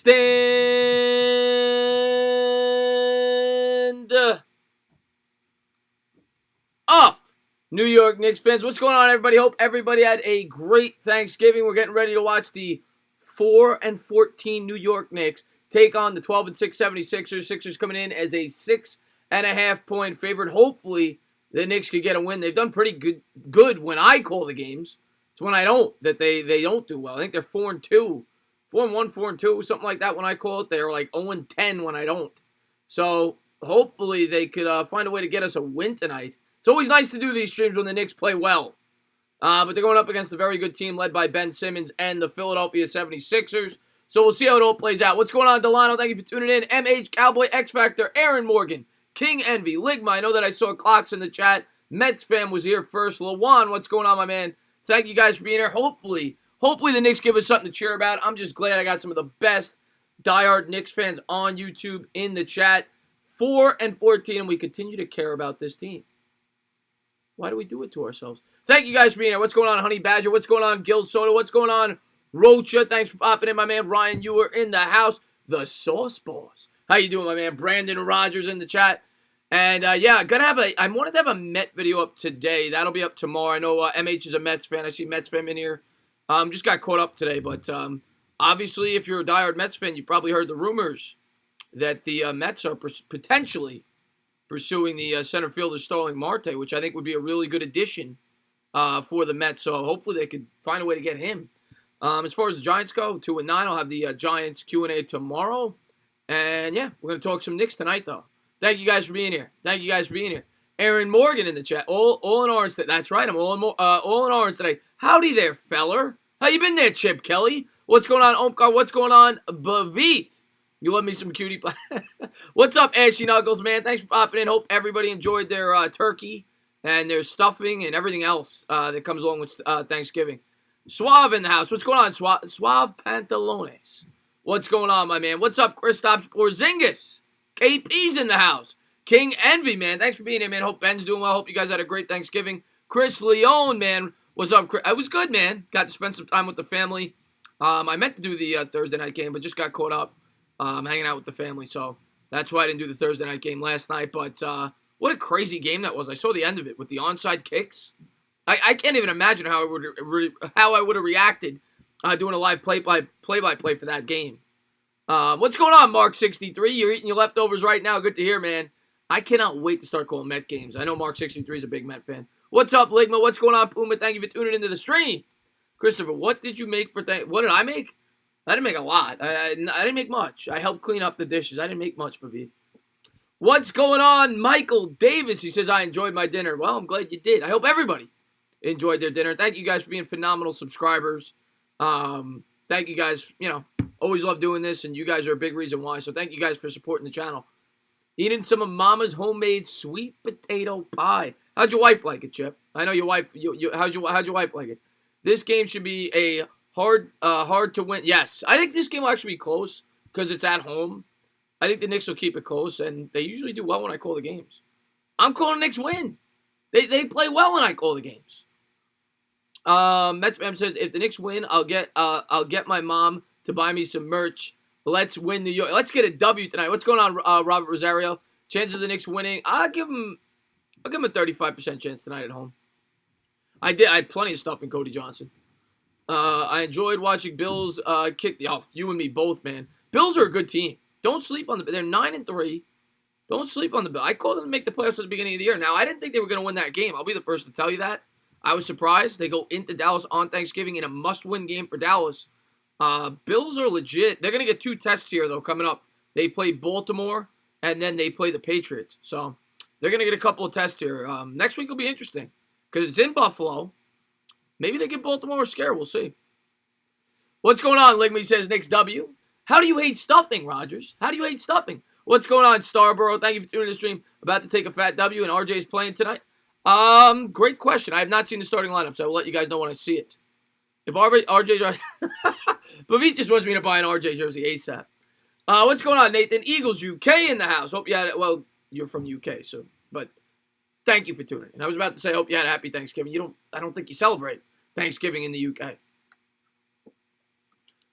Stand up, New York Knicks fans. What's going on, everybody? Hope everybody had a great Thanksgiving. We're getting ready to watch the 4-14 New York Knicks take on the 12-6 76ers. Sixers coming in as a 6.5-point favorite. Hopefully, the Knicks could get a win. They've done pretty good when I call the games. It's when I don't that they don't do well. I think they're 4-2. 4-1, 4-2, something like that when I call it. They're like 0-10 when I don't. So hopefully they could find a way to get us a win tonight. It's always nice to do these streams when the Knicks play well. But they're going up against a very good team led by Ben Simmons and the Philadelphia 76ers. So we'll see how it all plays out. What's going on, Delano? Thank you for tuning in. MH, Cowboy, X Factor, Aaron Morgan, King Envy, Ligma. I know that I saw Clocks in the chat. Mets fan was here first. Lawan, what's going on, my man? Thank you guys for being here. Hopefully the Knicks give us something to cheer about. I'm just glad I got some of the best diehard Knicks fans on YouTube in the chat. 4-14, and we continue to care about this team. Why do we do it to ourselves? Thank you guys for being here. What's going on, Honey Badger? What's going on, Gil Soda? What's going on, Rocha? Thanks for popping in, my man. Ryan, you are in the house. The Sauce Boss. How you doing, my man? Brandon Rogers in the chat. And, yeah, I wanted to have a Met video up today. That'll be up tomorrow. I know MH is a Mets fan. I see Mets fan in here. Just got caught up today. But, obviously, if you're a diehard Mets fan, you probably heard the rumors that the Mets are potentially pursuing the center fielder Starling Marte, which I think would be a really good addition for the Mets. So hopefully they could find a way to get him. As far as the Giants go, 2-9. I'll have the Giants Q&A tomorrow. And, yeah, we're going to talk some Knicks tonight, though. Thank you guys for being here. Thank you guys for being here. Aaron Morgan in the chat. All in orange today. That's right. I'm all in orange today. Howdy there, feller. How you been there, Chip Kelly? What's going on, Omkar? What's going on, Bavith? You love me some cutie pie. What's up, Ashy Knuckles, man? Thanks for popping in. Hope everybody enjoyed their turkey and their stuffing and everything else that comes along with Thanksgiving. Suave in the house. What's going on, Suave Pantalones? What's going on, my man? What's up, Kristaps Porzingis? KP's in the house. King Envy, man. Thanks for being here, man. Hope Ben's doing well. Hope you guys had a great Thanksgiving. Chris Leone, man. What's up, Chris? I was good, man. Got to spend some time with the family. I meant to do the Thursday night game, but just got caught up hanging out with the family. So that's why I didn't do the Thursday night game last night. But what a crazy game that was. I saw the end of it with the onside kicks. I can't even imagine how I would have reacted doing a live play-by-play for that game. What's going on, Mark63? You're eating your leftovers right now. Good to hear, man. I cannot wait to start calling Met games. I know Mark63 is a big Met fan. What's up, Ligma? What's going on, Puma? Thank you for tuning into the stream. Christopher, what did you make for what did I make? I didn't make a lot. I didn't make much. I helped clean up the dishes. I didn't make much, Pavid. What's going on, Michael Davis? He says, I enjoyed my dinner. Well, I'm glad you did. I hope everybody enjoyed their dinner. Thank you guys for being phenomenal subscribers. Thank you guys, always love doing this, and you guys are a big reason why. So thank you guys for supporting the channel. Eating some of Mama's homemade sweet potato pie. How'd your wife like it, Chip? I know your wife. How'd your wife like it? This game should be a hard to win. Yes, I think this game will actually be close because it's at home. I think the Knicks will keep it close, and they usually do well when I call the games. I'm calling the Knicks win. They play well when I call the games. Mets fan says if the Knicks win, I'll get my mom to buy me some merch. Let's win New York. Let's get a W tonight. What's going on, Robert Rosario? Chances of the Knicks winning? I'll give them a 35% chance tonight at home. I had plenty of stuff in Cody Johnson. I enjoyed watching Bills kick. You and me both, man. Bills are a good team. Don't sleep on they're 9-3. Don't sleep on the Bills. I called them to make the playoffs at the beginning of the year. Now, I didn't think they were going to win that game. I'll be the first to tell you that. I was surprised. They go into Dallas on Thanksgiving in a must-win game for Dallas. Bills are legit. They're going to get 2 tests here, though, coming up. They play Baltimore, and then they play the Patriots. So they're going to get a couple of tests here. Next week will be interesting because it's in Buffalo. Maybe they get Baltimore a scare. We'll see. What's going on? Ligmy says Knicks W. How do you hate stuffing, Rogers? How do you hate stuffing? What's going on, Starborough? Thank you for tuning in the stream. About to take a fat W, and RJ's playing tonight. Great question. I have not seen the starting lineup, so I will let you guys know when I see it. If RJ's but he just wants me to buy an RJ jersey ASAP. What's going on, Nathan? Eagles UK in the house. Hope you had it. Well, you're from UK, so but thank you for tuning in. I was about to say, hope you had a happy Thanksgiving. I don't think you celebrate Thanksgiving in the UK.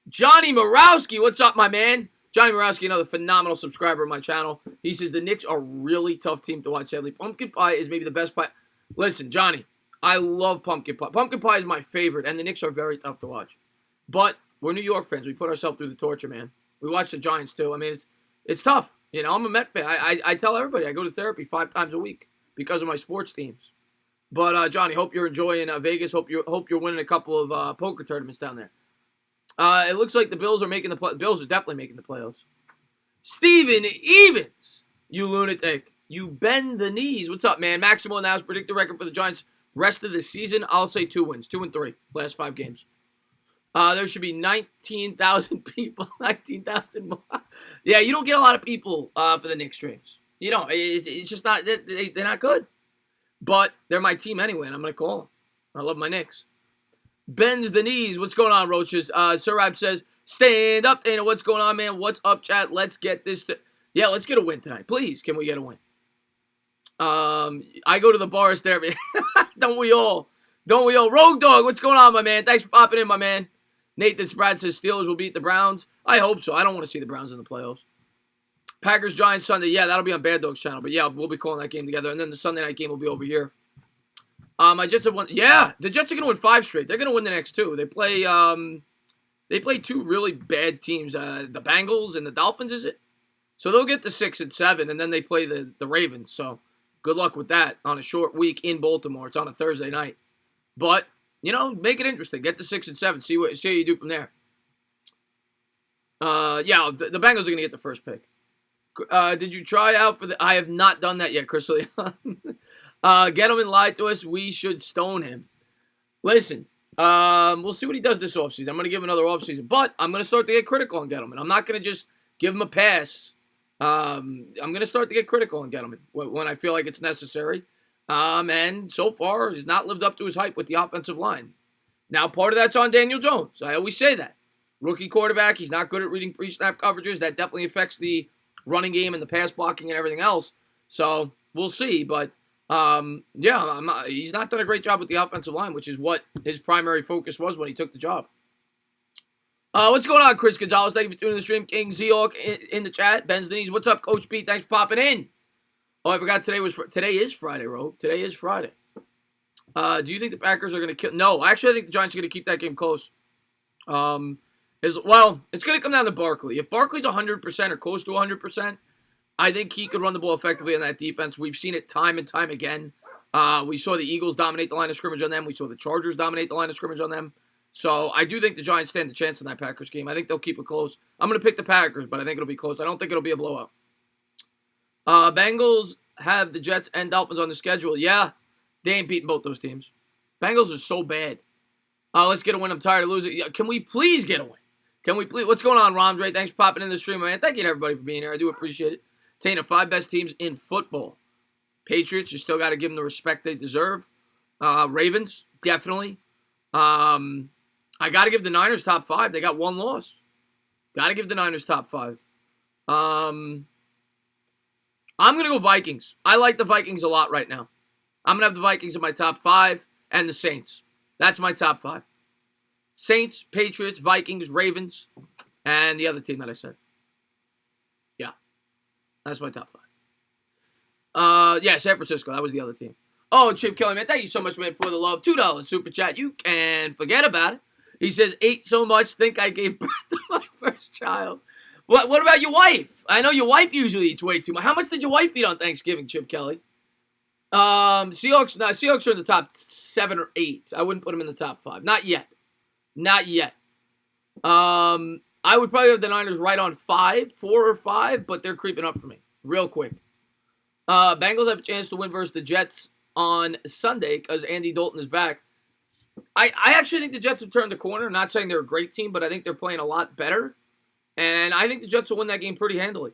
Johnny Morowski, what's up, my man? Johnny Morowski, another phenomenal subscriber of my channel. He says the Knicks are a really tough team to watch. Sadly, pumpkin pie is maybe the best pie. Listen, Johnny, I love pumpkin pie. Pumpkin pie is my favorite, and the Knicks are very tough to watch. But we're New York fans. We put ourselves through the torture, man. We watch the Giants too. I mean, it's tough. You know, I'm a Met fan. I tell everybody I go to therapy 5 times a week because of my sports teams. But Johnny, hope you're enjoying Vegas. Hope you're winning a couple of poker tournaments down there. It looks like the Bills are making the Bills are definitely making the playoffs. Steven Evans, you lunatic. You bend the knees. What's up, man? Maximo now predict the record for the Giants rest of the season. I'll say 2 wins. 2-3 last 5 games. There should be 19,000 people. 19,000 more. Yeah, you don't get a lot of people for the Knicks streams. You don't. It's just not. They're not good. But they're my team anyway, and I'm going to call them. I love my Knicks. Bends the knees. What's going on, Roaches? Surab says, stand up, Dana. What's going on, man? What's up, chat? Let's get this. Yeah, let's get a win tonight. Please, can we get a win? I go to the bars there. Don't we all? Don't we all? Rogue Dog, what's going on, my man? Thanks for popping in, my man. Nathan Spratt says Steelers will beat the Browns. I hope so. I don't want to see the Browns in the playoffs. Packers, Giants, Sunday. Yeah, that'll be on Bad Dog's channel. But yeah, we'll be calling that game together. And then the Sunday night game will be over here. My Jets have won. Yeah, the Jets are going to win 5 straight. They're going to win the next 2. They play 2 really bad teams. The Bengals and the Dolphins, is it? So they'll get the 6 and 7, and then they play the Ravens. So good luck with that on a short week in Baltimore. It's on a Thursday night. But, you know, make it interesting. Get the 6 and 7. See how you do from there. Yeah, the Bengals are going to get the first pick. Did you try out for the... I have not done that yet, Chris Leon. Gettleman lied to us. We should stone him. Listen, we'll see what he does this offseason. I'm going to give him another offseason. But I'm going to start to get critical on Gettleman. I'm not going to just give him a pass. I'm going to start to get critical on Gettleman when I feel like it's necessary. And so far, he's not lived up to his hype with the offensive line. Now, part of that's on Daniel Jones. I always say that. Rookie quarterback, he's not good at reading pre-snap coverages. That definitely affects the running game and the pass blocking and everything else. So, we'll see. But, yeah, he's not done a great job with the offensive line, which is what his primary focus was when he took the job. What's going on, Chris Gonzalez? Thank you for tuning in the stream. King Zeok in the chat. Ben's Denise. What's up, Coach Pete? Thanks for popping in. Oh, I forgot today is Friday, Rogue. Today is Friday. Do you think the Packers are going to kill? No, actually, I think the Giants are going to keep that game close. It's going to come down to Barkley. If Barkley's 100% or close to 100%, I think he could run the ball effectively on that defense. We've seen it time and time again. We saw the Eagles dominate the line of scrimmage on them. We saw the Chargers dominate the line of scrimmage on them. So I do think the Giants stand a chance in that Packers game. I think they'll keep it close. I'm going to pick the Packers, but I think it'll be close. I don't think it'll be a blowout. Bengals have the Jets and Dolphins on the schedule. Yeah, they ain't beating both those teams. Bengals are so bad. Let's get a win. I'm tired of losing. Can we please get a win? Can we please? What's going on, Ramdre? Thanks for popping in the stream, man. Thank you to everybody for being here. I do appreciate it. Taking the 5 best teams in football. Patriots, you still got to give them the respect they deserve. Ravens, definitely. I got to give the Niners top 5. They got 1 loss. Got to give the Niners top 5. I'm going to go Vikings. I like the Vikings a lot right now. I'm going to have the Vikings in my top 5 and the Saints. That's my top 5. Saints, Patriots, Vikings, Ravens, and the other team that I said. Yeah. That's my top 5. Yeah, San Francisco. That was the other team. Oh, Chip Kelly, man. Thank you so much, man, for the love. $2 super chat. You can forget about it. He says, ate so much, think I gave birth to my first child. What about your wife? I know your wife usually eats way too much. How much did your wife eat on Thanksgiving, Chip Kelly? Seahawks are in the top 7 or 8. I wouldn't put them in the top 5. Not yet. Not yet. I would probably have the Niners right on 4 or 5, but they're creeping up for me real quick. Bengals have a chance to win versus the Jets on Sunday because Andy Dalton is back. I actually think the Jets have turned the corner. I'm not saying they're a great team, but I think they're playing a lot better. And I think the Jets will win that game pretty handily.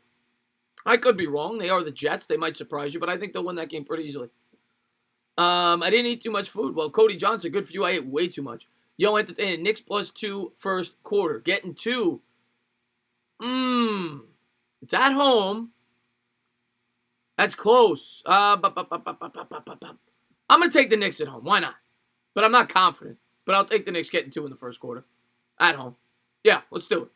I could be wrong. They are the Jets. They might surprise you, but I think they'll win that game pretty easily. I didn't eat too much food. Well, Cody Johnson, good for you. I ate way too much. Yo, entertaining. Knicks +2 first quarter. Getting 2. It's at home. That's close. I'm going to take the Knicks at home. Why not? But I'm not confident. But I'll take the Knicks getting 2 in the first quarter. At home. Yeah, let's do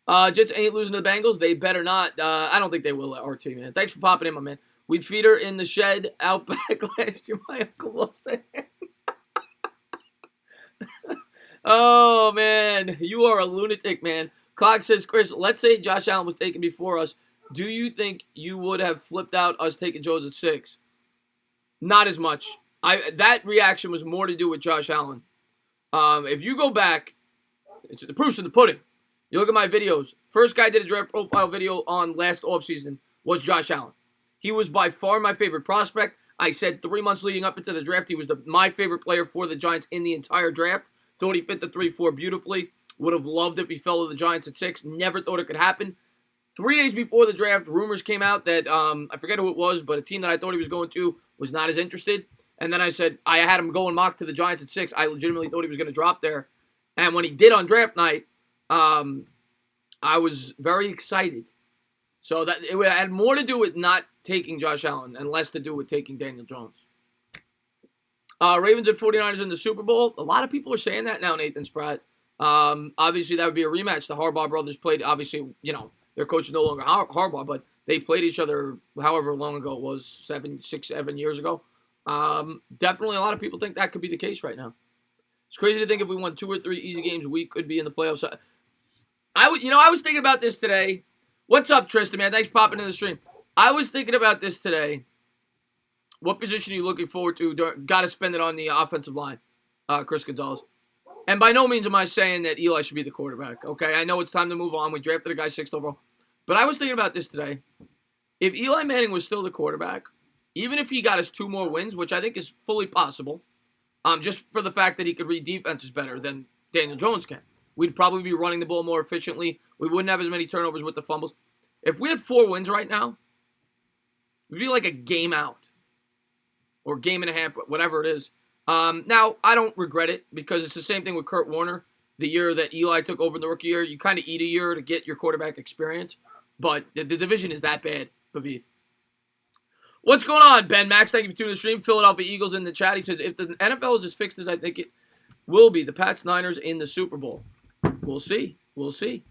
it. Jets ain't losing to the Bengals. They better not. I don't think they will, RT, man. Thanks for popping in, my man. We'd feed her in the shed out back last year. My uncle lost a hand. Oh, man. You are a lunatic, man. Clock says, Chris, let's say Josh Allen was taken before us. Do you think you would have flipped out us taking Jones at 6? Not as much. That reaction was more to do with Josh Allen. If you go back, the proof's in the pudding. You look at my videos. First guy I did a draft profile video on last offseason was Josh Allen. He was by far my favorite prospect. I said 3 months leading up into the draft, he was my favorite player for the Giants in the entire draft. Thought he fit the 3-4 beautifully. Would have loved if he fell to the Giants at 6. Never thought it could happen. 3 days before the draft, rumors came out that, I forget who it was, but a team that I thought he was going to was not as interested. And then I said, I had him going mock to the Giants at 6. I legitimately thought he was going to drop there. And when he did on draft night, I was very excited. So that it had more to do with not taking Josh Allen and less to do with taking Daniel Jones. Ravens and 49ers in the Super Bowl. A lot of people are saying that now, Nathan Spratt. Obviously, that would be a rematch. The Harbaugh brothers played, obviously, their coach is no longer Harbaugh, but they played each other however long ago it was, 7 years ago. Definitely a lot of people think that could be the case right now. It's crazy to think if we won 2 or 3 easy games, we could be in the playoffs. I was thinking about this today. What's up, Tristan, man? Thanks for popping in the stream. I was thinking about this today. What position are you looking forward to? Got to spend it on the offensive line, Chris Gonzalez. And by no means am I saying that Eli should be the quarterback, okay? I know it's time to move on. We drafted a guy 6th overall. But I was thinking about this today. If Eli Manning was still the quarterback, even if he got us 2 more wins, which I think is fully possible, just for the fact that he could read defenses better than Daniel Jones can, we'd probably be running the ball more efficiently. We wouldn't have as many turnovers with the fumbles. If we had 4 wins right now, we'd be like a game out. Or game and a half, whatever it is. Now, I don't regret it because it's the same thing with Kurt Warner. The year that Eli took over the rookie year, you kind of eat a year to get your quarterback experience. But the division is that bad, Pavith. What's going on, Ben Max? Thank you for tuning in the stream. Philadelphia Eagles in the chat. He says, if the NFL is as fixed as I think it will be, the Pats-Niners in the Super Bowl. We'll see. We'll see.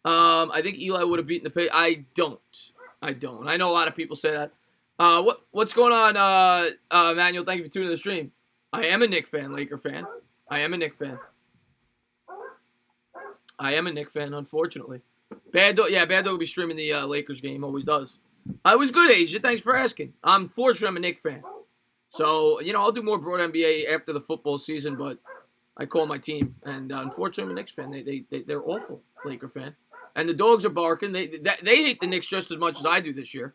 I think Eli would have beaten the Patriots. I don't. I know a lot of people say that. What's going on, Manuel? Thank you for tuning in the stream. I am a Knicks fan, Laker fan. I am a Knicks fan, unfortunately. Bad Dog will be streaming the Lakers game, always does. I was good, Asia. Thanks for asking. Unfortunately, I'm a Knicks fan. So, I'll do more broad NBA after the football season, but I call my team. And unfortunately, I'm a Knicks fan. They're awful, Laker fan. And the dogs are barking. They hate the Knicks just as much as I do this year.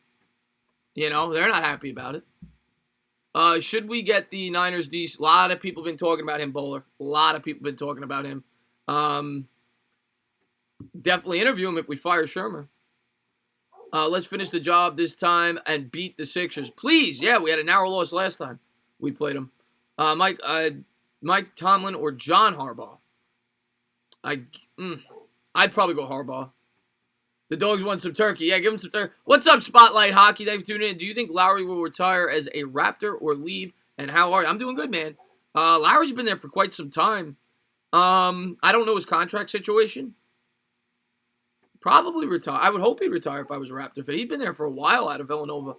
They're not happy about it. Should we get the Niners D? A lot of people have been talking about him, Bowler. A lot of people have been talking about him. Definitely interview him if we fire Shermer. Let's finish the job this time and beat the Sixers. Please. Yeah, we had a narrow loss last time we played them. Mike Tomlin or John Harbaugh? I'd probably go Harbaugh. The dogs want some turkey. Yeah, give them some turkey. What's up, Spotlight Hockey? Thanks for tuning in. Do you think Lowry will retire as a Raptor or leave? And how are you? I'm doing good, man. Lowry's been there for quite some time. I don't know his contract situation. Probably retire. I would hope he'd retire if I was a Raptor fan. He'd been there for a while out of Villanova.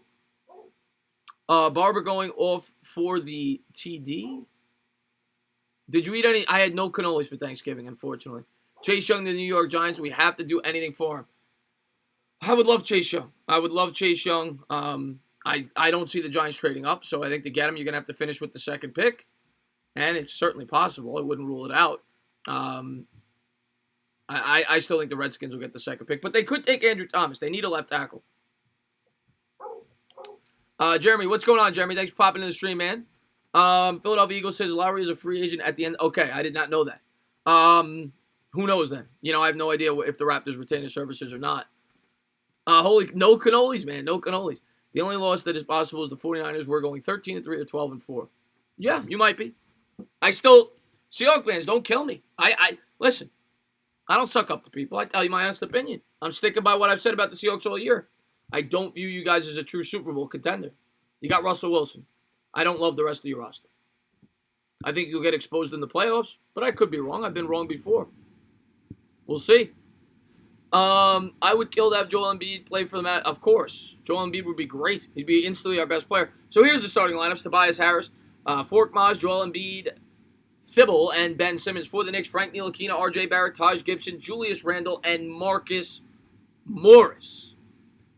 Barber going off for the TD. Did you eat any? I had no cannolis for Thanksgiving, unfortunately. Chase Young to the New York Giants. We have to do anything for him. I would love Chase Young. I don't see the Giants trading up, so I think to get him, you're going to have to finish with the second pick. And it's certainly possible. I wouldn't rule it out. I still think the Redskins will get the second pick, but they could take Andrew Thomas. They need a left tackle. Jeremy, what's going on, Jeremy? Thanks for popping in the stream, man. Philadelphia Eagles says Lowry is a free agent at the end. Okay, I did not know that. Who knows then? I have no idea if the Raptors retain their services or not. No cannolis, man. No cannolis. The only loss that is possible is the 49ers. We're going 13-3 or 12-4. Yeah, you might be. Seahawks fans, don't kill me. Listen, I don't suck up to people. I tell you my honest opinion. I'm sticking by what I've said about the Seahawks all year. I don't view you guys as a true Super Bowl contender. You got Russell Wilson. I don't love the rest of your roster. I think you'll get exposed in the playoffs, but I could be wrong. I've been wrong before. We'll see. I would kill to have Joel Embiid play for the Mavs. Of course. Joel Embiid would be great. He'd be instantly our best player. So here's the starting lineups. Tobias Harris, Forkmaz, Joel Embiid, Thibault, and Ben Simmons. For the Knicks, Frank Ntilikina, RJ Barrett, Taj Gibson, Julius Randle, and Marcus Morris.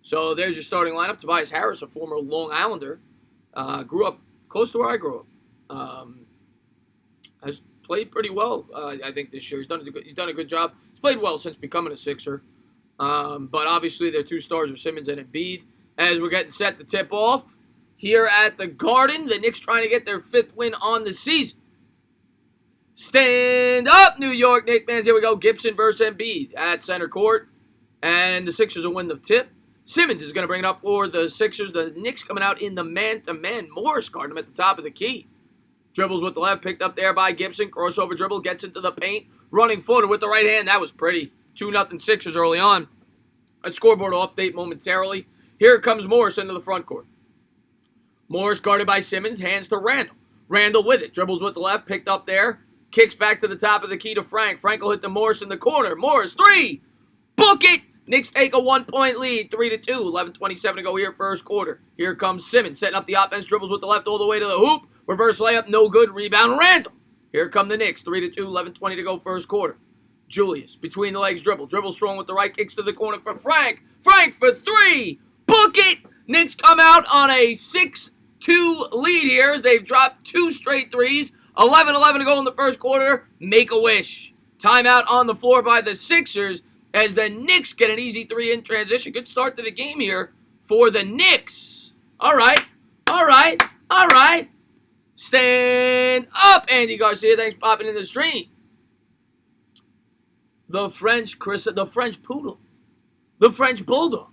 So there's your starting lineup. Tobias Harris, a former Long Islander, grew up close to where I grew up. Has played pretty well, I think, this year. He's done a good job. He's played well since becoming a Sixer. But obviously their two stars are Simmons and Embiid. As we're getting set to tip off here at the Garden, the Knicks trying to get their 5th win on the season. Stand up, New York Knicks fans. Here we go. Gibson versus Embiid at center court. And the Sixers will win the tip. Simmons is going to bring it up for the Sixers. The Knicks coming out in the man-to-man. Morris guarding him at the top of the key. Dribbles with the left, picked up there by Gibson. Crossover dribble, gets into the paint. Running floater with the right hand. That was pretty. 2-0 Sixers early on. A scoreboard will update momentarily. Here comes Morris into the front court. Morris guarded by Simmons. Hands to Randle. Randle with it. Dribbles with the left, picked up there. Kicks back to the top of the key to Frank. Frank will hit the Morris in the corner. Morris, 3. Book it! Knicks take a 1-point lead, 3-2. 11:27 to go here, first quarter. Here comes Simmons, setting up the offense. Dribbles with the left all the way to the hoop. Reverse layup, no good. Rebound, Randle. Here come the Knicks, 3-2. 11:20 to go, first quarter. Julius, between the legs, dribble. Dribble strong with the right, kicks to the corner for Frank. Frank for 3. Book it! Knicks come out on a 6-2 lead here as they've dropped 2 straight threes. 11:11 to go in the first quarter. Make a wish. Timeout on the floor by the Sixers as the Knicks get an easy 3 in transition. Good start to the game here for the Knicks. All right. Stand up, Andy Garcia. Thanks for popping in the stream. The French Poodle. The French Bulldog.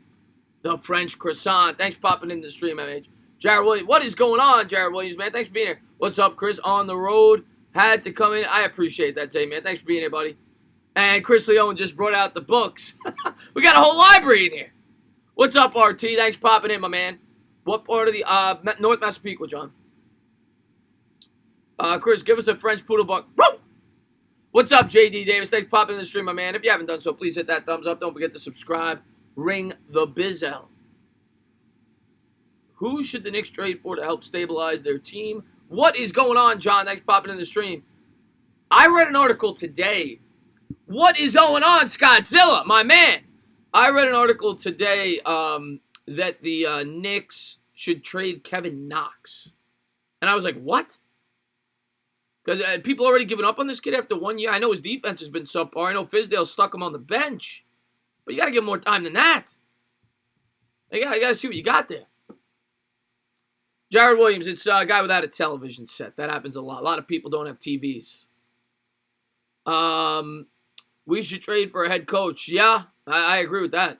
The French Croissant. Thanks for popping in the stream, MH. Jared Williams. What is going on, Jared Williams, man? Thanks for being here. What's up, Chris? On the road. Had to come in. I appreciate that, Jay, man. Thanks for being here, buddy. And Chris Leone just brought out the books. We got a whole library in here. What's up, RT? Thanks for popping in, my man. What part of the North Massapequa, John? Chris, give us a French Poodle buck. Woo! What's up, JD Davis? Thanks for popping in the stream, my man. If you haven't done so, please hit that thumbs up. Don't forget to subscribe. Ring the bizzell. Who should the Knicks trade for to help stabilize their team? What is going on, John? Thanks for popping in the stream. I read an article today. What is going on, Scottzilla, my man? I read an article today that the Knicks should trade Kevin Knox. And I was like, what? Because people already given up on this kid after 1 year. I know his defense has been subpar. I know Fizdale stuck him on the bench. But you got to give him more time than that. You got to see what you got there. Jared Williams, it's a guy without a television set. That happens a lot. A lot of people don't have TVs. We should trade for a head coach. Yeah, I agree with that.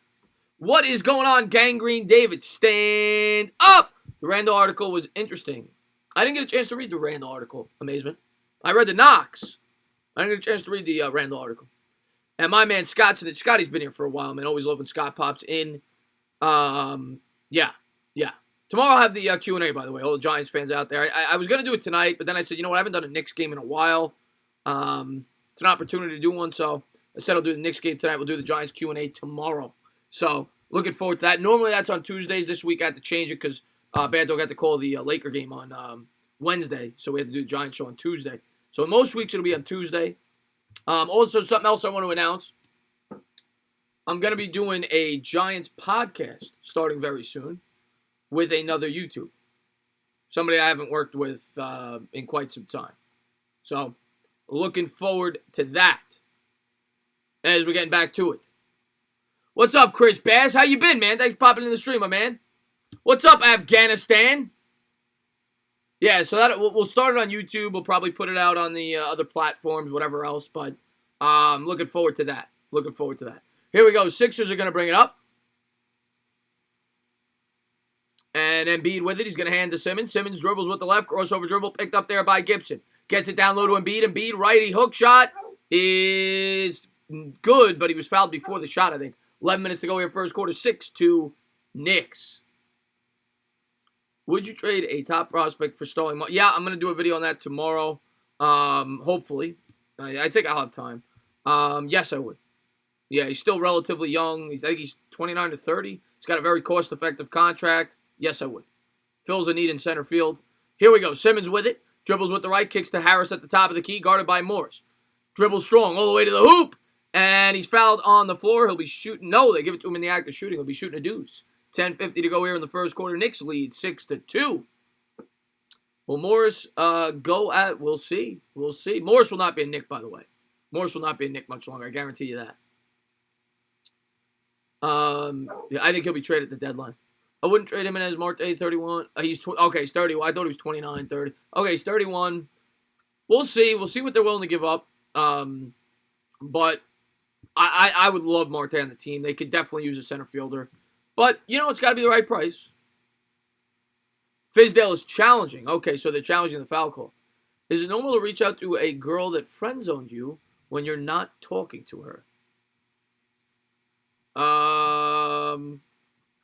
What is going on, Gangrene David? Stand up! The Randall article was interesting. I didn't get a chance to read the Randall article. Amazement. I read the Knox. I didn't get a chance to read the Randall article. And my man Scotty's been here for a while, man. Always love when Scott pops in. Yeah. Tomorrow I'll have the Q&A, by the way. All the Giants fans out there. I was going to do it tonight, but then I said, you know what? I haven't done a Knicks game in a while. It's an opportunity to do one, so I said I'll do the Knicks game tonight. We'll do the Giants Q&A tomorrow. So, looking forward to that. Normally that's on Tuesdays. This week I had to change it because Bad Dog had to call the Laker game on Wednesday, so we had to do the Giants show on Tuesday. So, most weeks it'll be on Tuesday. Also, something else I want to announce. I'm going to be doing a Giants podcast starting very soon with another YouTube. Somebody I haven't worked with in quite some time. So, looking forward to that as we're getting back to it. What's up, Chris Bass? How you been, man? Thanks for popping in the stream, my man. What's up, Afghanistan? Yeah, so that we'll start it on YouTube. We'll probably put it out on the other platforms, whatever else. But looking forward to that. Here we go. Sixers are going to bring it up. And Embiid with it. He's going to hand to Simmons. Simmons dribbles with the left. Crossover dribble picked up there by Gibson. Gets it down low to Embiid. Embiid, righty hook shot is good, but he was fouled before the shot, I think. 11 minutes to go here, first quarter. 6-2 Knicks. Would you trade a top prospect for Stalling? Yeah, I'm going to do a video on that tomorrow. Hopefully. I think I'll have time. Yes, I would. Yeah, he's still relatively young. I think he's 29 to 30. He's got a very cost-effective contract. Yes, I would. Fills a need in center field. Here we go. Simmons with it. Dribbles with the right. Kicks to Harris at the top of the key. Guarded by Morris. Dribbles strong all the way to the hoop. And he's fouled on the floor. He'll be shooting. No, they give it to him in the act of shooting. He'll be shooting a deuce. 10:50 to go here in the first quarter. Knicks lead 6-2. Will Morris go at? We'll see. We'll see. Morris will not be a Knick, by the way. Morris will not be a Knick much longer. I guarantee you that. Yeah, I think he'll be traded at the deadline. I wouldn't trade him in as Marte 31. He's 31. I thought he was 29, 30. Okay, he's 31. We'll see. We'll see what they're willing to give up. But I would love Marte on the team. They could definitely use a center fielder. But, it's got to be the right price. Fizdale is challenging. Okay, so they're challenging the foul call. Is it normal to reach out to a girl that friend-zoned you when you're not talking to her? All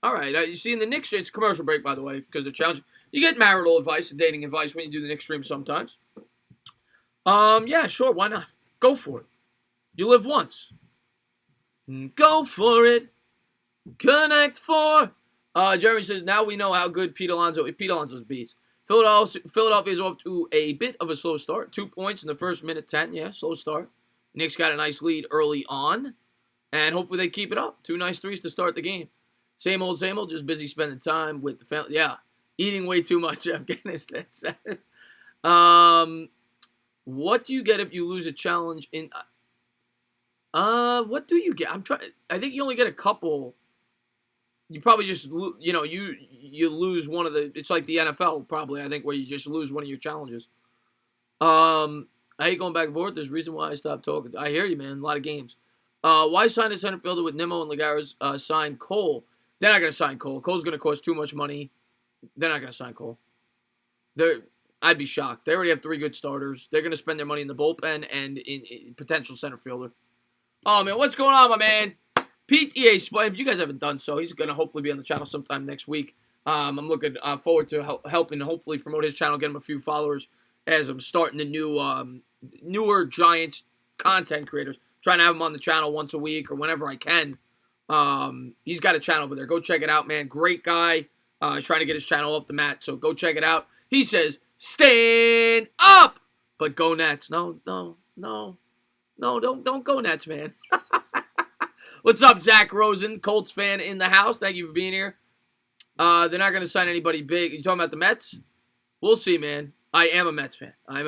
right. You see, in the Knicks, it's a commercial break, by the way, because they're challenging. You get marital advice and dating advice when you do the Knicks stream sometimes. Yeah, sure. Why not? Go for it. You live once. Go for it. Connect 4. Jeremy says, now we know how good Pete Alonso's beast. Philadelphia is off to a bit of a slow start. 2 points in the first minute 10. Yeah, slow start. Knicks got a nice lead early on. And hopefully they keep it up. 2 nice threes to start the game. Same old, just busy spending time with the family. Yeah, eating way too much, Afghanistan says. What do you get if you lose a challenge in... what do you get? I think you only get a couple... You probably just, you lose one of the, it's like the NFL probably, I think, where you just lose one of your challenges. I hate going back and forth. There's a reason why I stopped talking. I hear you, man. A lot of games. Why sign a center fielder with Nimmo and Lagares sign Cole? They're not going to sign Cole. Cole's going to cost too much money. They're not going to sign Cole. I'd be shocked. They already have 3 good starters. They're going to spend their money in the bullpen and in potential center fielder. Oh, man, what's going on, my man? PTA Split, if you guys haven't done so, he's going to hopefully be on the channel sometime next week. I'm looking forward to helping hopefully promote his channel, get him a few followers as I'm starting the newer Giants content creators. Trying to have him on the channel once a week or whenever I can. He's got a channel over there. Go check it out, man. Great guy. He's trying to get his channel off the mat, so go check it out. He says, stand up! But go Nets. No, don't go Nets, man. What's up, Zach Rosen, Colts fan in the house? Thank you for being here. They're not going to sign anybody big. You talking about the Mets? We'll see, man. I am a Mets fan. I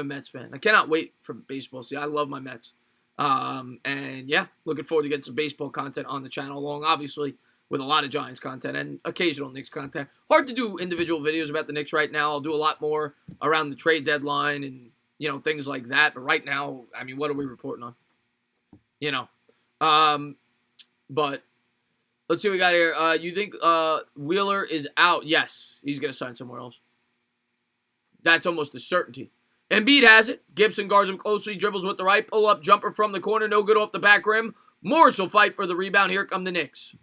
cannot wait for baseball. See, I love my Mets. And, yeah, looking forward to getting some baseball content on the channel, along, obviously, with a lot of Giants content and occasional Knicks content. Hard to do individual videos about the Knicks right now. I'll do a lot more around the trade deadline and, things like that. But right now, I mean, what are we reporting on? But let's see what we got here. You think Wheeler is out? Yes, he's going to sign somewhere else. That's almost a certainty. Embiid has it. Gibson guards him closely, dribbles with the right, pull-up jumper from the corner, no good off the back rim. Morris will fight for the rebound. Here come the Knicks.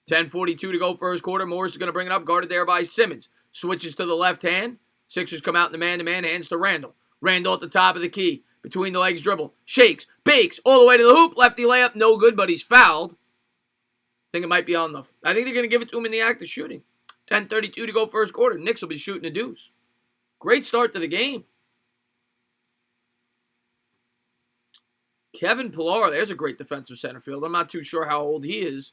10:42 to go first quarter. Morris is going to bring it up, guarded there by Simmons. Switches to the left hand. Sixers come out in the man-to-man, hands to Randall. Randall at the top of the key. Between the legs dribble. Shakes, bakes, all the way to the hoop. Lefty layup, no good, but he's fouled. I think it might be on the... I think they're going to give it to him in the act of shooting. 10:32 to go first quarter. Knicks will be shooting a deuce. Great start to the game. Kevin Pillar, there's a great defensive center field. I'm not too sure how old he is.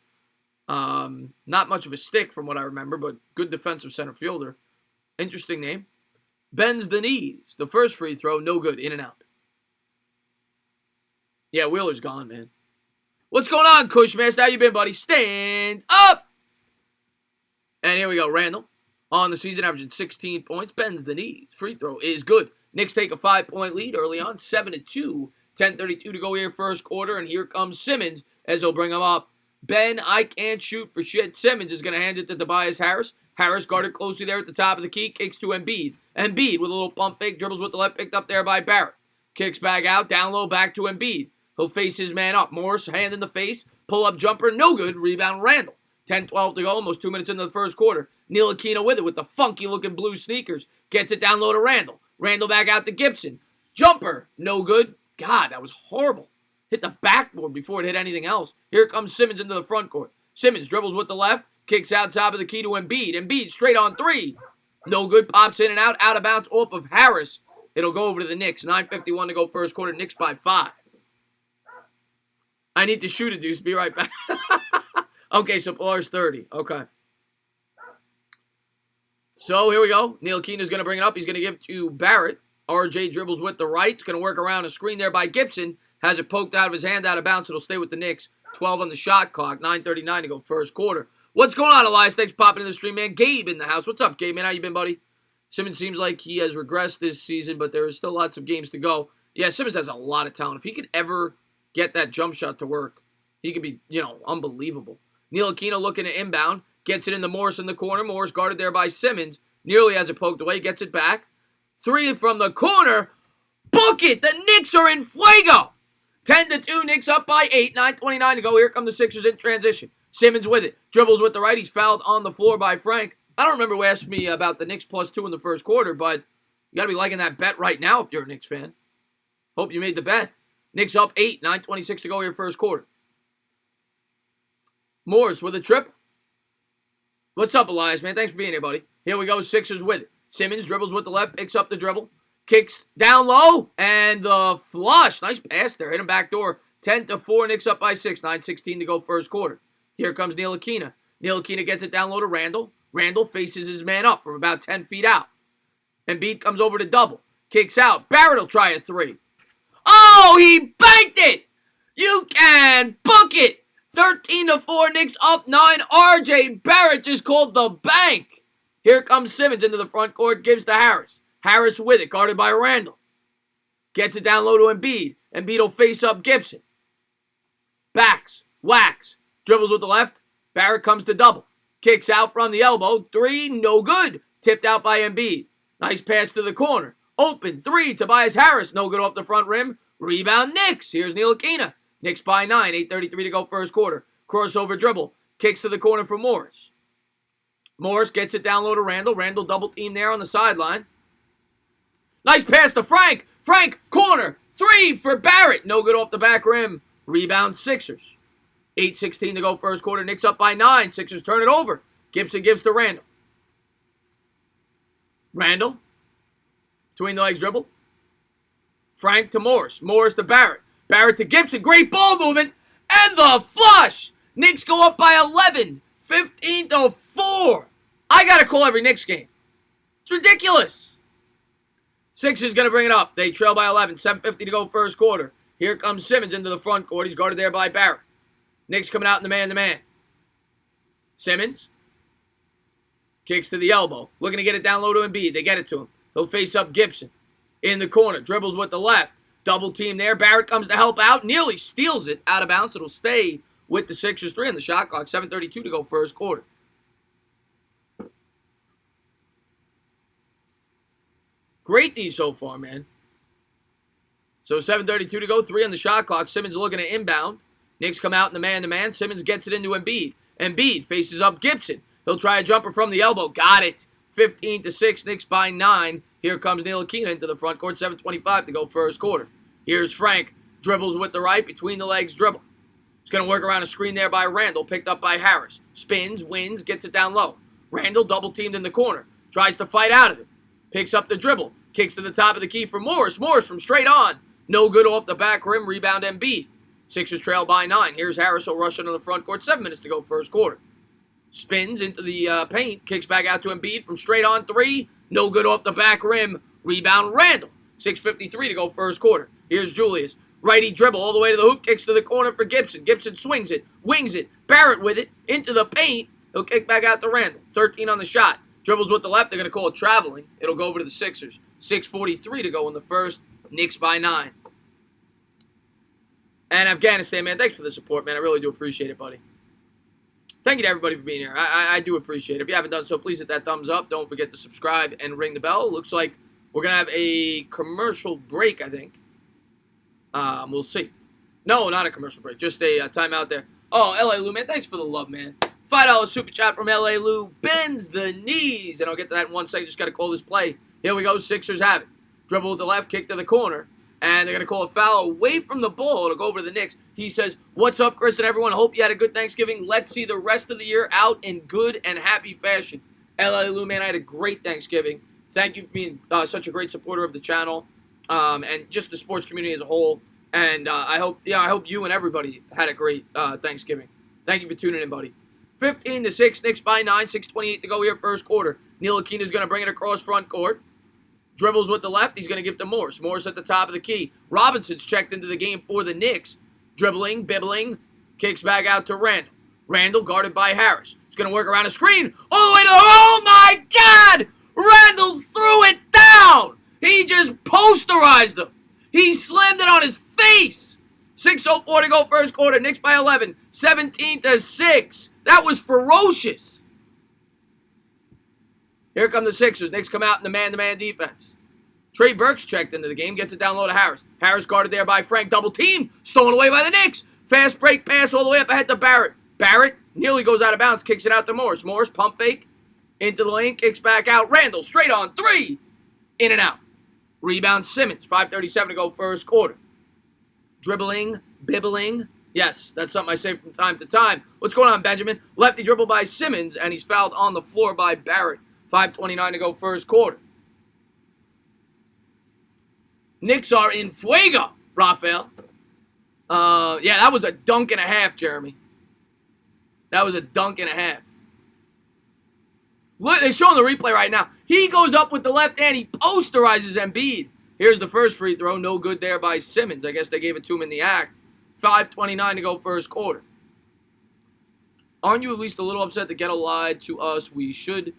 Not much of a stick from what I remember, but good defensive center fielder. Interesting name. Bends the knees. The first free throw, no good. In and out. Yeah, Wheeler's gone, man. What's going on, Cushmaster? How you been, buddy? Stand up! And here we go. Randall on the season, averaging 16 points. Bends the knees. Free throw is good. Knicks take a 5-point lead early on. 7-2. 10:32 to go here first quarter. And here comes Simmons as they'll bring him up. Ben, I can't shoot for shit. Simmons is going to hand it to Tobias Harris. Harris guarded closely there at the top of the key. Kicks to Embiid. Embiid with a little pump fake. Dribbles with the left. Picked up there by Barrett. Kicks back out. Down low. Back to Embiid. He'll face his man up. Morris, hand in the face. Pull-up jumper. No good. Rebound Randall. 10-12 to go. Almost 2 minutes into the first quarter. Neil Aquino with it with the funky-looking blue sneakers. Gets it down low to Randall. Randall back out to Gibson. Jumper. No good. God, that was horrible. hit the backboard before it hit anything else. Here comes Simmons into the front court. Simmons dribbles with the left, kicks out top of the key to Embiid. Embiid straight on three. No good, pops in and out of bounds off of Harris. It'll go over to the Knicks. 9:51 to go first quarter, Knicks by 5. I need to shoot a deuce. Be right back. Okay, so Paul's 30. Okay. So here we go. Ntilikina's going to bring it up. He's going to give it to Barrett. RJ dribbles with the right. It's going to work around a screen there by Gibson. Has it poked out of his hand, out of bounds. It'll stay with the Knicks. 12 on the shot clock. 9:39 to go first quarter. What's going on, Elias? Thanks for popping in the stream, man. Gabe in the house. What's up, Gabe, man? How you been, buddy? Simmons seems like he has regressed this season, but there is still lots of games to go. Yeah, Simmons has a lot of talent. If he could ever get that jump shot to work, he could be, unbelievable. Ntilikina looking to inbound. Gets it into Morris in the corner. Morris guarded there by Simmons. Nearly has it poked away. Gets it back. 3 from the corner. Book it! The Knicks are in fuego! 10-2, Knicks up by 8. 9:29 to go. Here come the Sixers in transition. Simmons with it. Dribbles with the right. He's fouled on the floor by Frank. I don't remember who asked me about the Knicks +2 in the first quarter, but you got to be liking that bet right now if you're a Knicks fan. Hope you made the bet. Knicks up 8. 9:26 to go here first quarter. Morris with a trip. What's up, Elias, man? Thanks for being here, buddy. Here we go. Sixers with it. Simmons dribbles with the left, picks up the dribble, kicks down low, and the flush. Nice pass there. Hit him back door. 10-4. Knicks up by 6. 9:16 to go first quarter. Here comes Ntilikina. Ntilikina gets it down low to Randall. Randall faces his man up from about 10 feet out. Embiid comes over to double. Kicks out. Barrett will try a 3. Oh, he banked it! You can book it! 13-4, Knicks up 9. RJ Barrett just called the bank. Here comes Simmons into the front court, gives to Harris. Harris with it, guarded by Randall. Gets it down low to Embiid. Embiid will face up Gibson. Backs, whacks, dribbles with the left. Barrett comes to double. Kicks out from the elbow. 3, no good. Tipped out by Embiid. Nice pass to the corner. Open 3, Tobias Harris. No good off the front rim. Rebound Knicks. Here's Ntilikina. Knicks by 9. 8:33 to go first quarter. Crossover dribble. Kicks to the corner for Morris. Morris gets it down low to Randall. Randall double team there on the sideline. Nice pass to Frank. Frank, corner. 3 for Barrett. No good off the back rim. Rebound Sixers. 8:16 to go first quarter. Knicks up by 9. Sixers turn it over. Gibson gives to Randall. Randall. Between the legs dribble. Frank to Morris. Morris to Barrett. Barrett to Gibson. Great ball movement. And the flush. Knicks go up by 11. 15-4. I got to call every Knicks game. It's ridiculous. Sixers going to bring it up. They trail by 11. 7:50 to go first quarter. Here comes Simmons into the front court. He's guarded there by Barrett. Knicks coming out in the man-to-man. Simmons. Kicks to the elbow. Looking to get it down low to Embiid. They get it to him. He'll face up Gibson. In the corner. Dribbles with the left. Double team there. Barrett comes to help out. Nearly steals it out of bounds. It'll stay with the Sixers. 3 on the shot clock. 7:32 to go first quarter. Great D so far, man. So 7:32 to go. 3 on the shot clock. Simmons looking to inbound. Knicks come out in the man-to-man. Simmons gets it into Embiid. Embiid faces up Gibson. He'll try a jumper from the elbow. Got it. 15-6. Knicks by 9. Here comes Ntilikina into the front court. 7:25 to go first quarter. Here's Frank. Dribbles with the right. Between the legs dribble. He's going to work around a screen there by Randall. Picked up by Harris. Spins, wins, gets it down low. Randall double teamed in the corner. Tries to fight out of it. Picks up the dribble. Kicks to the top of the key for Morris. Morris from straight on. No good off the back rim. Rebound Embiid. Sixers trail by 9. Here's Harris. He'll rush into the front court. 7 minutes to go first quarter. Spins into the paint. Kicks back out to Embiid from straight on 3. No good off the back rim. Rebound Randall. 6:53 to go first quarter. Here's Julius. Righty dribble all the way to the hoop. Kicks to the corner for Gibson. Gibson swings it. Wings it. Barrett with it. Into the paint. He'll kick back out to Randall. 13 on the shot. Dribbles with the left. They're going to call it traveling. It'll go over to the Sixers. 6:43 to go in the first. Knicks by 9. And Afghanistan, man, thanks for the support, man. I really do appreciate it, buddy. Thank you to everybody for being here. I do appreciate it. If you haven't done so, please hit that thumbs up. Don't forget to subscribe and ring the bell. Looks like we're going to have a commercial break, I think. We'll see. No, not a commercial break. Just a timeout there. Oh, L.A. Lou, man, thanks for the love, man. $5 super chat from L.A. Lou. Bends the knees. And I'll get to that in 1 second. Just got to call this play. Here we go. Sixers have it. Dribble with the left, kick to the corner. And they're going to call a foul away from the ball. It'll go over to the Knicks. He says, "What's up, Chris and everyone? Hope you had a good Thanksgiving. Let's see the rest of the year out in good and happy fashion." LA Lou, man, I had a great Thanksgiving. Thank you for being such a great supporter of the channel and just the sports community as a whole. And I hope you and everybody had a great Thanksgiving. Thank you for tuning in, buddy. 15-6, Knicks by 9, 6:28 to go here, first quarter. Ntilikina is going to bring it across front court. Dribbles with the left. He's going to give to Morris. Morris at the top of the key. Robinson's checked into the game for the Knicks. Dribbling, bibbling, kicks back out to Randall. Randall guarded by Harris. He's going to work around a screen. All the way to, oh my God! Randall threw it down! He just posterized him. He slammed it on his face. 6:04 to go first quarter. Knicks by 11. 17-6. That was ferocious. Here come the Sixers. Knicks come out in the man-to-man defense. Trey Burks checked into the game. Gets it down low to Harris. Harris guarded there by Frank. Double team. Stolen away by the Knicks. Fast break pass all the way up ahead to Barrett. Barrett nearly goes out of bounds. Kicks it out to Morris. Morris pump fake. Into the lane. Kicks back out. Randall straight on three. In and out. Rebound Simmons. 5:37 to go first quarter. Dribbling. Bibbling. Yes, that's something I say from time to time. What's going on, Benjamin? Lefty dribble by Simmons. And he's fouled on the floor by Barrett. 5:29 to go first quarter. Knicks are in fuego, Raphael. Yeah, that was a dunk and a half, Jeremy. That was a dunk and a half. Look, they're showing the replay right now. He goes up with the left hand. He posterizes Embiid. Here's the first free throw. No good there by Simmons. I guess they gave it to him in the act. 5:29 to go first quarter. Aren't you at least a little upset that Ghetto lied to us? We should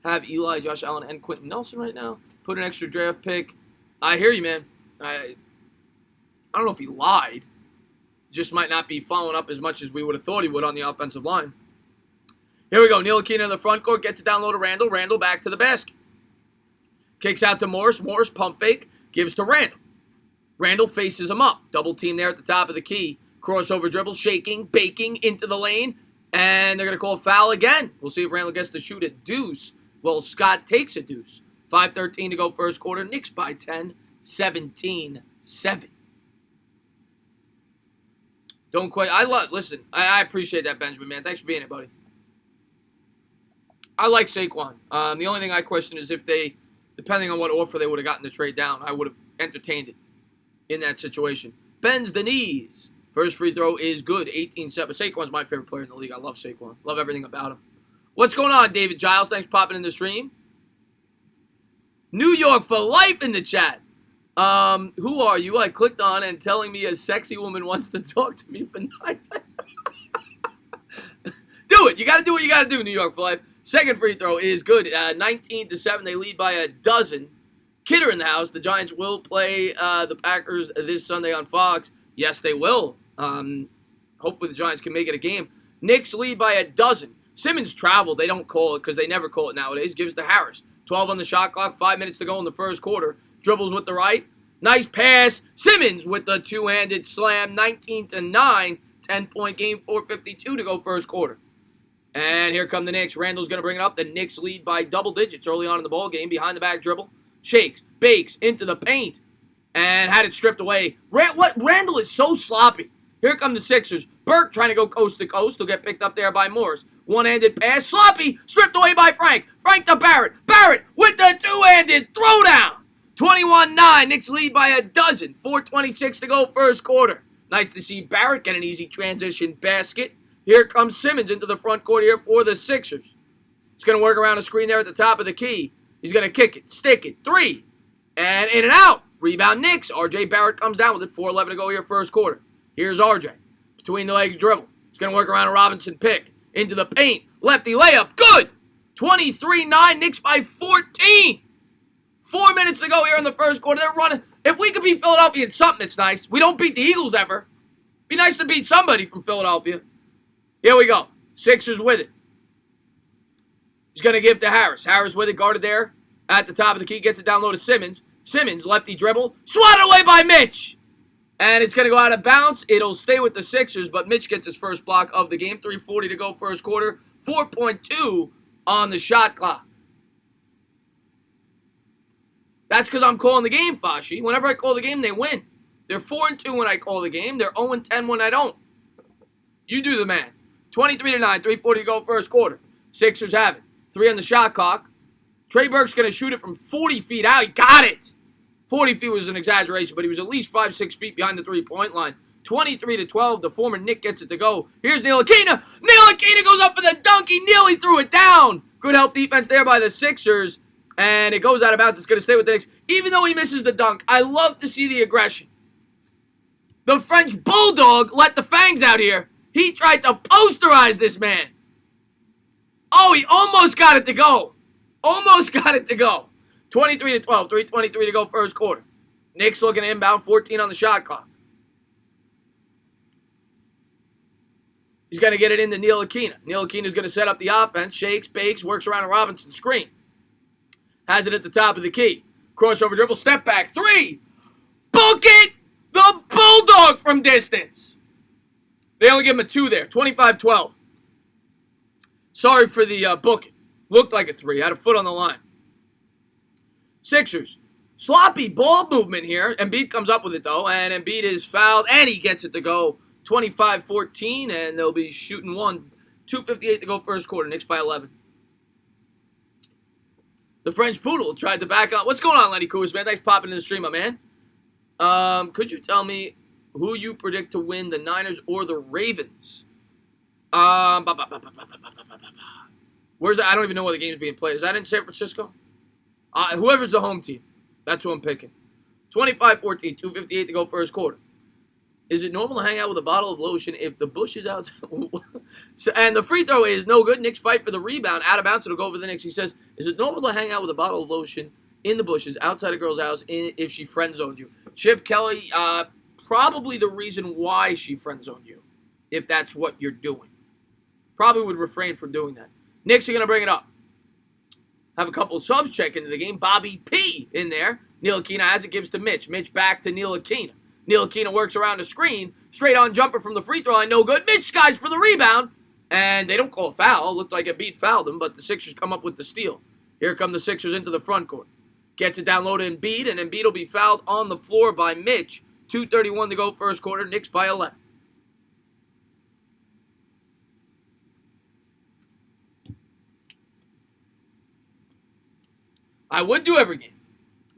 have Eli, Josh Allen, and Quentin Nelson right now. Put an extra draft pick. I hear you, man. I don't know if he lied. Just might not be following up as much as we would have thought he would on the offensive line. Here we go. Ntilikina in the front court. Gets it down low to Randall. Randall back to the basket. Kicks out to Morris. Morris pump fake. Gives to Randall. Randall faces him up. Double team there at the top of the key. Crossover dribble. Shaking. Baking into the lane. And they're going to call a foul again. We'll see if Randall gets to shoot a deuce. Well, Scott takes a deuce. 5:13 to go first quarter. Knicks by 10. 17-7. Don't quit. Listen, I appreciate that, Benjamin, man. Thanks for being here, buddy. I like Saquon. The only thing I question is if they, depending on what offer they would have gotten to trade down, I would have entertained it in that situation. Bends the knees. First free throw is good. 18-7. Saquon's my favorite player in the league. I love Saquon. Love everything about him. What's going on, David Giles? Thanks for popping in the stream. New York for life in the chat. Who are you? I clicked on and telling me a sexy woman wants to talk to me for 9 minutes. Do it. You got to do what you got to do, New York for life. Second free throw is good. 19-7. They lead by a dozen. Kidder in the house. The Giants will play the Packers this Sunday on Fox. Yes, they will. Hopefully the Giants can make it a game. Knicks lead by a dozen. Simmons traveled. They don't call it because they never call it nowadays. Gives to Harris. 12 on the shot clock. 5 minutes to go in the first quarter. Dribbles with the right. Nice pass. Simmons with the two-handed slam. 19-9. 10-point game. 4:52 to go first quarter. And here come the Knicks. Randall's going to bring it up. The Knicks lead by double digits early on in the ball game. Behind the back dribble. Shakes. Bakes. Into the paint. And had it stripped away. Randall is so sloppy. Here come the Sixers. Burke trying to go coast to coast. He'll get picked up there by Morris. One-handed pass. Sloppy. Stripped away by Frank. Frank to Barrett. Barrett with the two-handed throwdown. 21-9. Knicks lead by a dozen. 4:26 to go first quarter. Nice to see Barrett get an easy transition basket. Here comes Simmons into the front court here for the Sixers. He's going to work around a screen there at the top of the key. He's going to kick it, stick it, three, and in and out. Rebound Knicks. R.J. Barrett comes down with it. 4:11 to go here first quarter. Here's R.J. Between the legs dribble. He's going to work around a Robinson pick. Into the paint. Lefty layup. Good. 23-9. Knicks by 14. 4 minutes to go here in the first quarter. They're running. If we could beat Philadelphia in something, it's nice. We don't beat the Eagles ever. Be nice to beat somebody from Philadelphia. Here we go. Sixers with it. He's going to give to Harris. Harris with it, guarded there at the top of the key. Gets it down low to Simmons. Simmons, lefty dribble. Swatted away by Mitch. And it's going to go out of bounds. It'll stay with the Sixers, but Mitch gets his first block of the game. 3:40 to go first quarter. 4.2 on the shot clock. That's because I'm calling the game, Fashi. Whenever I call the game, they win. They're 4-2 when I call the game. They're 0-10 when I don't. You do the math. 23-9, 3:40 to go first quarter. Sixers have it. 3 on the shot clock. Trey Burke's going to shoot it from 40 feet out. He got it. 40 feet was an exaggeration, but he was at least 5-6 feet behind the three-point line. 23-12, the former Knick gets it to go. Here's Ntilikina. Ntilikina goes up for the dunk. He nearly threw it down. Good help defense there by the Sixers. And it goes out of bounds. It's going to stay with the Knicks. Even though he misses the dunk, I love to see the aggression. The French Bulldog let the fangs out here. He tried to posterize this man. Oh, he almost got it to go. Almost got it to go. 23-12, 3:23 to go first quarter. Knicks looking to inbound, 14 on the shot clock. He's going to get it into Ntilikina. Ntilikina's going to set up the offense. Shakes, bakes, works around a Robinson screen. Has it at the top of the key. Crossover dribble, step back, 3. Book it! The Bulldog from distance. They only give him a 2 there, 25-12. Sorry for the booking. Looked like a 3, had a foot on the line. Sixers, sloppy ball movement here. Embiid comes up with it, though, and Embiid is fouled, and he gets it to go 25-14, and they'll be shooting 2:58 to go first quarter. Knicks by 11. The French Poodle tried to back up. What's going on, Lenny Kuz, man? Thanks for popping in the stream, my man. Could you tell me who you predict to win, the Niners or the Ravens? Where's that? I don't even know where the game's being played. Is that in San Francisco? Whoever's the home team. That's who I'm picking. 25-14, 2:58 to go first quarter. Is it normal to hang out with a bottle of lotion if the bush is out? And the free throw is no good. Knicks fight for the rebound. Out of bounds, it'll go over the Knicks. He says, is it normal to hang out with a bottle of lotion in the bushes outside a girl's house if she friend-zoned you? Chip Kelly, probably the reason why she friend-zoned you, if that's what you're doing. Probably would refrain from doing that. Knicks are going to bring it up. Have a couple of subs check into the game. Bobby P in there. Ntilikina has it, gives to Mitch. Mitch back to Ntilikina. Ntilikina works around the screen. Straight on jumper from the free throw line. No good. Mitch skies for the rebound. And they don't call a foul. It looked like Embiid fouled him, but the Sixers come up with the steal. Here come the Sixers into the front court. Gets it down low to Embiid, and Embiid will be fouled on the floor by Mitch. 2:31 to go first quarter. Knicks by 11. I would do every game.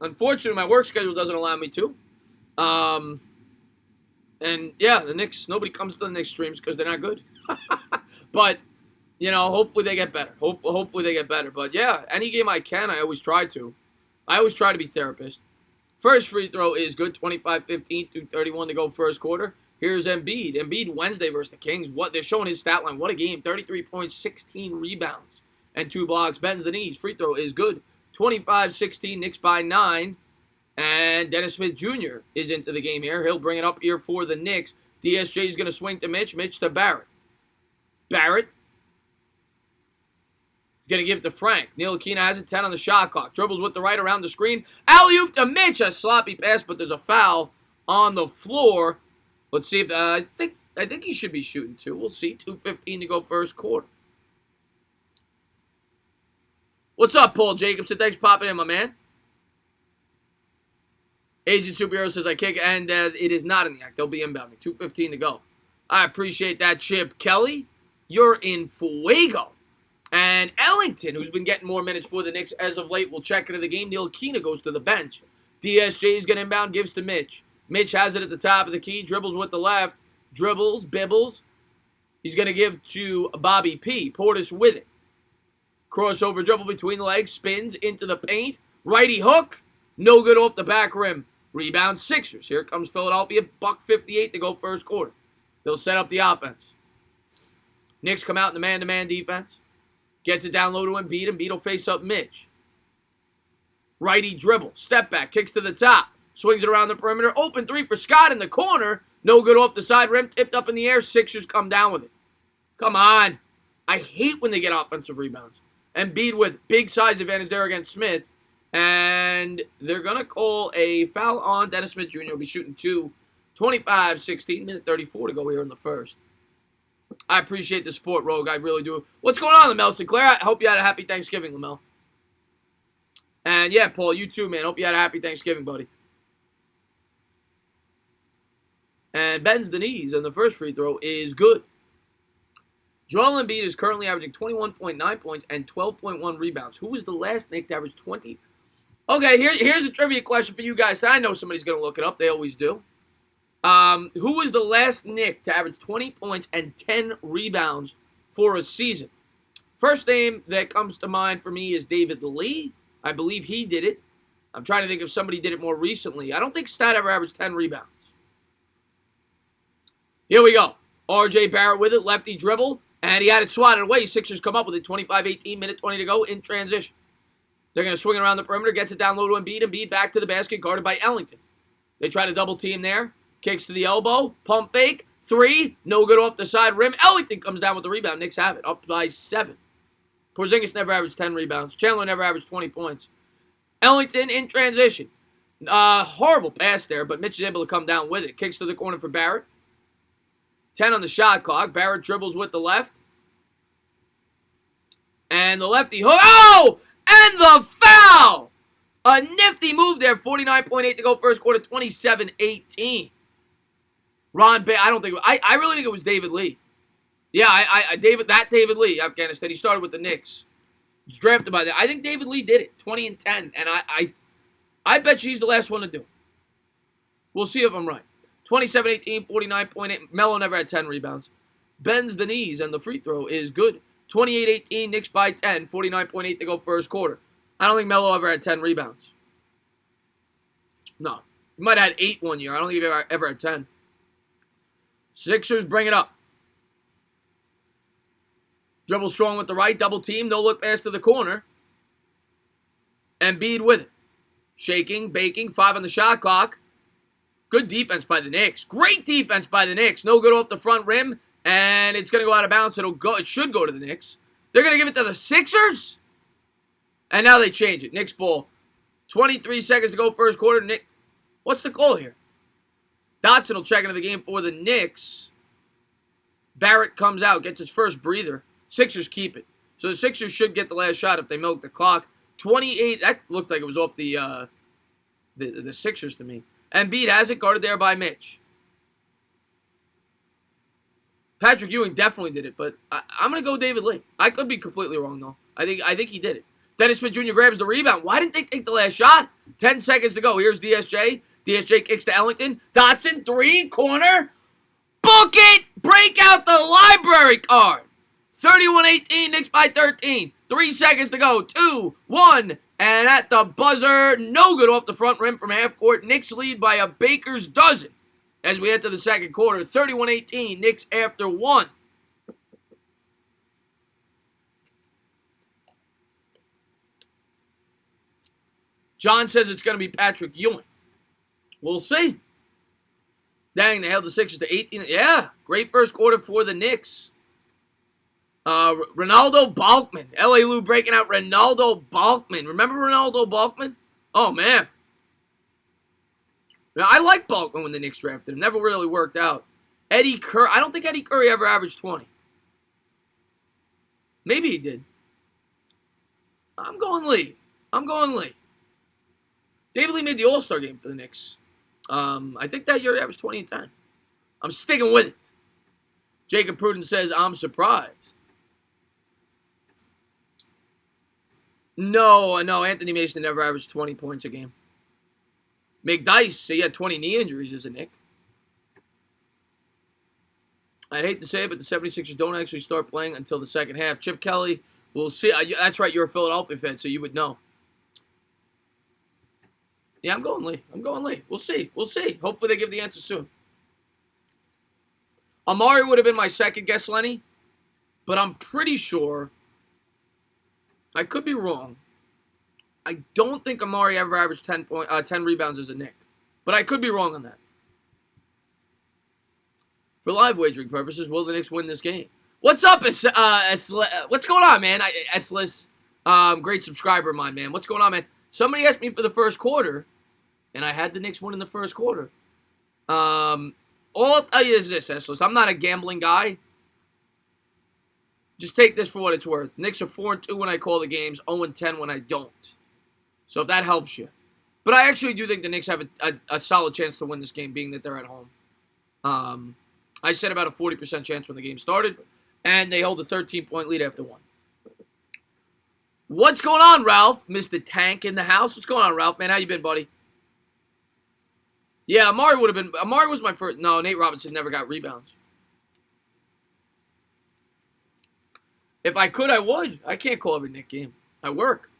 Unfortunately, my work schedule doesn't allow me to. And yeah, the Knicks, nobody comes to the Knicks streams because they're not good. But, you know, hopefully they get better. Hopefully they get better. But yeah, any game I can, I always try to. I always try to be therapist. First free throw is good, 25-15, 2:31 to go first quarter. Here's Embiid. Embiid Wednesday versus the Kings. What they're showing his stat line. What a game. 33 points, 16 rebounds, and 2 blocks. Bends the knees. Free throw is good. 25-16, Knicks by 9. And Dennis Smith Jr. is into the game here. He'll bring it up here for the Knicks. DSJ is going to swing to Mitch. Mitch to Barrett. Barrett going to give it to Frank. Ntilikina has it, 10 on the shot clock. Dribbles with the right around the screen. Alley-oop to Mitch. A sloppy pass, but there's a foul on the floor. Let's see if I think he should be shooting 2. We'll see. 2:15 to go first quarter. What's up, Paul Jacobson? Thanks for popping in, my man. Agent Superhero says I kick, and it is not in the act. They'll be inbounding. 2:15 to go. I appreciate that, Chip Kelly. You're in fuego. And Ellington, who's been getting more minutes for the Knicks as of late, will check into the game. Ntilikina goes to the bench. DSJ is going to inbound, gives to Mitch. Mitch has it at the top of the key, dribbles with the left, dribbles, bibbles. He's going to give to Bobby P. Portis with it. Crossover dribble between the legs, spins into the paint. Righty hook, no good off the back rim. Rebound Sixers. Here comes Philadelphia, $1:58 to go first quarter. They'll set up the offense. Knicks come out in the man-to-man defense. Gets it down low to Embiid. Embiid will face up Mitch. Righty dribble. Step back. Kicks to the top. Swings it around the perimeter. Open 3 for Scott in the corner. No good off the side rim. Tipped up in the air. Sixers come down with it. Come on. I hate when they get offensive rebounds. Embiid with big size advantage there against Smith. And they're going to call a foul on Dennis Smith Jr. Will be shooting 2. 25-16. Minute 34 to go here in the first. I appreciate the support, Rogue. I really do. What's going on, Lamel Sinclair? I hope you had a happy Thanksgiving, Lamel. And yeah, Paul, you too, man. Hope you had a happy Thanksgiving, buddy. And bends the knees, and the first free throw is good. Joel Embiid is currently averaging 21.9 points and 12.1 rebounds. Who was the last Knick to average 20? Okay, here's a trivia question for you guys. I know somebody's going to look it up. They always do. Who was the last Knick to average 20 points and 10 rebounds for a season? First name that comes to mind for me is David Lee. I believe he did it. I'm trying to think if somebody did it more recently. I don't think Stat ever averaged 10 rebounds. Here we go. R.J. Barrett with it, lefty dribble, and he had it swatted away. Sixers come up with it, 25-18, minute 20 to go in transition. They're going to swing around the perimeter, gets it down low to Embiid. Embiid back to the basket, guarded by Ellington. They try to double team there. Kicks to the elbow, pump fake, three, no good off the side rim. Ellington comes down with the rebound. Knicks have it, up by 7. Porzingis never averaged 10 rebounds. Chandler never averaged 20 points. Ellington in transition. Horrible pass there, but Mitch is able to come down with it. Kicks to the corner for Barrett. 10 on the shot clock. Barrett dribbles with the left. And the lefty hook. Oh! And the foul! A nifty move there. 49.8 to go first quarter. 27-18. Ron Bay. I don't think. I really think it was David Lee. Yeah, David Lee, Afghanistan. He started with the Knicks. He's drafted by that. I think David Lee did it. 20-10. And I bet you he's the last one to do it. We'll see if I'm right. 27-18, 49.8. Melo never had 10 rebounds. Bends the knees, and the free throw is good. 28-18, Knicks by 10. 49.8 to go first quarter. I don't think Melo ever had 10 rebounds. No. He might have had 8 one year. I don't think he ever had 10. Sixers bring it up. Dribble strong with the right. Double team. No look pass to the corner. Embiid with it. Shaking, baking. 5 on the shot clock. Good defense by the Knicks. Great defense by the Knicks. No good off the front rim. And it's going to go out of bounds. It should go to the Knicks. They're going to give it to the Sixers? And now they change it. Knicks ball. 23 seconds to go first quarter. What's the call here? Dotson will check into the game for the Knicks. Barrett comes out. Gets his first breather. Sixers keep it. So the Sixers should get the last shot if they milk the clock. 28. That looked like it was off the Sixers to me. Embiid has it, guarded there by Mitch. Patrick Ewing definitely did it, but I'm going to go David Lee. I could be completely wrong, though. I think he did it. Dennis Smith Jr. grabs the rebound. Why didn't they take the last shot? 10 seconds to go. Here's DSJ. DSJ kicks to Ellington. Dotson, 3, corner. Book it! Break out the library card. 31-18, Knicks by 13. 3 seconds to go. 2, 1, and at the buzzer, no good off the front rim from half court. Knicks lead by a baker's dozen as we enter the second quarter. 31-18, Knicks after 1. John says it's going to be Patrick Ewing. We'll see. Dang, they held the Sixers to 18. Yeah, great first quarter for the Knicks. Ronaldo Balkman. L.A. Lou breaking out Ronaldo Balkman. Remember Ronaldo Balkman? Oh, man. Now, I liked Balkman when the Knicks drafted him. Never really worked out. Eddie Curry. I don't think Eddie Curry ever averaged 20. Maybe he did. I'm going Lee. David Lee made the All-Star game for the Knicks. I think that year he averaged 20 and 10. I'm sticking with it. Jacob Pruden says, I'm surprised. No, Anthony Mason never averaged 20 points a game. McDice, he had 20 knee injuries as a Knick. I'd hate to say it, but the 76ers don't actually start playing until the second half. Chip Kelly, we'll see. That's right, you're a Philadelphia fan, so you would know. Yeah, I'm going Lee. We'll see. Hopefully they give the answer soon. Amari would have been my second guess, Lenny. But I'm pretty sure, I could be wrong, I don't think Amari ever averaged 10 rebounds as a Knick. But I could be wrong on that. For live wagering purposes, will the Knicks win this game? What's up, what's going on, man? Eslis, great subscriber of mine, man. What's going on, man? Somebody asked me for the first quarter, and I had the Knicks win in the first quarter. All I'll tell you is this, Eslis. I'm not a gambling guy. Just take this for what it's worth. Knicks are 4-2 when I call the games, 0-10 when I don't. So if that helps you. But I actually do think the Knicks have a solid chance to win this game, being that they're at home. I said about a 40% chance when the game started, and they hold a 13-point lead after one. What's going on, Ralph? Mr. Tank in the house. What's going on, Ralph? Man, how you been, buddy? Yeah, Amari would have been. Amari was my first. No, Nate Robinson never got rebounds. If I could, I would. I can't call every Knick game. I work.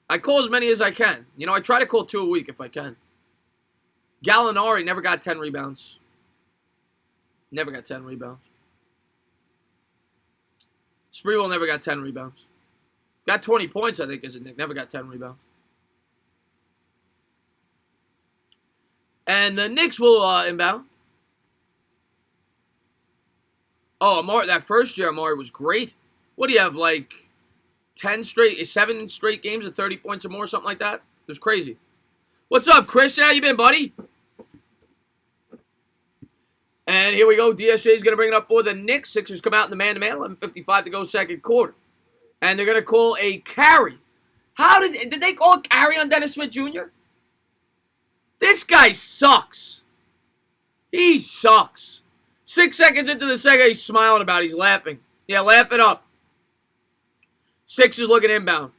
I call as many as I can. You know, I try to call 2 a week if I can. Gallinari never got 10 rebounds. Never got 10 rebounds. Sprewell never got 10 rebounds. Got 20 points, I think, as a Knick. Never got 10 rebounds. And the Knicks will inbound. Oh, Amari, that first year, Amari was great. What do you have, like 7 straight games of 30 points or more, something like that? It was crazy. What's up, Christian? How you been, buddy? And here we go. DSJ is going to bring it up for the Knicks. Sixers come out in the man-to-man. 11:55 to go, second quarter. And they're going to call a carry. Did they call a carry on Dennis Smith Jr.? This guy sucks. He sucks. 6 seconds into the second, he's smiling about it. He's laughing. Yeah, laugh it up. Sixers looking inbound.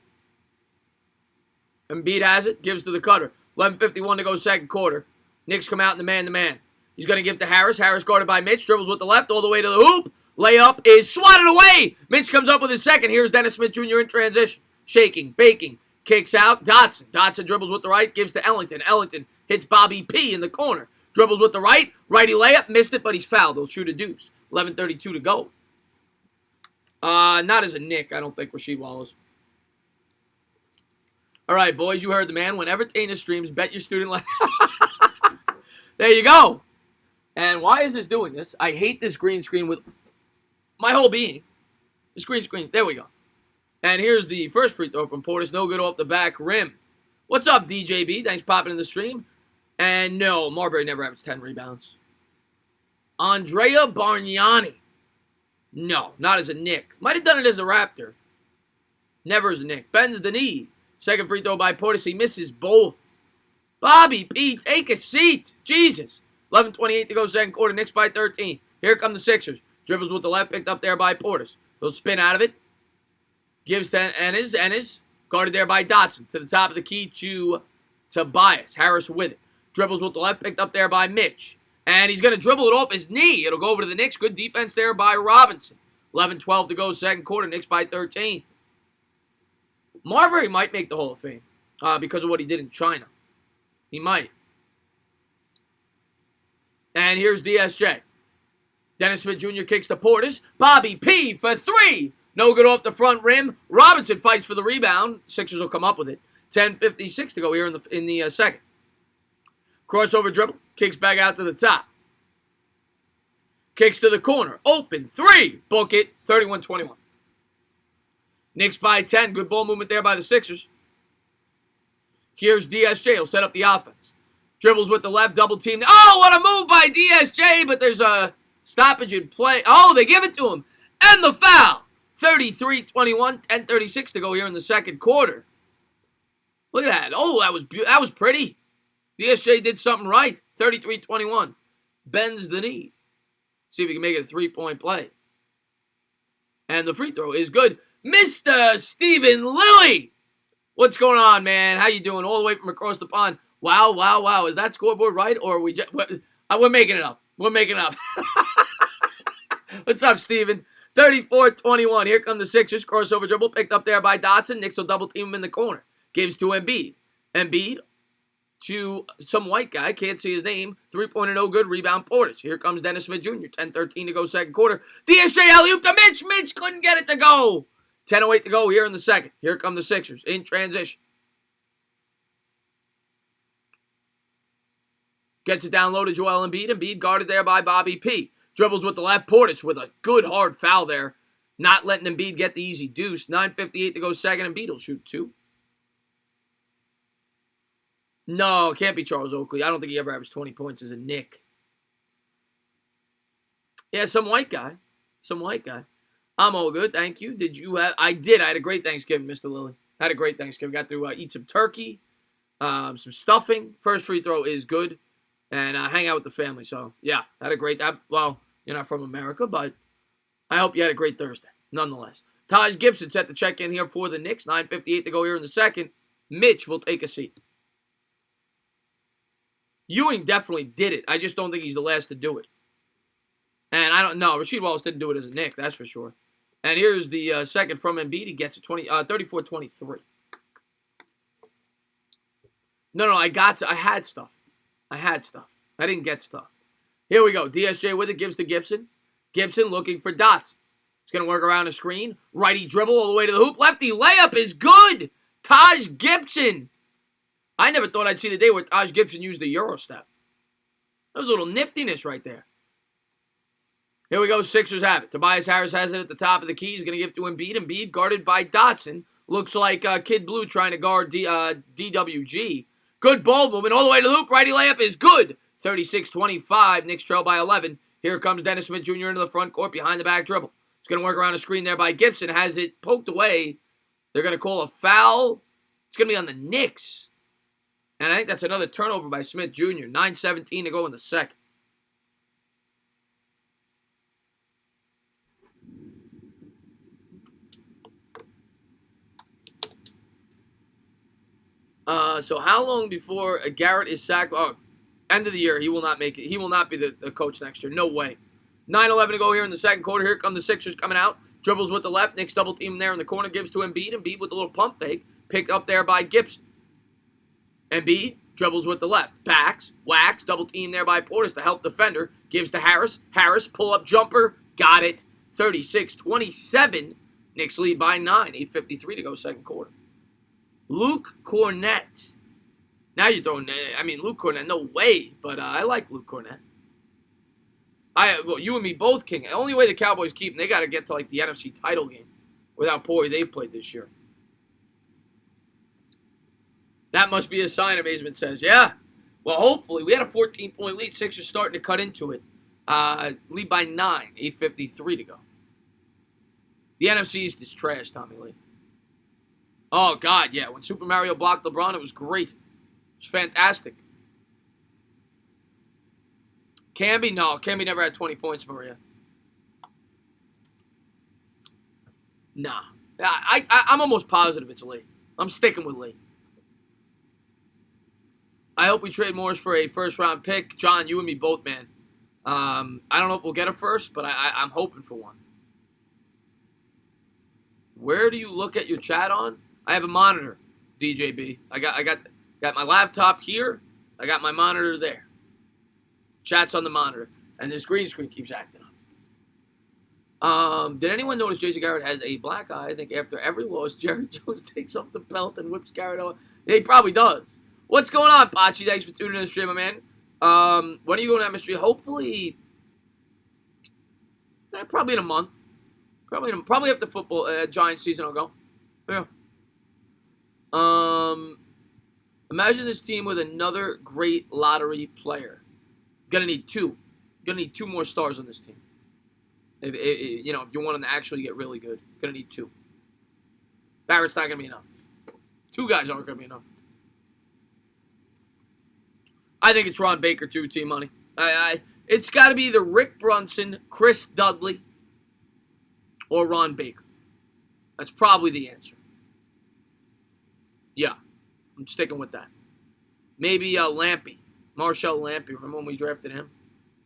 Embiid has it. Gives to the cutter. 11:51 to go, second quarter. Knicks come out in the man-to-man. He's going to give to Harris. Harris guarded by Mitch. Dribbles with the left all the way to the hoop. Layup is swatted away. Mitch comes up with his second. Here's Dennis Smith Jr. in transition. Shaking, baking. Kicks out. Dotson. Dotson dribbles with the right. Gives to Ellington. Ellington hits Bobby P. in the corner. Dribbles with the right. Righty layup. Missed it, but he's fouled. He'll shoot a deuce. 11:32 to go. Not as a Knick, I don't think, Rasheed Wallace. All right, boys, you heard the man. Whenever Tana streams, bet your student life. There you go. And why is this doing this? I hate this green screen with my whole being. This green screen. There we go. And here's the first free throw from Portis. No good off the back rim. What's up, DJB? Thanks for popping in the stream. And no, Marbury never averaged 10 rebounds. Andrea Bargnani. No, not as a Knick. Might have done it as a Raptor. Never as a Knick. Bends the knee. Second free throw by Portis. He misses both. Bobby P, take a seat. Jesus. 11:28 to go, second quarter. Knicks by 13. Here come the Sixers. Dribbles with the left, picked up there by Portis. He'll spin out of it. Gives to Ennis. Guarded there by Dotson. To the top of the key to Tobias. Harris with it. Dribbles with the left, picked up there by Mitch. And he's going to dribble it off his knee. It'll go over to the Knicks. Good defense there by Robinson. 11:12 to go, second quarter. Knicks by 13. Marbury might make the Hall of Fame because of what he did in China. He might. And here's DSJ. Dennis Smith Jr. kicks to Portis. Bobby P for three. No good off the front rim. Robinson fights for the rebound. Sixers will come up with it. 10:56 to go here in the second. Crossover dribble. Kicks back out to the top. Kicks to the corner. Open. Three. Book it. 31-21. Knicks by 10. Good ball movement there by the Sixers. Here's DSJ. He'll set up the offense. Dribbles with the left. Double team. Oh, what a move by DSJ. But there's a stoppage in play. Oh, they give it to him. And the foul. 33-21. 10:36 to go here in the second quarter. Look at that. Oh, that was pretty. DSJ did something right. 33-21. Bends the knee. See if he can make it a three-point play. And the free throw is good. Mr. Stephen Lilly. What's going on, man? How you doing? All the way from across the pond. Wow, wow, wow. Is that scoreboard right? Or are we just... We're making it up. We're making it up. What's up, Steven? 34-21. Here come the Sixers. Crossover dribble picked up there by Dotson. Knicks will double team him in the corner. Gives to Embiid. Embiid to some white guy. Can't see his name. Three-pointer no good. Rebound Portis. Here comes Dennis Smith Jr. 10:13 to go second quarter. DSJ alley-oop to Mitch. Mitch couldn't get it to go. 10:08 to go here in the second. Here come the Sixers in transition. Gets it down low to Joel Embiid. Embiid guarded there by Bobby P. Dribbles with the left. Portis with a good hard foul there. Not letting Embiid get the easy deuce. 9:58 to go second. Embiid will shoot two. No, it can't be Charles Oakley. I don't think he ever averaged 20 points as a Knick. Yeah, some white guy. Some white guy. I'm all good, thank you. Did you have... I did. I had a great Thanksgiving, Mr. Lilly. Had a great Thanksgiving. Got to eat some turkey, some stuffing. First free throw is good. And hang out with the family. So, yeah, had a great, well, you're not from America, but I hope you had a great Thursday, nonetheless. Taj Gibson set the check in here for the Knicks. 9:58 to go here in the second. Mitch will take a seat. Ewing definitely did it. I just don't think he's the last to do it. And I don't know. Rasheed Wallace didn't do it as a Knick, that's for sure. And here's the second from Embiid. He gets it 34-23. No, I had stuff. I didn't get stuff. Here we go. DSJ with it. Gives to Gibson. Gibson looking for dots. He's going to work around the screen. Righty dribble all the way to the hoop. Lefty layup is good. Taj Gibson. I never thought I'd see the day where Taj Gibson used the Euro step. That was a little niftiness right there. Here we go. Sixers have it. Tobias Harris has it at the top of the key. He's going to give it to Embiid. Embiid guarded by Dotson. Looks like Kid Blue trying to guard DWG. Good ball movement all the way to the hoop. Righty layup is good. 36-25. Knicks trail by 11. Here comes Dennis Smith Jr. into the front court behind the back dribble. He's going to work around the screen there by Gibson. Has it poked away. They're going to call a foul. It's going to be on the Knicks. And I think that's another turnover by Smith Jr. 9:17 to go in the second. So how long before Garrett is sacked? Oh, end of the year. He will not make it. He will not be the coach next year. No way. 9:11 to go here in the second quarter. Here come the Sixers coming out. Dribbles with the left. Knicks double team there in the corner. Gives to Embiid. Embiid with a little pump fake. Picked up there by Gibson. Embiid dribbles with the left. Backs. Whacks. Double team there by Portis to help defender. Gives to Harris. Harris pull up jumper. Got it. 36-27. Knicks lead by 9. 8:53 to go second quarter. Luke Cornett. Now you're throwing, Luke Cornett, no way, but I like Luke Cornett. Well, you and me both, King. The only way the Cowboys keep him, they got to get to like the NFC title game with how poorly they've played this year. That must be a sign, Amazement says. Yeah. Well, hopefully. We had a 14-point lead. Sixers starting to cut into it. Lead by 9. 8:53 to go. The NFC East is trash, Tommy Lee. Oh, God, yeah. When Super Mario blocked LeBron, it was great. It was fantastic. Camby? No, Camby never had 20 points, Maria. Nah. I'm almost positive it's Lee. I'm sticking with Lee. I hope we trade Morris for a first-round pick. John, you and me both, man. I don't know if we'll get a first, but I'm hoping for one. Where do you look at your chat on? I have a monitor, DJB. I got my laptop here. I got my monitor there. Chat's on the monitor. And this green screen keeps acting up. Did anyone notice Jason Garrett has a black eye? I think after every loss, Jerry Jones takes off the belt and whips Garrett over. Yeah, he probably does. What's going on, Pachi? Thanks for tuning in the stream, my man. When are you going to Atmosphere? Hopefully, probably in a month. Probably after football, Giants season, I'll go. Yeah. Imagine this team with another great lottery player. Gonna need two more stars on this team. If you want them to actually get really good, gonna need 2. Barrett's not gonna be enough. 2 guys aren't gonna be enough. I think it's Ron Baker too, Team Money. It's got to be either Rick Brunson, Chris Dudley, or Ron Baker. That's probably the answer. Yeah, I'm sticking with that. Maybe Lampy, Marshall Lampy. Remember when we drafted him?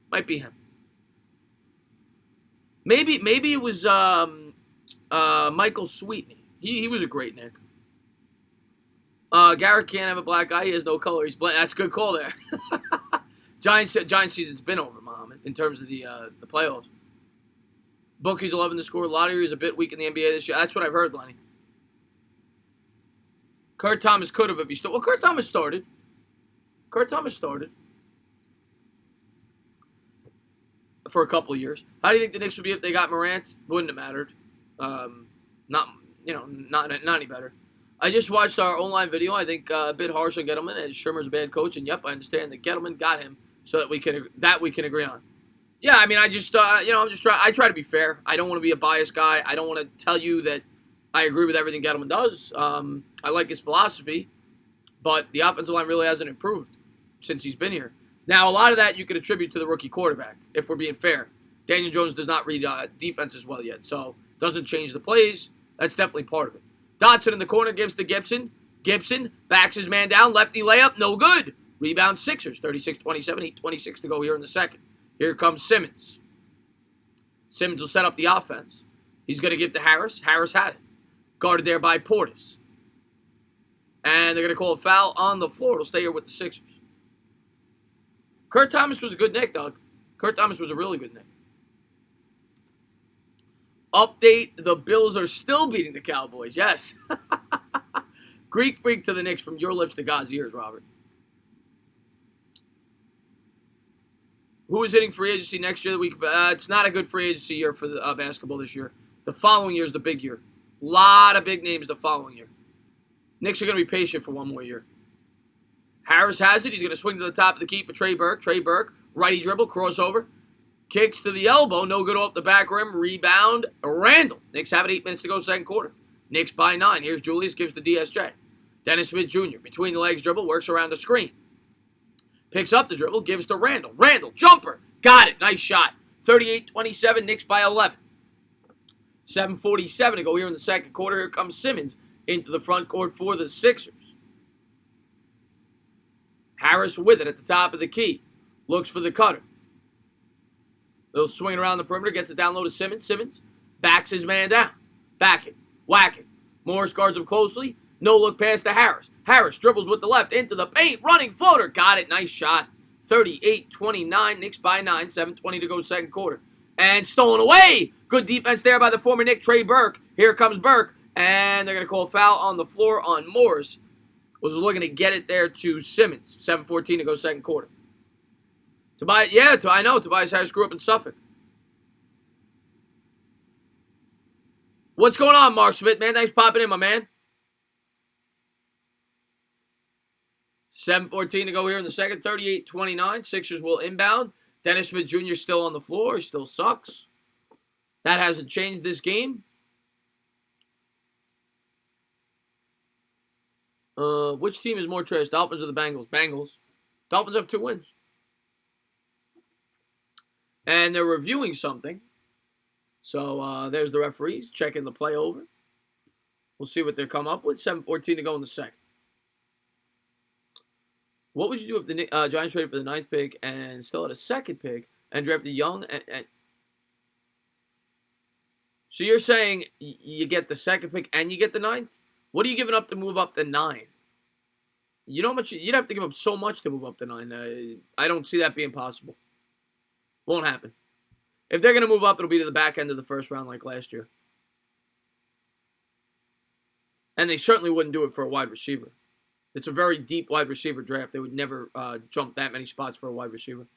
Might be him. Maybe it was Michael Sweetney. He was a great Knick. Garrett can't have a black eye. He has no color. He's black. That's a good call there. Giants season's been over, Muhammad, in terms of the playoffs. Bookies 11 to score. Lottery is a bit weak in the NBA this year. That's what I've heard, Lenny. Kurt Thomas could have if he started. Well, Kurt Thomas started. For a couple of years. How do you think the Knicks would be if they got Morant? Wouldn't have mattered. Not any better. I just watched our online video. I think a bit harsh on Gettleman as Shermer's a bad coach, and yep, I understand that Gettleman got him so that we can agree on. Yeah, I mean, I just I'm just trying. I try to be fair. I don't want to be a biased guy. I don't want to tell you that I agree with everything Gettleman does. I like his philosophy, but the offensive line really hasn't improved since he's been here. Now, a lot of that you could attribute to the rookie quarterback, if we're being fair. Daniel Jones does not read defense as well yet, so doesn't change the plays. That's definitely part of it. Dotson in the corner gives to Gibson. Gibson backs his man down. Lefty layup, no good. Rebound Sixers, 36-27, 8:26 to go here in the second. Here comes Simmons. Simmons will set up the offense. He's going to give to Harris. Harris had it. Guarded there by Portis. And they're going to call a foul on the floor. It'll stay here with the Sixers. Kurt Thomas was a good Knick, Doug. Kurt Thomas was a really good Knick. Update, the Bills are still beating the Cowboys. Yes. Greek freak to the Knicks from your lips to God's ears, Robert. Who is hitting free agency next year? It's not a good free agency year for the basketball this year. The following year is the big year. A lot of big names the following year. Knicks are going to be patient for one more year. Harris has it. He's going to swing to the top of the key for Trey Burke. Trey Burke, righty dribble, crossover. Kicks to the elbow. No good off the back rim. Rebound, Randall. Knicks have it 8 minutes to go, second quarter. Knicks by 9. Here's Julius, gives to DSJ. Dennis Smith Jr. between the legs dribble, works around the screen. Picks up the dribble, gives to Randall. Randall, jumper. Got it. Nice shot. 38-27, Knicks by 11. 7:47 to go here in the second quarter. Here comes Simmons into the front court for the Sixers. Harris with it at the top of the key. Looks for the cutter. They'll swing around the perimeter, gets it down low to Simmons. Simmons backs his man down. Back it. Whack it. Morris guards him closely. No look pass to Harris. Harris dribbles with the left into the paint. Running floater. Got it. Nice shot. 38-29. Knicks by 9. 7:20 to go second quarter. And stolen away. Good defense there by the former Knick, Trey Burke. Here comes Burke. And they're going to call a foul on the floor on Morris. Was looking to get it there to Simmons. 7:14 to go second quarter. I know. Tobias Harris grew up in Suffolk. What's going on, Mark Smith, man? Thanks for popping in, my man. 7:14 to go here in the second. 38-29. Sixers will inbound. Dennis Smith Jr. still on the floor. He still sucks. That hasn't changed this game. Which team is more trash, Dolphins or the Bengals? Bengals. Dolphins have 2 wins. And they're reviewing something. So there's the referees checking the play over. We'll see what they come up with. 7:14 to go in the second. What would you do if the Giants traded for the 9th pick and still had a 2nd pick and drafted Young? So you're saying you get the 2nd pick and you get the 9th? What are you giving up to move up to 9? You know how much you'd have to give up so much to move up to 9. I don't see that being possible. Won't happen. If they're going to move up, it'll be to the back end of the first round like last year. And they certainly wouldn't do it for a wide receiver. It's a very deep wide receiver draft. They would never jump that many spots for a wide receiver.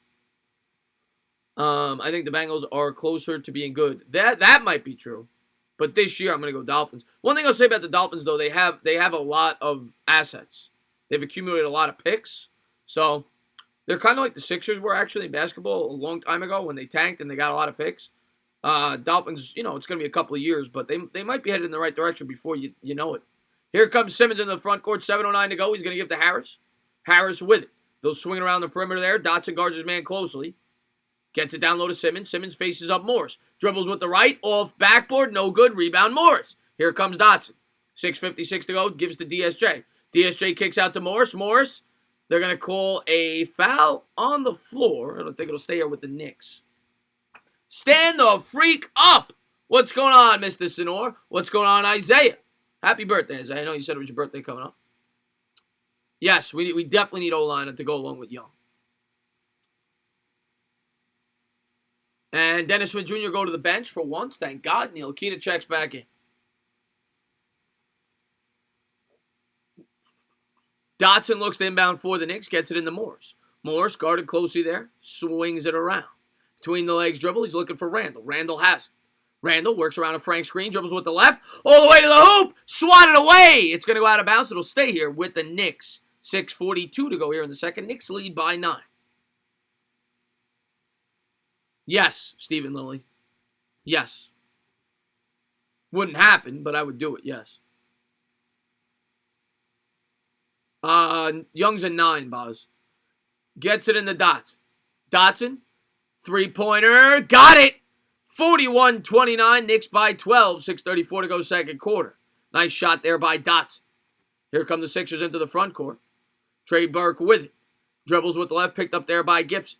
I think the Bengals are closer to being good. That might be true. But this year, I'm going to go Dolphins. One thing I'll say about the Dolphins, though, they have a lot of assets. They've accumulated a lot of picks. So they're kind of like the Sixers were actually in basketball a long time ago when they tanked and they got a lot of picks. Dolphins, it's going to be a couple of years, but they might be headed in the right direction before you know it. Here comes Simmons in the front court, 7:09 to go. He's going to give to Harris. Harris with it. They'll swing around the perimeter there. Dotson guards his man closely. Gets it down low to Simmons. Simmons faces up Morris. Dribbles with the right. Off backboard. No good. Rebound Morris. Here comes Dotson. 6:56 to go. Gives to DSJ. DSJ kicks out to Morris. Morris. They're going to call a foul on the floor. I don't think it'll stay here with the Knicks. Stand the freak up. What's going on, Mr. Sinor? What's going on, Isaiah? Happy birthday, Isaiah. I know you said it was your birthday coming up. Yes, we definitely need O-line to go along with Young. And Dennis Smith Jr. go to the bench for once. Thank God. Neil Keena checks back in. Dotson looks to inbound for the Knicks. Gets it into Morris. Morris guarded closely there. Swings it around. Between the legs dribble. He's looking for Randall. Randall has it. Randall works around a Frank screen. Dribbles with the left. All the way to the hoop. Swatted away. It's going to go out of bounds. It'll stay here with the Knicks. 6:42 to go here in the second. Knicks lead by 9. Yes, Stephen Lilly. Yes. Wouldn't happen, but I would do it, yes. Young's a 9, Boz. Gets it in the dots. Dotson, three-pointer, got it! 41-29, Knicks by 12, 6:34 to go second quarter. Nice shot there by Dotson. Here come the Sixers into the front court. Trey Burke with it. Dribbles with the left, picked up there by Gibson.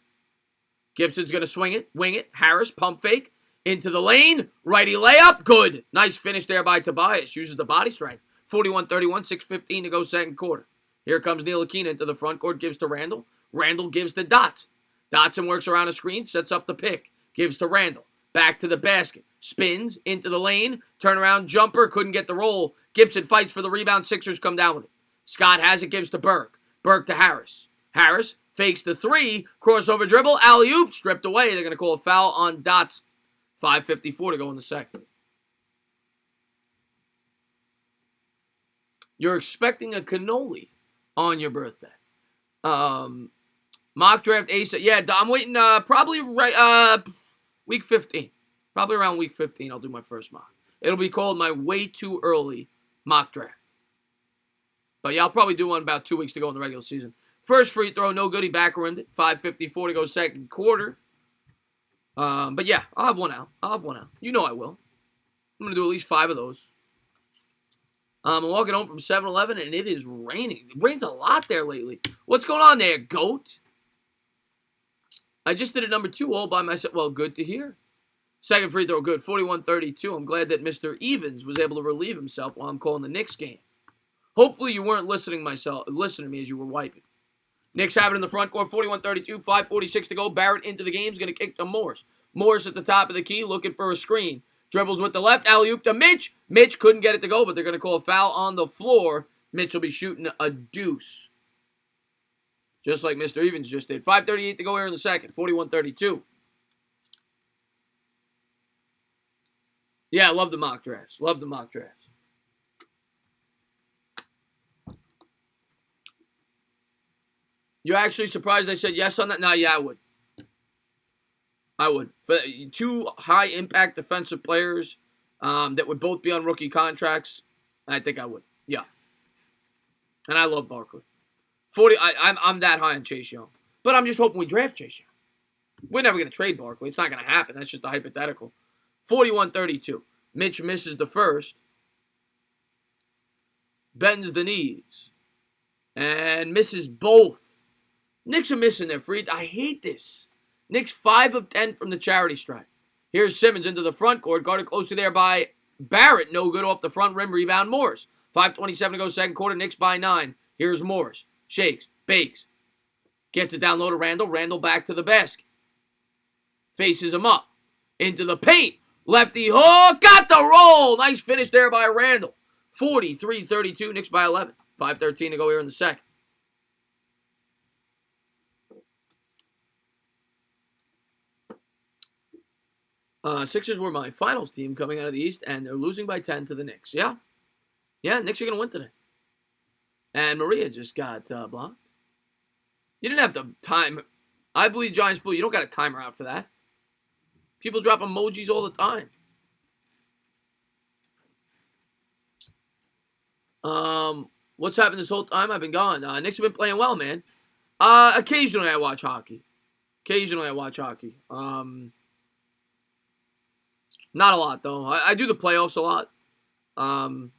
Gibson's going to swing it, wing it. Harris, pump fake, into the lane. Righty layup, good. Nice finish there by Tobias. Uses the body strength. 41-31, 6:15 to go second quarter. Here comes Ntilikina into the front court, gives to Randall. Randall gives to Dotson. Dotson works around a screen, sets up the pick. Gives to Randall. Back to the basket. Spins into the lane. Turnaround jumper. Couldn't get the roll. Gibson fights for the rebound. Sixers come down with it. Scott has it. Gives to Burke. Burke to Harris. Harris fakes the three. Crossover dribble. Alley-oop. Stripped away. They're going to call a foul on Dotson. 5:54 to go in the second. You're expecting a cannoli on your birthday. Mock draft ace. Yeah, I'm waiting probably right week 15. Probably around week 15 I'll do my first mock. It'll be called my way too early mock draft. But yeah, I'll probably do one about 2 weeks to go in the regular season. First free throw, no good. He back-rimmed it. 5:54 to go second quarter. But yeah, I'll have one out. You know I will. I'm going to do at least 5 of those. I'm walking home from 7-Eleven, and it is raining. It rains a lot there lately. What's going on there, goat? I just did a number 2 all by myself. Well, good to hear. Second free throw, good. 41-32. I'm glad that Mr. Evans was able to relieve himself while I'm calling the Knicks game. Hopefully you weren't listening to me as you were wiping. Knicks have it in the front court, 41-32, 5:46 to go. Barrett into the game. He's going to kick to Morris. Morris at the top of the key looking for a screen. Dribbles with the left. Alley-oop to Mitch. Mitch couldn't get it to go, but they're going to call a foul on the floor. Mitch will be shooting a deuce. Just like Mr. Evans just did. 5:38 to go here in the second. 41-32. Yeah, I love the mock drafts. Love the mock drafts. You're actually surprised I said yes on that? No, yeah, I would. For 2 high-impact defensive players that would both be on rookie contracts, I think I would. Yeah. And I love Barkley. I'm that high on Chase Young. But I'm just hoping we draft Chase Young. We're never going to trade Barkley. It's not going to happen. That's just a hypothetical. 41-32. Mitch misses the first. Bends the knees. And misses both. Knicks are missing their free. I hate this. Knicks 5 of 10 from the charity stripe. Here's Simmons into the front court. Guarded closely there by Barrett. No good off the front rim. Rebound Morris. 5:27 to go second quarter. Knicks by 9. Here's Morris. Shakes. Bakes. Gets it down low to Randall. Randall back to the basket. Faces him up. Into the paint. Lefty hook. Got the roll. Nice finish there by Randall. 43-32. Knicks by 11. 5:13 to go here in the second. Sixers were my finals team coming out of the East, and they're losing by 10 to the Knicks. Yeah, Knicks are going to win today. And Maria just got blocked. You didn't have to time. I believe Giants Blue. You don't got a timer out for that. People drop emojis all the time. What's happened this whole time? I've been gone. Knicks have been playing well, man. Occasionally I watch hockey. Not a lot, though. I do the playoffs a lot. I'm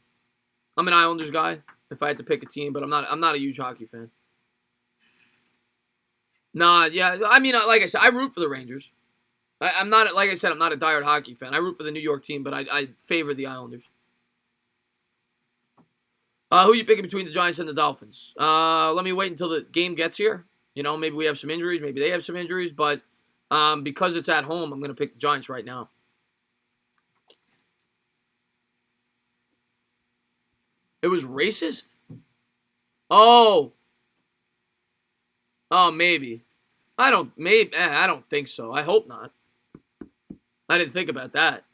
an Islanders guy, if I had to pick a team, but I'm not a huge hockey fan. Nah, yeah. I mean, like I said, I root for the Rangers. I'm not, like I said, I'm not a diehard hockey fan. I root for the New York team, but I favor the Islanders. Who are you picking between the Giants and the Dolphins? Let me wait until the game gets here. You know, maybe we have some injuries. Maybe they have some injuries. But because it's at home, I'm going to pick the Giants right now. It was racist? Oh, maybe. I don't think so. I hope not. I didn't think about that.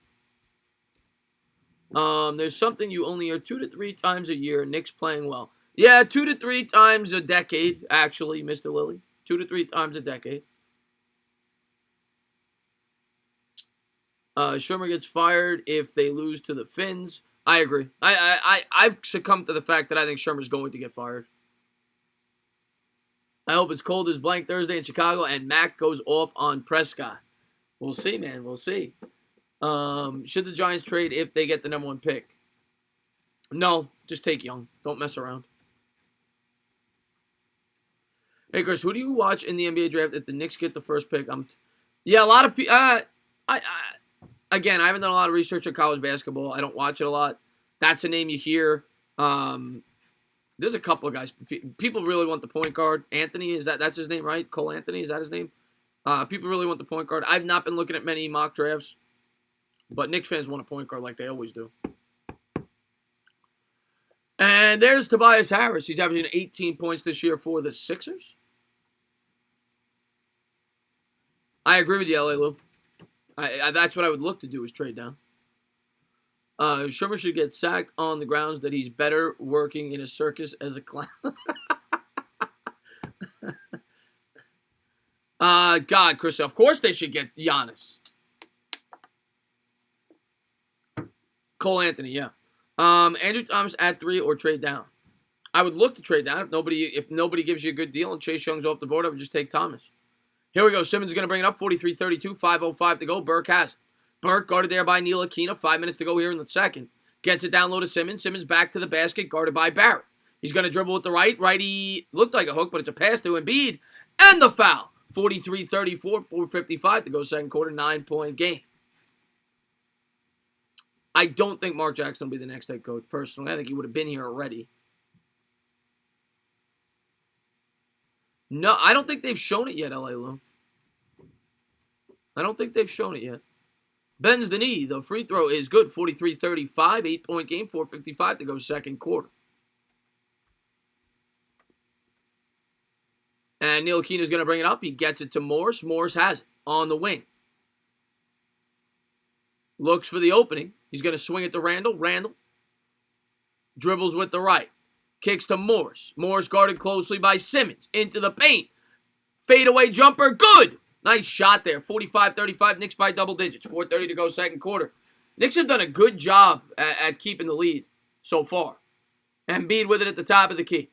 There's something you only hear 2 to 3 times a year. Knicks playing well. Yeah, 2 to 3 times a decade, actually, Mr. Lilly. 2 to 3 times a decade. Shermer gets fired if they lose to the Finns. I agree. I've succumbed to the fact that I think Shermer's going to get fired. I hope it's cold as blank Thursday in Chicago and Mac goes off on Prescott. We'll see, man. We'll see. Should the Giants trade if they get the number 1 pick? No, just take Young. Don't mess around. Hey, Chris, who do you watch in the NBA draft if the Knicks get the first pick? Yeah, a lot of people. Again, I haven't done a lot of research on college basketball. I don't watch it a lot. That's a name you hear. There's a couple of guys. People really want the point guard. Anthony, that's his name, right? Cole Anthony, is that his name? People really want the point guard. I've not been looking at many mock drafts, but Knicks fans want a point guard like they always do. And there's Tobias Harris. He's averaging 18 points this year for the Sixers. I agree with you, LA Lou. That's what I would look to do is trade down. Shermer should get sacked on the grounds that he's better working in a circus as a clown. God, Chris, of course they should get Giannis. Cole Anthony, yeah. Andrew Thomas at 3 or trade down. I would look to trade down. If nobody gives you a good deal and Chase Young's off the board, I would just take Thomas. Here we go. Simmons is going to bring it up. 43-32, 5:05 to go. Burke has it. Burke guarded there by Ntilikina. 5 minutes to go here in the second. Gets it down low to Simmons. Simmons back to the basket, guarded by Barrett. He's going to dribble with the right. Righty looked like a hook, but it's a pass to Embiid. And the foul. 43-34, 4:55 to go second quarter. 9-point game. I don't think Mark Jackson will be the next head coach, personally. I think he would have been here already. No, I don't think they've shown it yet, LA Lou. I don't think they've shown it yet. Bends the knee. The free throw is good. 43-35, 8-point game, 4:55 to go second quarter. And Ntilikina is going to bring it up. He gets it to Morris. Morris has it on the wing. Looks for the opening. He's going to swing it to Randall. Randall dribbles with the right. Kicks to Morris. Morris guarded closely by Simmons. Into the paint. Fadeaway jumper. Good. Nice shot there. 45-35. Knicks by double digits. 4:30 to go second quarter. Knicks have done a good job at keeping the lead so far. Embiid with it at the top of the key.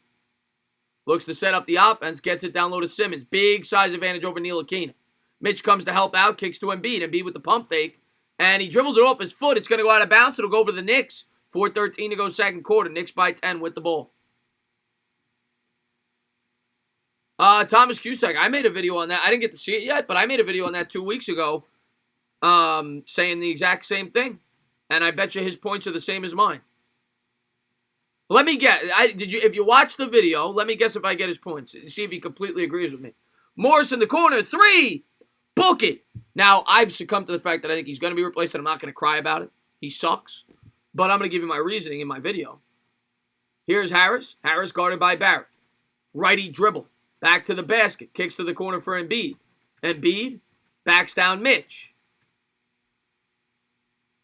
Looks to set up the offense. Gets it down low to Simmons. Big size advantage over Ntilikina. Mitch comes to help out. Kicks to Embiid. Embiid with the pump fake. And he dribbles it off his foot. It's going to go out of bounds. It'll go over the Knicks. 4:13 to go second quarter. Knicks by 10 with the ball. Thomas Cusack. I made a video on that. I didn't get to see it yet, but I made a video on that 2 weeks ago saying the exact same thing. And I bet you his points are the same as mine. Let me guess. If you watch the video, let me guess if I get his points. See if he completely agrees with me. Morris in the corner. 3. Book it. Now, I've succumbed to the fact that I think he's going to be replaced and I'm not going to cry about it. He sucks. But I'm going to give you my reasoning in my video. Here's Harris. Harris guarded by Barrett. Righty dribble. Back to the basket. Kicks to the corner for Embiid. Embiid backs down Mitch.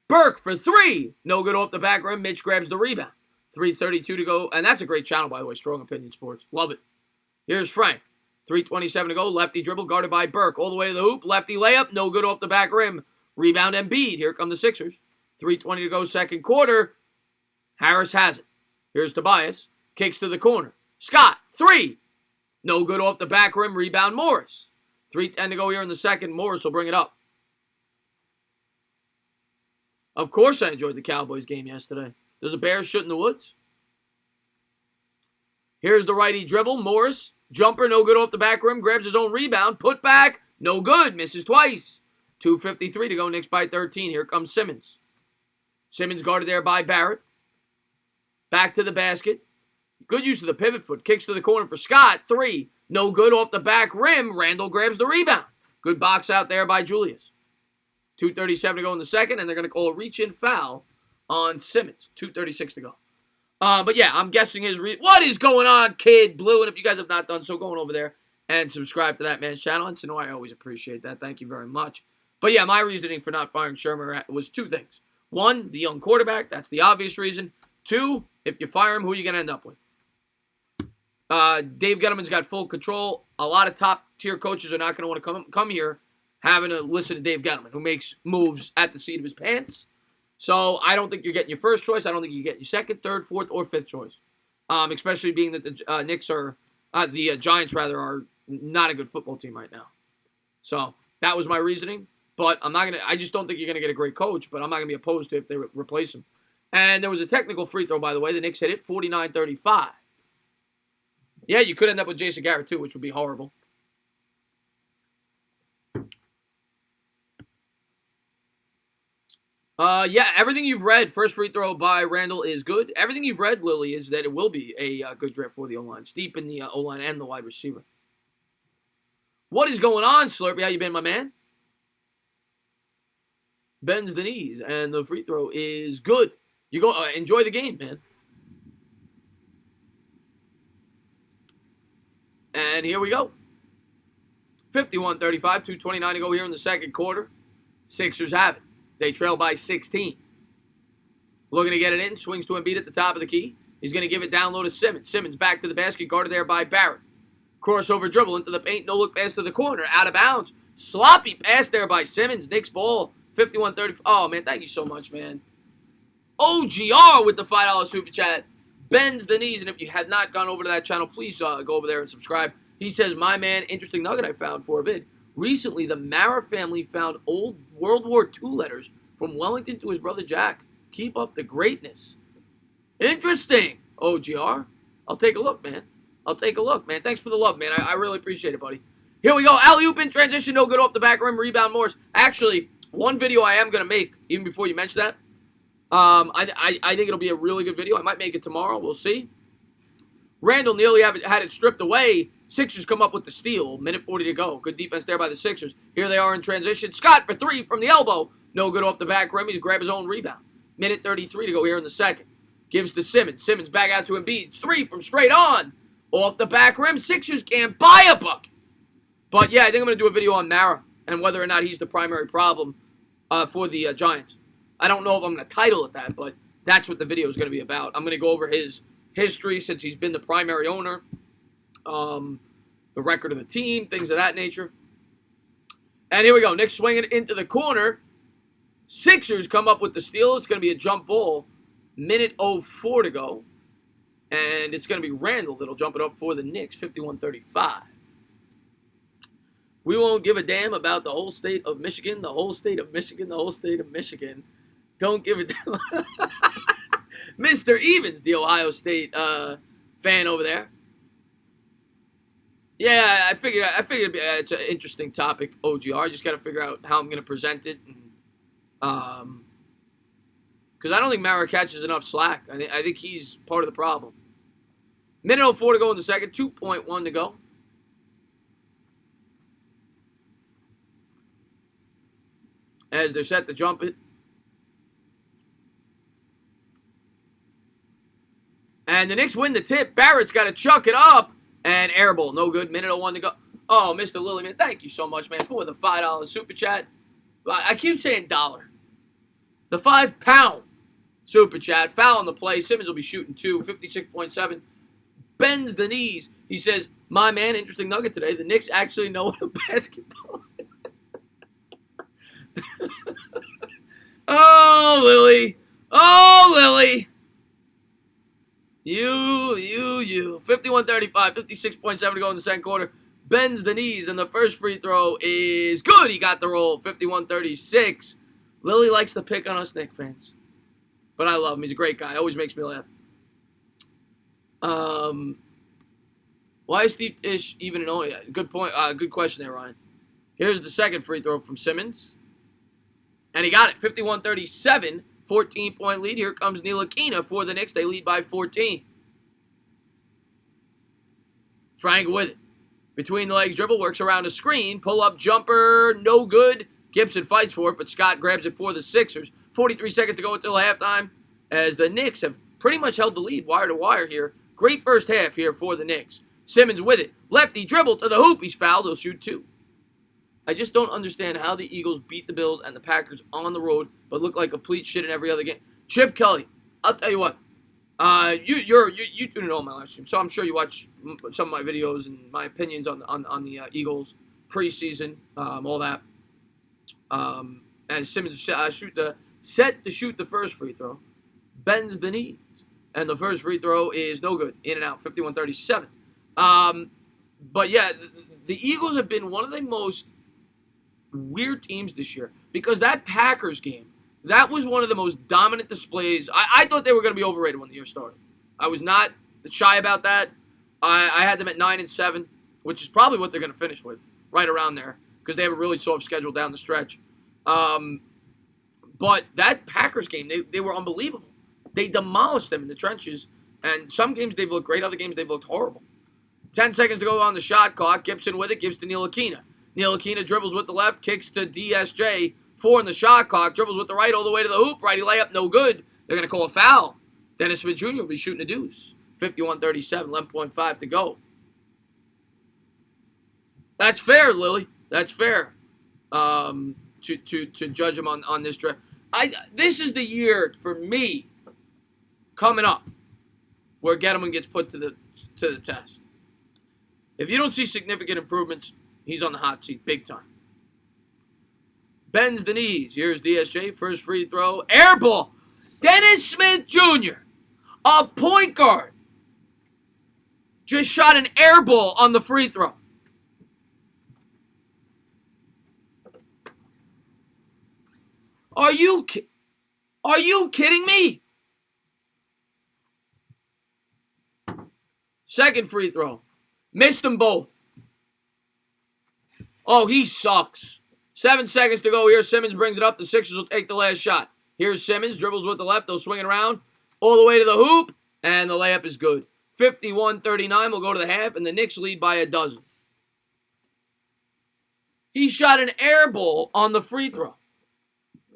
Burke for 3. No good off the back rim. Mitch grabs the rebound. 3:32 to go. And that's a great channel, by the way. Strong Opinion Sports. Love it. Here's Frank. 3:27 to go. Lefty dribble guarded by Burke. All the way to the hoop. Lefty layup. No good off the back rim. Rebound Embiid. Here come the Sixers. 3:20 to go second quarter. Harris has it. Here's Tobias. Kicks to the corner. Scott. 3. No good off the back rim. Rebound Morris. 3:10 to go here in the second. Morris will bring it up. Of course I enjoyed the Cowboys game yesterday. Does a bear shit in the woods? Here's the righty dribble. Morris. Jumper. No good off the back rim. Grabs his own rebound. Put back. No good. Misses twice. 2:53 to go. Knicks by 13. Here comes Simmons. Simmons guarded there by Barrett. Back to the basket. Good use of the pivot foot. Kicks to the corner for Scott. 3. No good off the back rim. Randall grabs the rebound. Good box out there by Julius. 2:37 to go in the second, and they're going to call a reach-in foul on Simmons. 2:36 to go. But yeah, I'm guessing what is going on, Kid Blue? And if you guys have not done so, go on over there and subscribe to that man's channel. And so I always appreciate that. Thank you very much. But yeah, my reasoning for not firing Shermer was 2 things. 1, the young quarterback. That's the obvious reason. 2, if you fire him, who are you going to end up with? Dave Gettleman's got full control. A lot of top-tier coaches are not going to want to come here having to listen to Dave Gettleman, who makes moves at the seat of his pants. So I don't think you're getting your first choice. I don't think you get your second, third, fourth, or fifth choice. Especially being that the Knicks are, the Giants rather, are not a good football team right now. So that was my reasoning. But I just don't think you're gonna get a great coach. But I'm not gonna be opposed to if they replace him. And there was a technical free throw, by the way. The Knicks hit it 49-35. Yeah, you could end up with Jason Garrett too, which would be horrible. Yeah, everything you've read, first free throw by Randall is good. Everything you've read, Lily, is that it will be a good draft for the O-line. It's deep in the O-line and the wide receiver. What is going on, Slurpee? How you been, my man? Bends the knees, and the free throw is good. You go enjoy the game, man. And here we go. 51-35, 2:29 to go here in the second quarter. Sixers have it. They trail by 16. Looking to get it in. Swings to Embiid at the top of the key. He's going to give it down low to Simmons. Simmons back to the basket. Guarded there by Barrett. Crossover dribble into the paint. No look pass to the corner. Out of bounds. Sloppy pass there by Simmons. Knicks ball. 51-30. Oh, man. Thank you so much, man. OGR with the $5 super chat. Bends the knees. And if you have not gone over to that channel, please go over there and subscribe. He says, my man, interesting nugget I found for a vid. Recently, the Mara family found old World War II letters from Wellington to his brother Jack. Keep up the greatness. Interesting, OGR. I'll take a look, man. I'll take a look, man. Thanks for the love, man. I really appreciate it, buddy. Here we go. Alley-oop in transition. No good off the back rim. Rebound Morris. Actually, one video I am going to make, even before you mention that. I think it'll be a really good video. I might make it tomorrow. We'll see. Randall nearly had it stripped away. Sixers come up with the steal. Minute 40 to go. Good defense there by the Sixers. Here they are in transition. Scott for three from the elbow. No good off the back rim. He's grabbed his own rebound. Minute 33 to go here in the second. Gives to Simmons. Simmons back out to Embiid. Three from straight on. Off the back rim. Sixers can't buy a bucket. But yeah, I think I'm going to do a video on Mara and whether or not he's the primary problem for the Giants. I don't know if I'm going to title it that, but that's what the video is going to be about. I'm going to go over his history since he's been the primary owner. The record of the team, things of that nature. And here we go. Knicks swinging into the corner. Sixers come up with the steal. It's going to be a jump ball. Minute 04 to go. And it's going to be Randall that'll jump it up for the Knicks. 51-35. We won't give a damn about the whole state of Michigan. The whole state of Michigan. The whole state of Michigan. Don't give a damn. Mr. Evans, the Ohio State fan over there. Yeah, I figured it's an interesting topic, OGR. I just got to figure out how I'm going to present it. Because I don't think Mara catches enough slack. I think he's part of the problem. Minute 04 to go in the second. 2.1 to go. As they're set to jump it. And the Knicks win the tip. Barrett's got to chuck it up. And air ball, no good. Minute 01 to go. Oh, Mr. Lillyman, thank you so much, man, for the $5 super chat. I keep saying dollar. The £5 super chat. Foul on the play. Simmons will be shooting two. 56.7. Bends the knees. He says, my man, interesting nugget today. The Knicks actually know what a basketball is. Oh, Lily. Oh, Lily. You. 51-35, 56.7 to go in the second quarter. Bends the knees, and the first free throw is good. He got the roll. 51-36. Lily likes to pick on us Knicks fans. But I love him. He's a great guy. Always makes me laugh. Why is Steve Tisch even an only? Good point. Good question there, Ryan. Here's the second free throw from Simmons. And he got it. 51-37. 14-point lead. Here comes Ntilikina for the Knicks. They lead by 14. Frank with it. Between the legs dribble. Works around a screen. Pull-up jumper. No good. Gibson fights for it, but Scott grabs it for the Sixers. 43 seconds to go until halftime. As the Knicks have pretty much held the lead wire to wire here. Great first half here for the Knicks. Simmons with it. Lefty dribble to the hoop. He's fouled. He'll shoot two. I just don't understand how the Eagles beat the Bills and the Packers on the road, but look like complete shit in every other game. Chip Kelly, I'll tell you what. You tune in on my live stream, so I'm sure you watch some of my videos and my opinions on the Eagles preseason, all that. And Simmons set to shoot the first free throw, bends the knees, and the first free throw is no good. In and out, 51-37. But yeah, the Eagles have been one of the most weird teams this year because that Packers game, that was one of the most dominant displays. I thought they were going to be overrated when the year started. I was not shy about that. I had them at 9-7, which is probably what they're going to finish with, right around there, because they have a really soft schedule down the stretch. But that Packers game, they were unbelievable. They demolished them in the trenches, and some games they've looked great, other games they've looked horrible. 10 seconds to go on the shot clock. Gibson with it, gives to Ntilikina. Ntilikina dribbles with the left, kicks to DSJ. 4 in the shot clock, dribbles with the right all the way to the hoop. Righty layup, no good. They're going to call a foul. Dennis Smith Jr. will be shooting a deuce. 51-37, 11.5 to go. That's fair, Lily. That's fair. To judge him on this draft. This is the year for me coming up where Gettleman gets put to the test. If you don't see significant improvements, he's on the hot seat big time. Bends the knees. Here's DSJ. First free throw. Air ball. Dennis Smith Jr., a point guard, just shot an air ball on the free throw. Are you kidding me? Second free throw. Missed them both. Oh, he sucks. 7 seconds to go here. Simmons brings it up. The Sixers will take the last shot. Here's Simmons. Dribbles with the left. They'll swing it around all the way to the hoop. And the layup is good. 51-39. We'll go to the half. And the Knicks lead by a dozen. He shot an air ball on the free throw.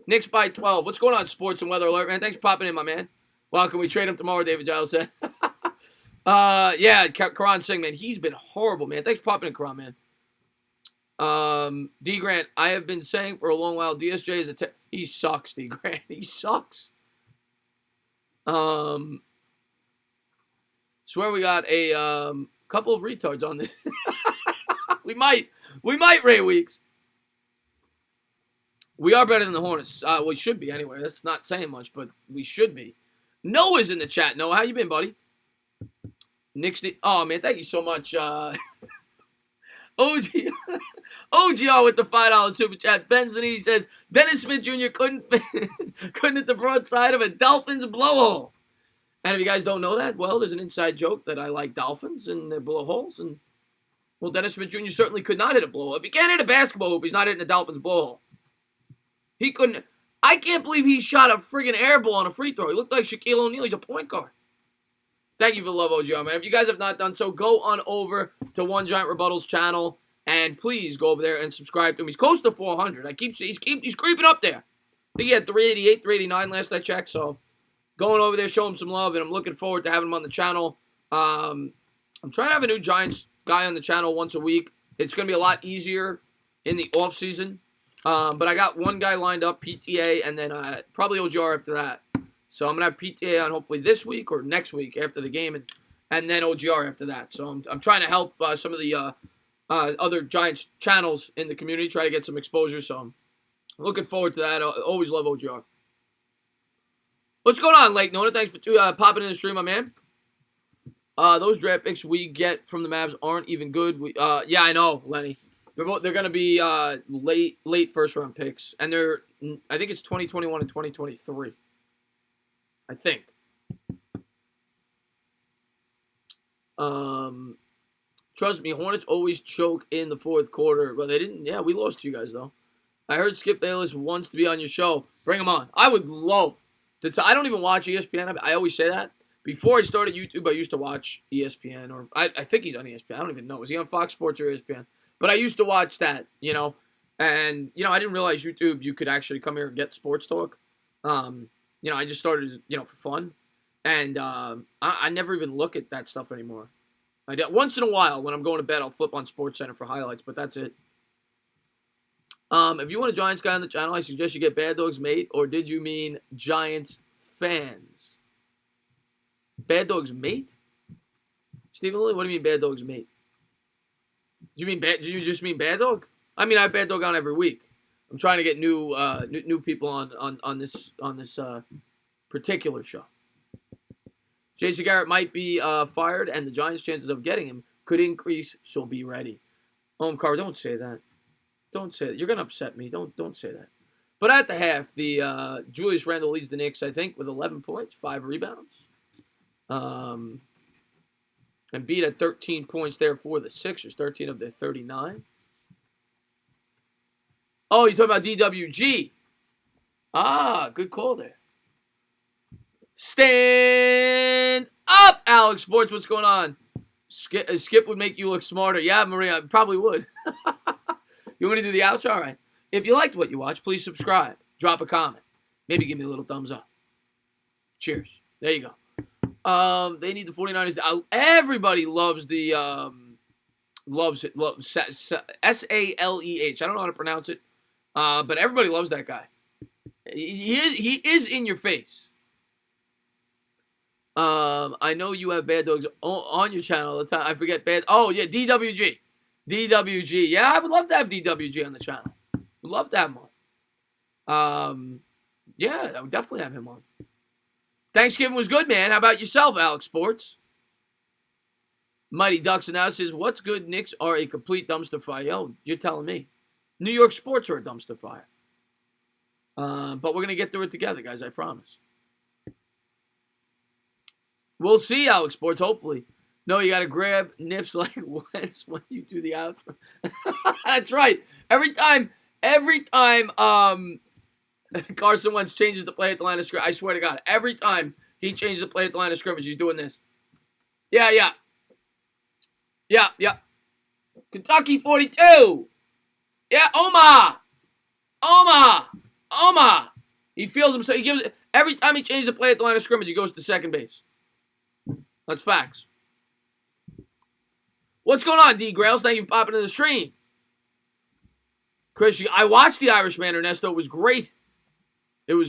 Knicks by 12. What's going on, Sports and Weather Alert, man? Thanks for popping in, my man. Well, can we trade him tomorrow, David Giles said. Yeah, Karan Singh, man. He's been horrible, man. Thanks for popping in, Karan, man. D. Grant, I have been saying for a long while, DSJ is he sucks, D. Grant. He sucks. Swear we got a couple of retards on this. We might, Ray Weeks. We are better than the Hornets. We should be anyway. That's not saying much, but we should be. Noah's in the chat. Noah, how you been, buddy? Knicks. Oh man, thank you so much. OG, OGR with the $5 super chat. Bends the knee, says Dennis Smith Jr. couldn't hit the broadside of a Dolphins blowhole. And if you guys don't know that, well, there's an inside joke that I like dolphins and their blowholes. And well, Dennis Smith Jr. certainly could not hit a blowhole. If he can't hit a basketball hoop, he's not hitting a Dolphins blowhole. He couldn't. I can't believe he shot a friggin' air ball on a free throw. He looked like Shaquille O'Neal. He's a point guard. Thank you for the love, OGR, man. If you guys have not done so, go on over to One Giant Rebuttal's channel and please go over there and subscribe to him. He's close to 400. He's creeping up there. I think he had 388, 389 last I checked. So going over there, show him some love, and I'm looking forward to having him on the channel. I'm trying to have a new Giants guy on the channel once a week. It's going to be a lot easier in the off season. But I got one guy lined up, PTA, and then probably OGR after that. So I'm going to have PTA on hopefully this week or next week after the game, and then OGR after that. So I'm trying to help some of the other Giants channels in the community, try to get some exposure. So I'm looking forward to that. I always love OGR. What's going on, Lake Nona? Thanks for popping in the stream, my man. Those draft picks we get from the Mavs aren't even good. Yeah, I know, Lenny. They're going to be late first-round picks. And I think it's 2021 and 2023. I think. Trust me, Hornets always choke in the fourth quarter. But they didn't. Yeah, we lost to you guys, though. I heard Skip Bayless wants to be on your show. Bring him on. I would love to. I don't even watch ESPN. I always say that. Before I started YouTube, I used to watch ESPN. Or I think he's on ESPN. I don't even know. Is he on Fox Sports or ESPN? But I used to watch that, And, I didn't realize YouTube, you could actually come here and get sports talk. I just started, for fun. And I never even look at that stuff anymore. Once in a while, when I'm going to bed, I'll flip on SportsCenter for highlights, but that's it. If you want a Giants guy on the channel, I suggest you get Bad Dogs Mate, or did you mean Giants fans? Bad Dogs Mate? Stephen Lilly, what do you mean Bad Dogs Mate? Do you just mean Bad Dog? I mean, I have Bad Dog on every week. I'm trying to get new people on this particular show. Jason Garrett might be fired, and the Giants' chances of getting him could increase, so be ready. Carr, don't say that. Don't say that. You're going to upset me. Don't say that. But at the half, the Julius Randle leads the Knicks, I think, with 11 points, 5 rebounds. And beat at 13 points there for the Sixers, 13 of their 39. Oh, you're talking about DWG. Ah, good call there. Stand up, Alex Sports. What's going on? Skip would make you look smarter. Yeah, Maria, probably would. You want me to do the outro? All right. If you liked what you watched, please subscribe. Drop a comment. Maybe give me a little thumbs up. Cheers. There you go. They need the 49ers. Everybody loves the loves it. Saleh. I don't know how to pronounce it. But everybody loves that guy. He is in your face. I know you have bad dogs on your channel all the time. I forget bad. Oh yeah, DWG. Yeah, I would love to have DWG on the channel. Would love to have him on. Yeah, I would definitely have him on. Thanksgiving was good, man. How about yourself, Alex Sports? Mighty Ducks announces, what's good? Knicks are a complete dumpster fire. Yo, you're telling me. New York sports are a dumpster fire. But we're going to get through it together, guys. I promise. We'll see, Alex Sports, hopefully. No, you got to grab nips like Wentz when you do the outro. That's right. Every time Carson Wentz changes the play at the line of scrimmage, I swear to God, every time he changes the play at the line of scrimmage, he's doing this. Yeah. Kentucky 42. Yeah, Omaha. He feels himself. He gives it every time he changes the play at the line of scrimmage. He goes to second base. That's facts. What's going on, D. Grails? Thank you for popping in the stream. Chris, I watched The Irishman, Ernesto. It was great. Can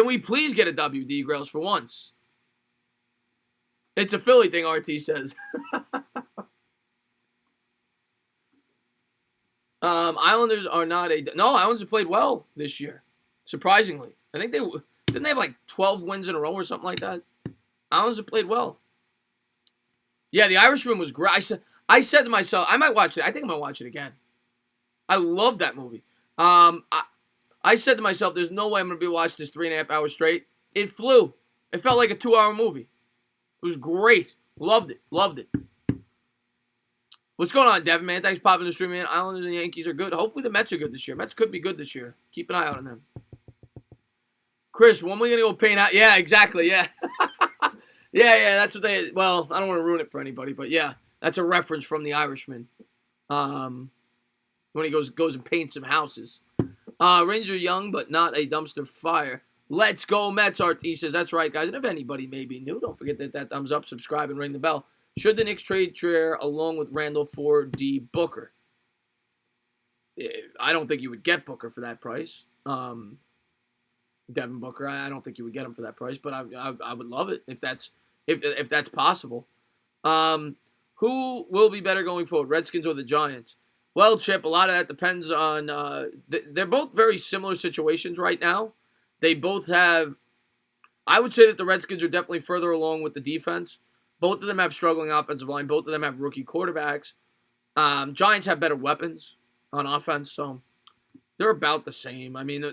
we please get a W, D. Grails, for once? It's a Philly thing, RT says. Islanders are not a... No, Islanders have played well this year. Surprisingly. I think didn't they have like 12 wins in a row or something like that? Islanders have played well. Yeah, The Irishman was great. I said to myself, I might watch it. I think I'm going to watch it again. I love that movie. I said to myself, there's no way I'm going to be watching this 3.5 hours straight. It flew. It felt like a 2-hour movie. It was great. Loved it. What's going on, Devin, man? Thanks for popping the stream, man. Islanders and Yankees are good. Hopefully the Mets are good this year. Mets could be good this year. Keep an eye out on them. Chris, when are we going to go paint out? Yeah, exactly, yeah. yeah, that's what they... Well, I don't want to ruin it for anybody, but yeah. That's a reference from The Irishman. When he goes and paints some houses. Rangers are young, but not a dumpster fire. Let's go, Mets, RT says. That's right, guys. And if anybody may be new, don't forget that thumbs up, subscribe, and ring the bell. Should the Knicks trade Trier along with Randall for D. Booker? I don't think you would get Booker for that price. Devin Booker, I don't think you would get him for that price, but I would love it if that's possible. Who will be better going forward, Redskins or the Giants? Well, Chip, a lot of that depends on... they're both very similar situations right now. They both have... I would say that the Redskins are definitely further along with the defense. Both of them have struggling offensive line. Both of them have rookie quarterbacks. Giants have better weapons on offense, so they're about the same. I mean,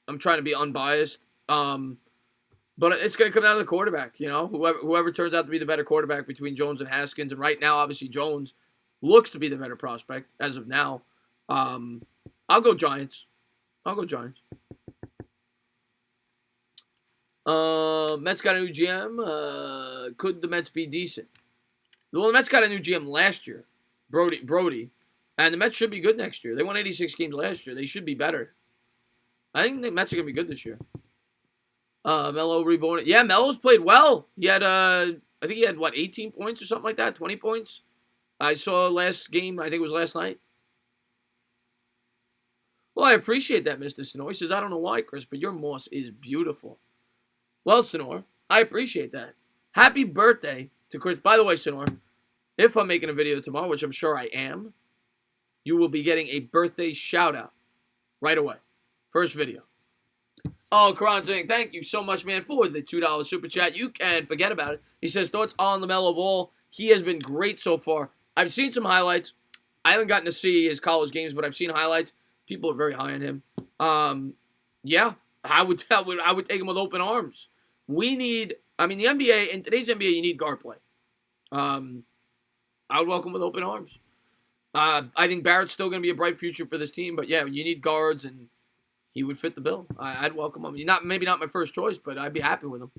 I'm trying to be unbiased, but it's going to come down to the quarterback. You know, whoever turns out to be the better quarterback between Jones and Haskins, and right now, obviously, Jones looks to be the better prospect as of now. I'll go Giants. Mets got a new GM. Could the Mets be decent? Well, the Mets got a new GM last year, Brody, and the Mets should be good next year. They won 86 games last year. They should be better. I think the Mets are gonna be good this year. Melo reborn. Yeah, Melo's played well. He had I think he had 18 points or something like that, 20 points. I saw last game. I think it was last night. Well, I appreciate that, Mr. Sonor. He says, I don't know why, Chris, but your moss is beautiful. Well, Sonor, I appreciate that. Happy birthday to Chris. By the way, Sinor, if I'm making a video tomorrow, which I'm sure I am, you will be getting a birthday shout-out right away. First video. Oh, Karan saying, thank you so much, man, for the $2 super chat. You can forget about it. He says, thoughts on LaMelo Ball. He has been great so far. I've seen some highlights. I haven't gotten to see his college games, but I've seen highlights. People are very high on him. Yeah, I would take him with open arms. We need, the NBA, in today's NBA, you need guard play. I would welcome with open arms. I think Barrett's still going to be a bright future for this team, but yeah, you need guards, and he would fit the bill. I'd welcome him. Maybe not my first choice, but I'd be happy with him.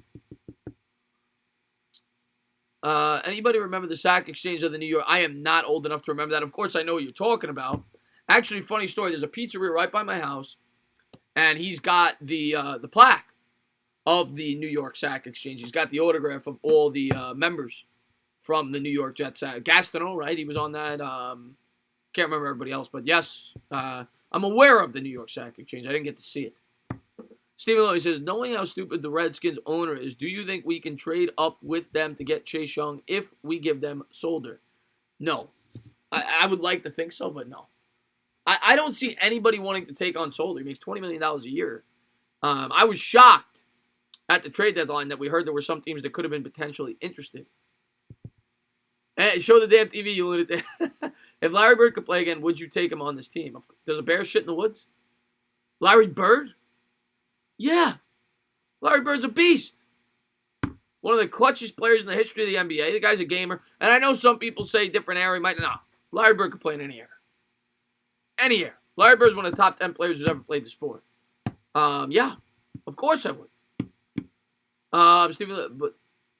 Anybody remember the sack exchange of the New York? I am not old enough to remember that. Of course, I know what you're talking about. Actually, funny story. There's a pizzeria right by my house, and he's got the plaque of the New York sack exchange. He's got the autograph of all the members from the New York Jets. Gastineau, right? He was on that. Can't remember everybody else, but yes, I'm aware of the New York sack exchange. I didn't get to see it. Stephen Lowe says, knowing how stupid the Redskins owner is, do you think we can trade up with them to get Chase Young if we give them Solder? No. I would like to think so, but no. I don't see anybody wanting to take on Solder. He makes $20 million a year. I was shocked at the trade deadline that we heard there were some teams that could have been potentially interested. Hey, show the damn TV, you lunatic. If Larry Bird could play again, would you take him on this team? Does a bear shit in the woods? Larry Bird? Yeah. Larry Bird's a beast. One of the clutchest players in the history of the NBA. The guy's a gamer. And I know some people say different era. Might not. Larry Bird could play in any era. Any era. Larry Bird's one of the top 10 players who's ever played the sport. Yeah. Of course I would. But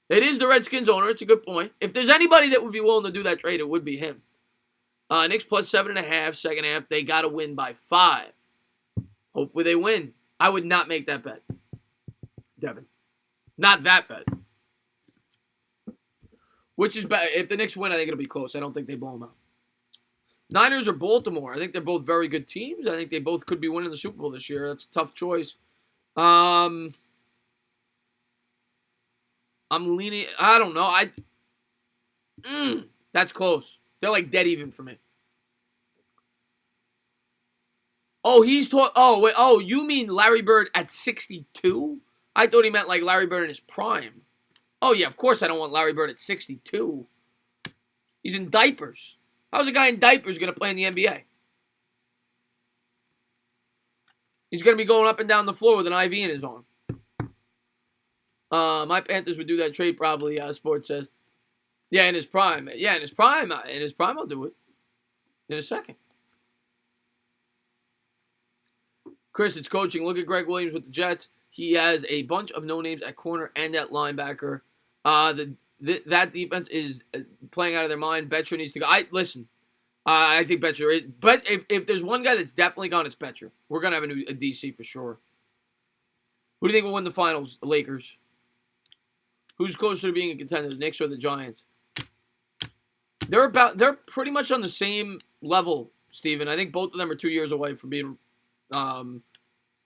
it is the Redskins owner. It's a good point. If there's anybody that would be willing to do that trade, it would be him. Knicks plus 7.5, second half. They got to win by 5. Hopefully they win. I would not make that bet, Devin. Not that bet. Which is bad. If the Knicks win, I think it'll be close. I don't think they blow them out. Niners or Baltimore. I think they're both very good teams. I think they both could be winning the Super Bowl this year. That's a tough choice. I'm leaning. I don't know. That's close. They're like dead even for me. Oh, wait. Oh, you mean Larry Bird at 62? I thought he meant like Larry Bird in his prime. Oh, yeah, of course I don't want Larry Bird at 62. He's in diapers. How's a guy in diapers going to play in the NBA? He's going to be going up and down the floor with an IV in his arm. My Panthers would do that trade probably, Sports says. Yeah, in his prime. Yeah, in his prime. In his prime, I'll do it. In a second. Chris, it's coaching. Look at Greg Williams with the Jets. He has a bunch of no-names at corner and at linebacker. That defense is playing out of their mind. Betcher needs to go. I think Betcher is. But if there's one guy that's definitely gone, it's Betcher. We're going to have a DC for sure. Who do you think will win the finals? The Lakers. Who's closer to being a contender, the Knicks or the Giants? They're pretty much on the same level, Steven. I think both of them are 2 years away from being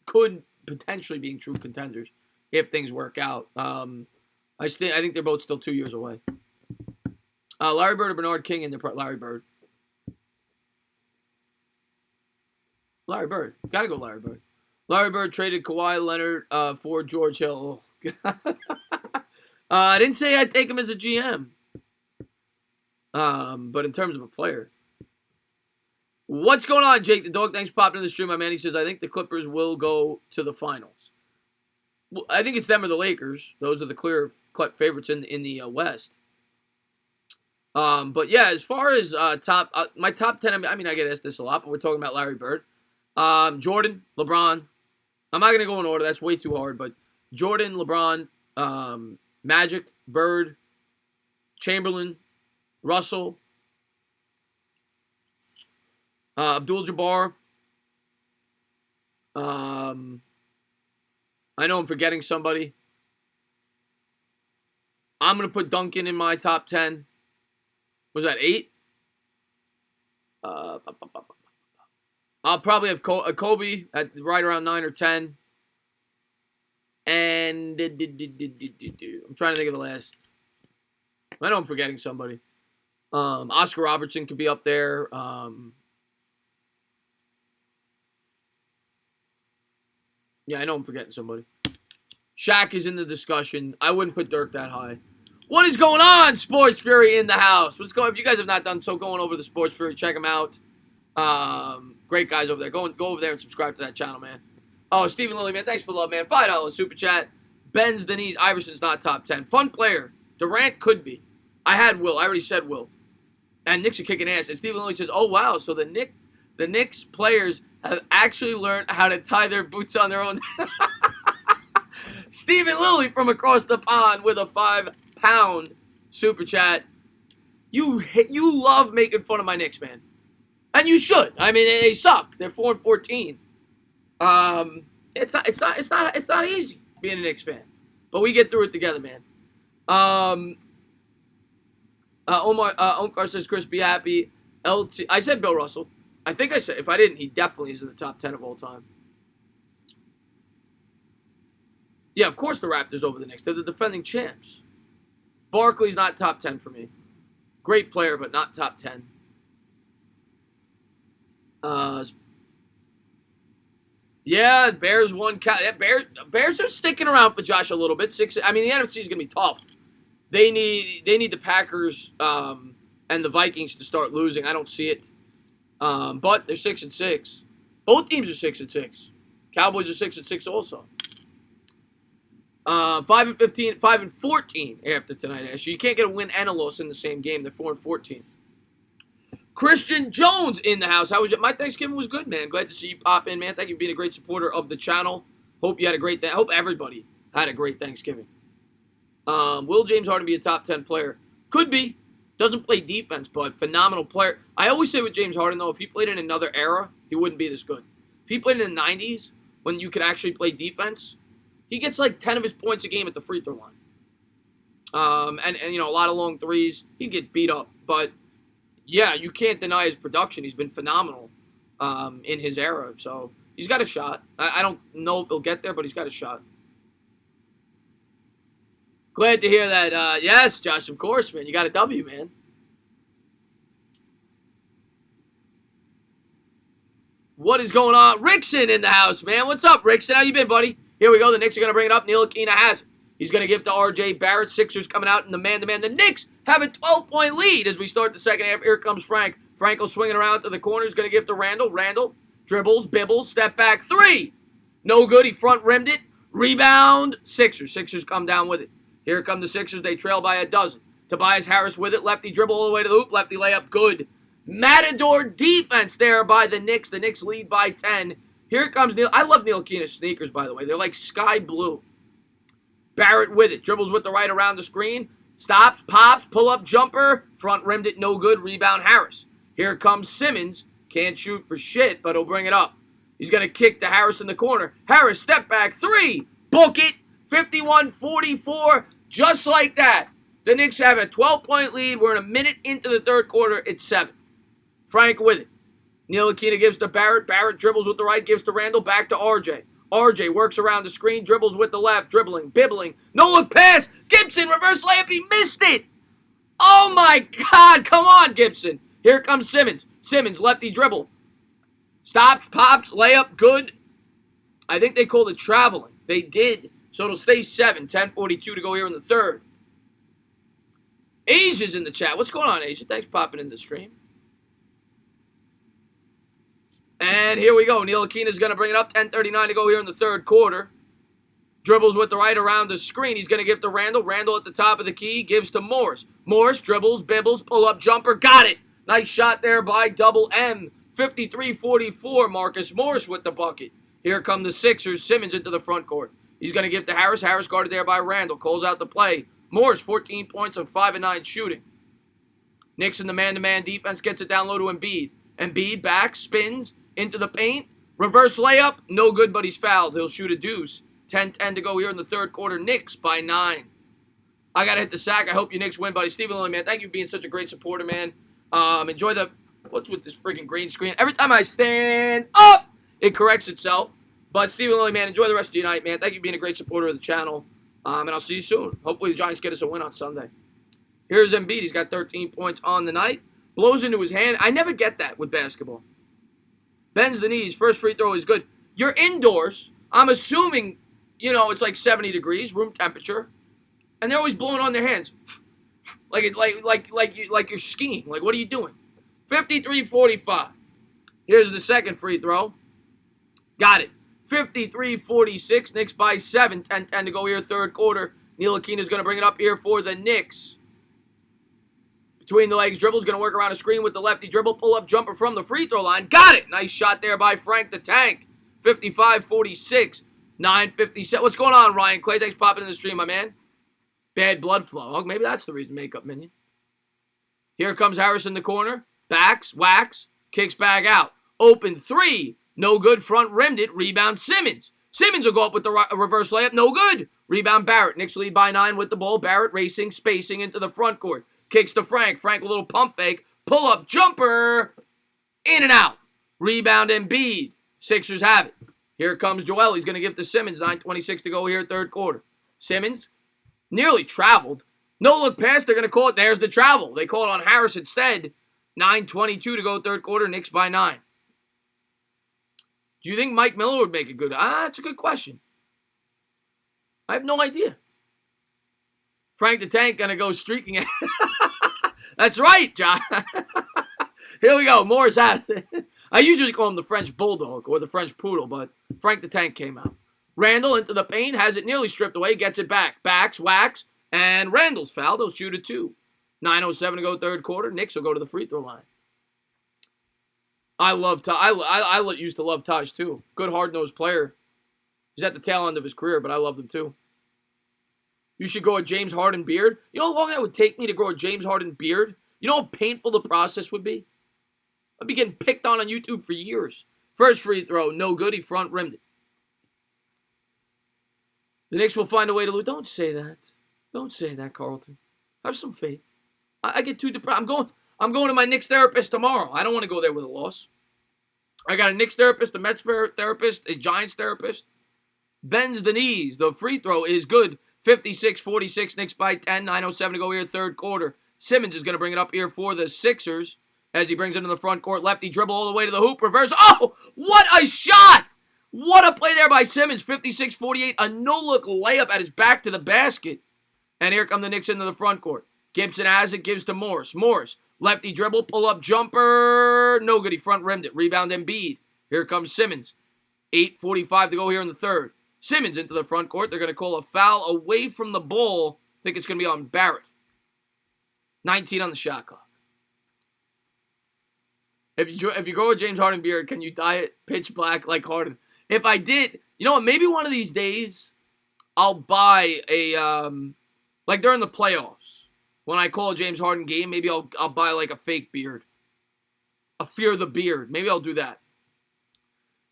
could potentially being true contenders if things work out. I think they're both still 2 years away. Larry Bird or Bernard King in the Larry Bird. Larry Bird. Gotta go Larry Bird. Larry Bird traded Kawhi Leonard for George Hill. I didn't say I'd take him as a GM. But in terms of a player. What's going on, Jake the Dog? Thanks for popping in the stream, my man. He says, I think the Clippers will go to the finals. Well, I think it's them or the Lakers. Those are the clear cut favorites in the West. But yeah, as far as my top 10, I get asked this a lot, but we're talking about Larry Bird. Jordan, LeBron. I'm not going to go in order. That's way too hard. But Jordan, LeBron, Magic, Bird, Chamberlain, Russell, Abdul-Jabbar. I know I'm forgetting somebody. I'm going to put Duncan in my top 10. Was that 8? I'll probably have Kobe at right around 9 or 10. And I'm trying to think of the last. I know I'm forgetting somebody. Oscar Robertson could be up there. Yeah, I know I'm forgetting somebody. Shaq is in the discussion. I wouldn't put Dirk that high. What is going on, Sports Fury in the house? What's going? If you guys have not done so, going over the Sports Fury, check them out. Great guys over there. Go over there and subscribe to that channel, man. Oh, Stephen Lilly, man, thanks for the love, man. $5 super chat. Ben's Denise Iverson's not top 10. Fun player. Durant could be. I had Will. I already said Will. And Knicks are kicking ass. And Stephen Lilly says, "Oh wow, so the Knicks players have actually learned how to tie their boots on their own." Stephen Lilly from across the pond with a £5 super chat. You love making fun of my Knicks, man, and you should. I mean, they suck. They're 4-14. It's not easy being a Knicks fan, but we get through it together, man. Omkar says, "Chris, be happy." LT, I said Bill Russell. I think I said, if I didn't, he definitely is in the top 10 of all time. Yeah, of course the Raptors over the Knicks. They're the defending champs. Barkley's not top 10 for me. Great player, but not top 10. Yeah, Bears won. Bears are sticking around for Josh a little bit. I mean, the NFC is going to be tough. They need the Packers and the Vikings to start losing. I don't see it. But they're 6-6. Both teams are 6-6. Cowboys are 6-6 also. 5-15, 5-14 after tonight. Actually, you can't get a win and a loss in the same game. They're 4-14. Christian Jones in the house. How was it? My Thanksgiving was good, man. Glad to see you pop in, man. Thank you for being a great supporter of the channel. Hope you had a great day. Hope everybody had a great Thanksgiving. Will James Harden be a top 10 player? Could be. Doesn't play defense, but phenomenal player. I always say with James Harden, though, if he played in another era, he wouldn't be this good. If he played in the 90s, when you could actually play defense, he gets like 10 of his points a game at the free throw line. And you know, a lot of long threes. He'd get beat up. But, yeah, you can't deny his production. He's been phenomenal in his era. So, he's got a shot. I don't know if he'll get there, but he's got a shot. Glad to hear that. Yes, Josh, of course, man. You got a W, man. What is going on? Rickson in the house, man. What's up, Rickson? How you been, buddy? Here we go. The Knicks are going to bring it up. Ntilikina has it. He's going to give to R.J. Barrett. Sixers coming out in the man-to-man. The Knicks have a 12-point lead as we start the second half. Here comes Frank. Franco swinging around to the corner. He's going to give to Randall. Randall dribbles, bibbles, step back. Three. No good. He front-rimmed it. Rebound. Sixers. Sixers come down with it. Here come the Sixers. They trail by a dozen. Tobias Harris with it. Lefty dribble all the way to the hoop. Lefty layup. Good. Matador defense there by the Knicks. The Knicks lead by 10. Here comes Neil. I love Ntilikina's sneakers, by the way. They're like sky blue. Barrett with it. Dribbles with the right around the screen. Stops, pops, pull-up jumper. Front rimmed it. No good. Rebound Harris. Here comes Simmons. Can't shoot for shit, but he'll bring it up. He's going to kick to Harris in the corner. Harris, step back. Three. Book it. 51-44, just like that. The Knicks have a 12-point lead. We're in a minute into the third quarter. It's 7. Frank with it. Ntilikina gives to Barrett. Barrett dribbles with the right, gives to Randall. Back to R.J. R.J. works around the screen, dribbles with the left, dribbling, bibbling. No-look pass. Gibson, reverse layup. He missed it. Oh, my God. Come on, Gibson. Here comes Simmons. Simmons, lefty dribble. Stops, pops, layup, good. I think they called it traveling. They did. So it'll stay 7. 10:42 to go here in the third. Asia's in the chat. What's going on, Asia? Thanks for popping in the stream. And here we go. Ntilikina's going to bring it up. 10:39 to go here in the third quarter. Dribbles with the right around the screen. He's going to give to Randall. Randall at the top of the key. Gives to Morris. Morris dribbles, bibbles, pull-up jumper. Got it. Nice shot there by Double M. 53-44. Marcus Morris with the bucket. Here come the Sixers. Simmons into the front court. He's going to give to Harris. Harris guarded there by Randall. Calls out the play. Morris, 14 points on 5 of 9 shooting. Knicks in the man-to-man defense gets it down low to Embiid. Embiid back, spins into the paint. Reverse layup. No good, but he's fouled. He'll shoot a deuce. 10-10 to go here in the third quarter. Knicks by 9. I got to hit the sack. I hope you Knicks win, buddy. Stephen Lilly, man, thank you for being such a great supporter, man. Enjoy the... What's with this freaking green screen? Every time I stand up, it corrects itself. But Stephen Lilly, man, enjoy the rest of your night, man. Thank you for being a great supporter of the channel. And I'll see you soon. Hopefully the Giants get us a win on Sunday. Here's Embiid. He's got 13 points on the night. Blows into his hand. I never get that with basketball. Bends the knees. First free throw is good. You're indoors. I'm assuming, it's like 70 degrees, room temperature. And they're always blowing on their hands. Like you're skiing. Like, what are you doing? 53-45. Here's the second free throw. Got it. 53-46. Knicks by 7. 10-10 to go here, third quarter. Ntilikina's going to bring it up here for the Knicks. Between the legs dribble. Is going to work around a screen with the lefty dribble. Pull-up jumper from the free throw line. Got it. Nice shot there by Frank the Tank. 55-46. 9:57. What's going on, Ryan Clay? Thanks for popping in the stream, my man. Bad blood flow. Oh, maybe that's the reason. Makeup minion. Here comes Harris in the corner. Backs, whacks, kicks back out. Open three. No good. Front rimmed it. Rebound Simmons. Simmons will go up with the reverse layup. No good. Rebound Barrett. Knicks lead by 9 with the ball. Barrett racing, spacing into the front court. Kicks to Frank. Frank a little pump fake. Pull up jumper. In and out. Rebound Embiid. Sixers have it. Here comes Joel. He's going to give to Simmons. 9:26 to go here, third quarter. Simmons nearly traveled. No look pass. They're going to call it. There's the travel. They call it on Harris instead. 9:22 to go, third quarter. Knicks by 9. Do you think Mike Miller would make it good? That's a good question. I have no idea. Frank the Tank going to go streaking it. That's right, John. Here we go. Moore's at it. I usually call him the French Bulldog or the French Poodle, but Frank the Tank came out. Randall into the paint, has it nearly stripped away, gets it back. Backs, whacks, and Randall's fouled. He'll shoot it 2. 9:07 to go, third quarter. Knicks will go to the free throw line. I love Taj. I used to love Taj, too. Good, hard-nosed player. He's at the tail end of his career, but I loved him, too. You should grow a James Harden beard. You know how long that would take me to grow a James Harden beard? You know how painful the process would be? I'd be getting picked on YouTube for years. First free throw, no good. He front rimmed it. The Knicks will find a way to lose. Don't say that. Don't say that, Carlton. Have some faith. I get too depressed. I'm going to my Knicks therapist tomorrow. I don't want to go there with a loss. I got a Knicks therapist, a Mets therapist, a Giants therapist. Bends the knees. The free throw is good. 56-46. Knicks by 10. 9:07 to go here, third quarter. Simmons is going to bring it up here for the Sixers. As he brings it into the front court, lefty dribble all the way to the hoop, reverse. Oh, what a shot! What a play there by Simmons, 56-48. A no-look layup at his back to the basket. And here come the Knicks into the front court. Gibson has it, gives to Morris. Morris, lefty dribble, pull-up jumper. No good, he front rimmed it. Rebound Embiid. Here comes Simmons. 8:45 to go here in the third. Simmons into the front court. They're going to call a foul away from the ball. I think it's going to be on Barrett. 19 on the shot clock. If you go with James Harden beard, can you dye it pitch black like Harden? If I did, you know what? Maybe one of these days I'll buy a like during the playoffs when I call a James Harden game. Maybe I'll buy like a fake beard, a Fear the Beard. Maybe I'll do that.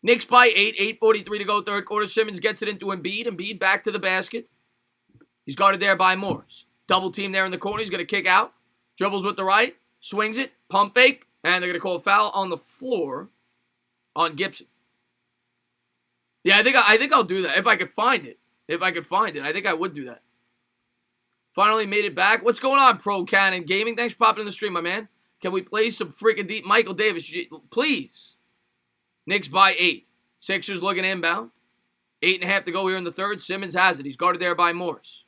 Knicks by 8. 8:43 to go, third quarter. Simmons gets it into Embiid. Embiid back to the basket. He's guarded there by Morris. Double team there in the corner. He's going to kick out. Dribbles with the right. Swings it. Pump fake. And they're going to call a foul on the floor on Gibson. Yeah, I think I'll do that. If I could find it. I think I would do that. Finally made it back. What's going on, Pro Cannon Gaming? Thanks for popping in the stream, my man. Can we play some freaking deep Michael Davis? Please. Knicks by 8. Sixers looking inbound. 8.5 to go here in the third. Simmons has it. He's guarded there by Morris.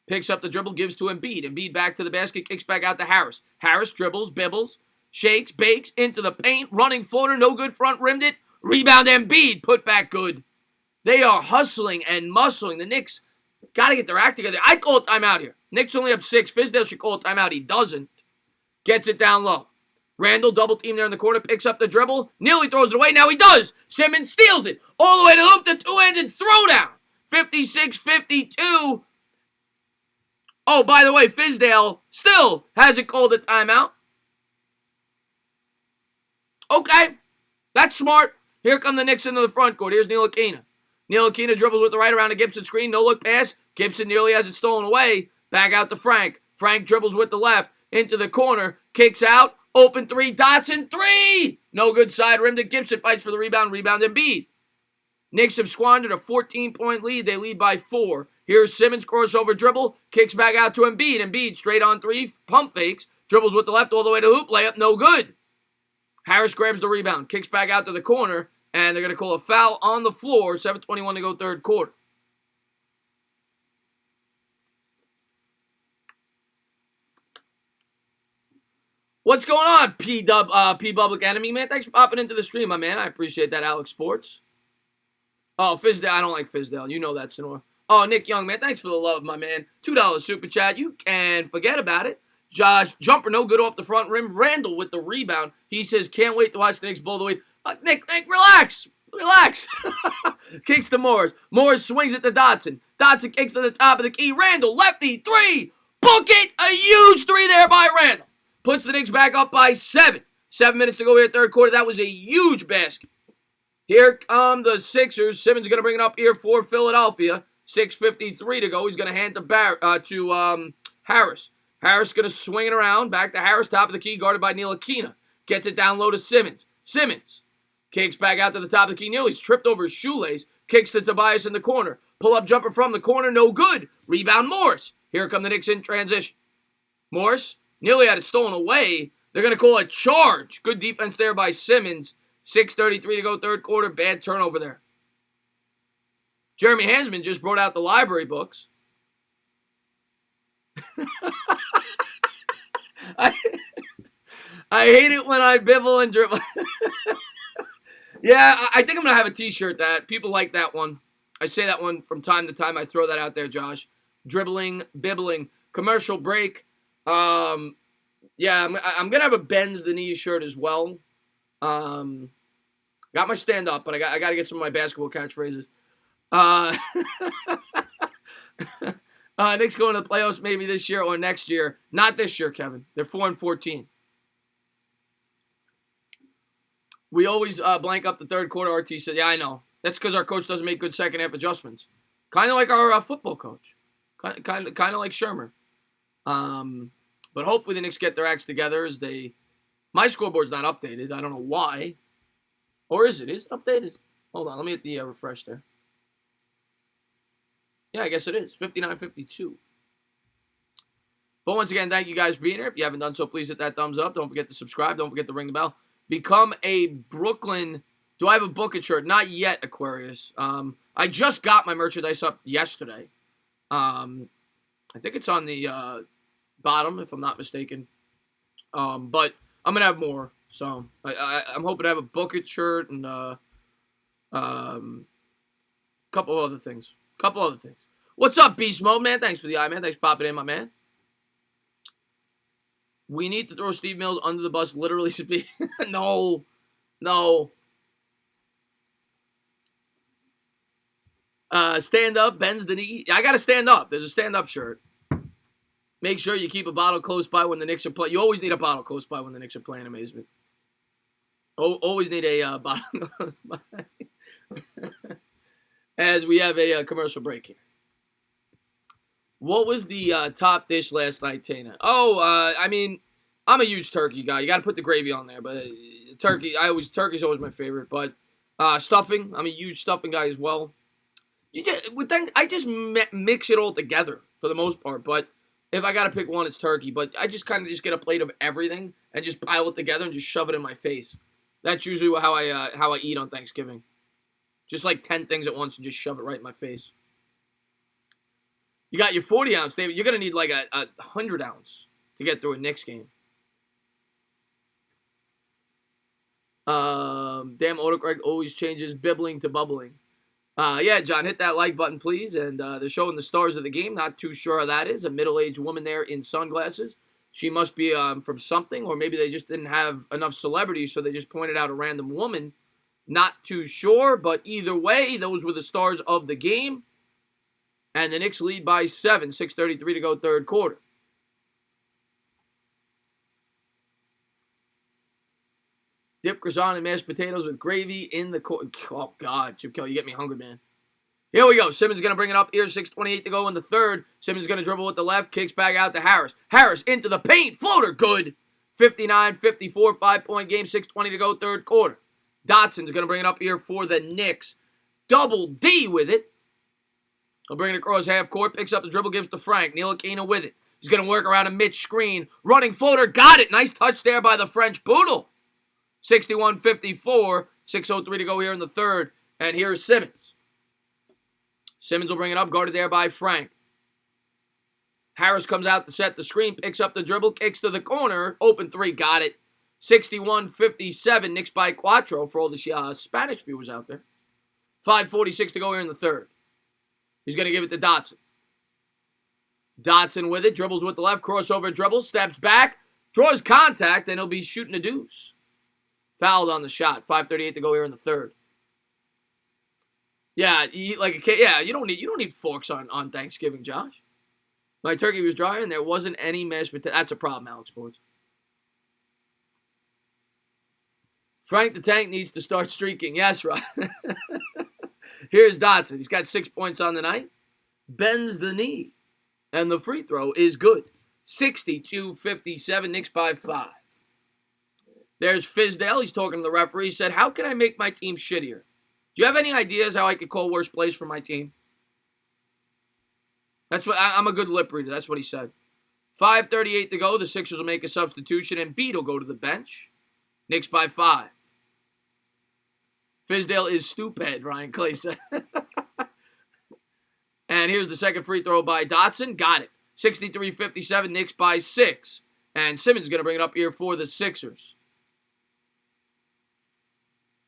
Picks up the dribble, gives to Embiid. Embiid back to the basket, kicks back out to Harris. Harris dribbles, bibbles. Shakes, bakes, into the paint, running floater, no good, front rimmed it. Rebound Embiid, put back good. They are hustling and muscling. The Knicks got to get their act together. I'd call a timeout here. Knicks only up 6. Fizdale should call a timeout. He doesn't. Gets it down low. Randall double team there in the corner, picks up the dribble, nearly throws it away. Now he does. Simmons steals it all the way to the hoop, the two-handed throwdown. 56-52. Oh, by the way, Fizdale still hasn't called a timeout. Okay, that's smart. Here come the Knicks into the front court. Here's Ntilikina. Ntilikina dribbles with the right around a Gibson screen. No look pass. Gibson nearly has it stolen away. Back out to Frank. Frank dribbles with the left. Into the corner. Kicks out. Open 3. Dotson 3. No good side rim to Gibson. Fights for the rebound. Rebound Embiid. Knicks have squandered a 14-point lead. They lead by 4. Here's Simmons, crossover dribble, kicks back out to Embiid. Embiid straight on 3, pump fakes, dribbles with the left all the way to hoop, layup, no good. Harris grabs the rebound, kicks back out to the corner, and they're going to call a foul on the floor. 7:21 to go third quarter. What's going on, P Public Enemy, man? Thanks for popping into the stream, my man. I appreciate that, Alex Sports. Oh, Fizdale, I don't like Fizdale. You know that, Sonora. Oh, Nick Young, man, thanks for the love, my man. $2 super chat. You can forget about it. Josh, jumper no good off the front rim. Randall with the rebound. He says, can't wait to watch the Knicks blow the lead. Nick, relax. Relax. Kicks to Morris. Morris swings it to Dotson. Dotson kicks to the top of the key. Randall, lefty, 3. Book it. A huge 3 there by Randall. Puts the Knicks back up by 7. 7 minutes to go here, third quarter. That was a huge basket. Here come the Sixers. Simmons going to bring it up here for Philadelphia. 6:53 to go. He's going to hand to Harris. Harris going to swing it around. Back to Harris, top of the key, guarded by Ntilikina. Gets it down low to Simmons. Simmons kicks back out to the top of the key. Nearly tripped over his shoelace. Kicks to Tobias in the corner. Pull-up jumper from the corner, no good. Rebound Morris. Here come the Knicks in transition. Morris nearly had it stolen away. They're going to call a charge. Good defense there by Simmons. 6:33 to go third quarter. Bad turnover there. Jeremy Hansman just brought out the library books. I hate it when I bibble and dribble. Yeah, I think I'm going to have a t-shirt that people like that one. I say that one from time to time. I throw that out there, Josh. Dribbling, bibbling. Commercial break. Yeah, I'm going to have a Bends the Knee shirt as well. Got my stand-up, but I got to get some of my basketball catchphrases. Knicks going to the playoffs maybe this year or next year. Not this year, Kevin. They're 4-14. We always blank up the third quarter. RT said, yeah, I know. That's because our coach doesn't make good second-half adjustments. Kind of like our football coach. Kind of like Shermer. But hopefully the Knicks get their acts together as they... My scoreboard's not updated. I don't know why. Or is it? Is it updated? Hold on. Let me hit the refresh there. Yeah, I guess it is. 59-52. But once again, thank you guys for being here. If you haven't done so, please hit that thumbs up. Don't forget to subscribe. Don't forget to ring the bell. Become a Brooklyn... Do I have a Book It shirt? Not yet, Aquarius. I just got my merchandise up yesterday. I think it's on the bottom, if I'm not mistaken. But I'm going to have more. So I'm hoping to have a Book It shirt and a couple other things. What's up, Beast Mode, man? Thanks for the eye, man. Thanks for popping in, my man. We need to throw Steve Mills under the bus, literally speaking. No. Stand up, bends the knee. I got to stand up. There's a stand-up shirt. Make sure you keep a bottle close by when the Knicks are playing. You always need a bottle close by when the Knicks are playing, amazement. Always need a bottle close by. As we have a commercial break here. What was the top dish last night, Tana? I mean, I'm a huge turkey guy. You got to put the gravy on there, but turkey's always my favorite. But stuffing, I'm a huge stuffing guy as well. I just mix it all together for the most part. But if I got to pick one, it's turkey. But I just kind of just get a plate of everything and just pile it together and just shove it in my face. That's usually how I eat on Thanksgiving. Just like 10 things at once and just shove it right in my face. You got your 40-ounce, David. You're going to need like a 100-ounce to get through a Knicks game. Damn, autocorrect always changes bibbling to bubbling. Yeah, John, hit that like button, please. And they're showing the stars of the game. Not too sure how that is. A middle-aged woman there in sunglasses. She must be from something, or maybe they just didn't have enough celebrities, so they just pointed out a random woman. Not too sure, but either way, those were the stars of the game. And the Knicks lead by 7, 6:33 to go third quarter. Dip croissant and mashed potatoes with gravy in the Oh, God, Chip Kelly, you get me hungry, man. Here we go. Simmons going to bring it up here. 6:28 to go in the third. Simmons going to dribble with the left. Kicks back out to Harris. Harris into the paint. Floater. Good. 59-54. 5-point game. 6:20 to go third quarter. Dotson's going to bring it up here for the Knicks. Double D with it. He'll bring it across half court, picks up the dribble, gives to Frank. Ntilikina with it. He's going to work around a Mitch screen. Running floater, got it. Nice touch there by the French Poodle. 61-54, 6:03 to go here in the third. And here's Simmons. Simmons will bring it up, guarded there by Frank. Harris comes out to set the screen, picks up the dribble, kicks to the corner. Open three, got it. 61-57, Knicks by Quattro for all the Spanish viewers out there. 5:46 to go here in the third. He's going to give it to Dotson. Dotson with it, dribbles with the left, crossover dribble, steps back, draws contact, and he'll be shooting a deuce. Fouled on the shot. 5:38 to go here in the third. Yeah, you don't need forks on Thanksgiving, Josh. My turkey was dry and there wasn't any mashed potato. That's a problem, Alex Sports. Frank the Tank needs to start streaking. Yes, right. Here's Dotson. He's got 6 points on the night. Bends the knee. And the free throw is good. 62-57, Knicks by 5. There's Fizdale. He's talking to the referee. He said, how can I make my team shittier? Do you have any ideas how I could call worse plays for my team? I'm a good lip reader. That's what he said. 5:38 to go. The Sixers will make a substitution, and Bede will go to the bench. Knicks by 5. Fizdale is stupid, Ryan Clay said. And here's the second free throw by Dotson. Got it. 63-57, Knicks by 6. And Simmons is going to bring it up here for the Sixers.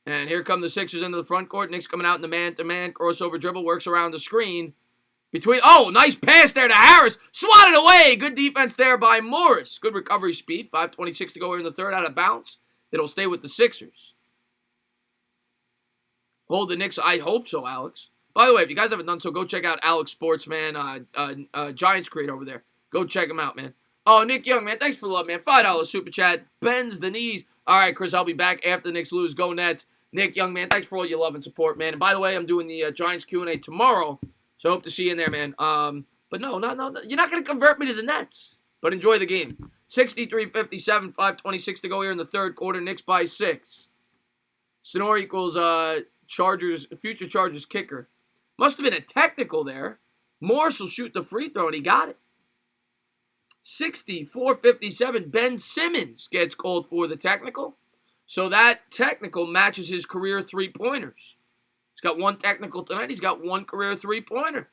And here come the Sixers into the front court. Knicks coming out in the man-to-man. Crossover dribble, works around the screen. Nice pass there to Harris. Swatted away. Good defense there by Morris. Good recovery speed. 5:26 to go here in the third, out of bounds. It'll stay with the Sixers. Hold the Knicks. I hope so, Alex. By the way, if you guys haven't done so, go check out Alex Sports, man. Giants creator over there. Go check him out, man. Oh, Nick Young, man. Thanks for the love, man. $5 super chat. Bends the knees. All right, Chris, I'll be back after the Knicks lose. Go Nets. Nick Young, man. Thanks for all your love and support, man. And by the way, I'm doing the Giants Q&A tomorrow. So I hope to see you in there, man. But no. You're not going to convert me to the Nets. But enjoy the game. 63-57, 5:26 to go here in the third quarter. Knicks by 6. Sonor equals future Chargers kicker. Must have been a technical there. Morris will shoot the free throw, and he got it. 64-57, Ben Simmons gets called for the technical. So that technical matches his career three-pointers. He's got one technical tonight. He's got one career three-pointer.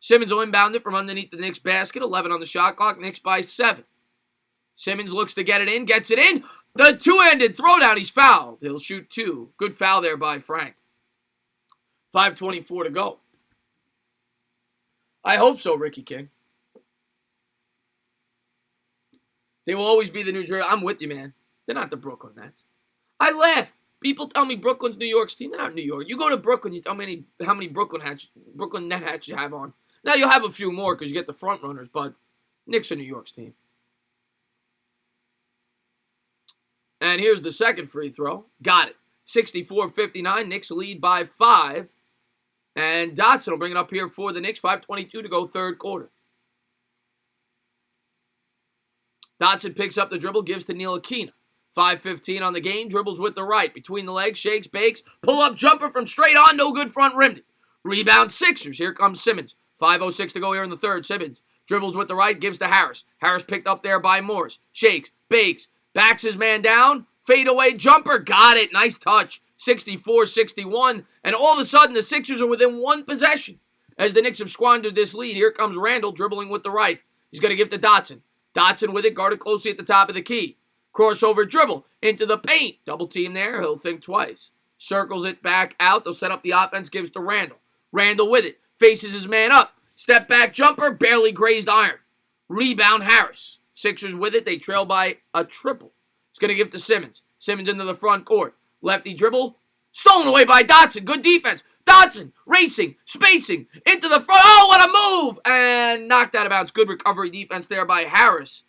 Simmons will inbound it from underneath the Knicks basket. 11 on the shot clock. Knicks by 7. Simmons looks to get it in. Gets it in. The two-handed throwdown. He's fouled. He'll shoot 2. Good foul there by Frank. 5:24 to go. I hope so, Ricky King. They will always be the New Jersey. I'm with you, man. They're not the Brooklyn Nets. I laugh. People tell me Brooklyn's New York's team. They're not New York. You go to Brooklyn, you tell me how many Brooklyn net hats you have on. Now, you'll have a few more because you get the front runners, but Knicks are New York's team. And here's the second free throw. Got it. 64-59. Knicks lead by 5. And Dotson will bring it up here for the Knicks. 5:22 to go, third quarter. Dotson picks up the dribble, gives to Ntilikina. 5:15 on the game, dribbles with the right. Between the legs, shakes, bakes. Pull-up jumper from straight on, no good, front rimmed it. Rebound Sixers. Here comes Simmons. 5:06 to go here in the third. Simmons dribbles with the right, gives to Harris. Harris picked up there by Morris. Shakes, bakes, backs his man down. Fadeaway jumper. Got it. Nice touch. 64-61. And all of a sudden, the Sixers are within one possession. As the Knicks have squandered this lead, here comes Randall dribbling with the right. He's going to give to Dotson. Dotson with it, guarded closely at the top of the key. Crossover dribble into the paint. Double team there. He'll think twice. Circles it back out. They'll set up the offense. Gives to Randall. Randall with it. Faces his man up. Step back jumper. Barely grazed iron. Rebound Harris. Sixers with it. They trail by a triple. He's going to give to Simmons. Simmons into the front court. Lefty dribble. Stolen away by Dotson. Good defense. Dotson racing. Spacing. Into the front. Oh, what a move. And knocked out of bounds. Good recovery defense there by Harris.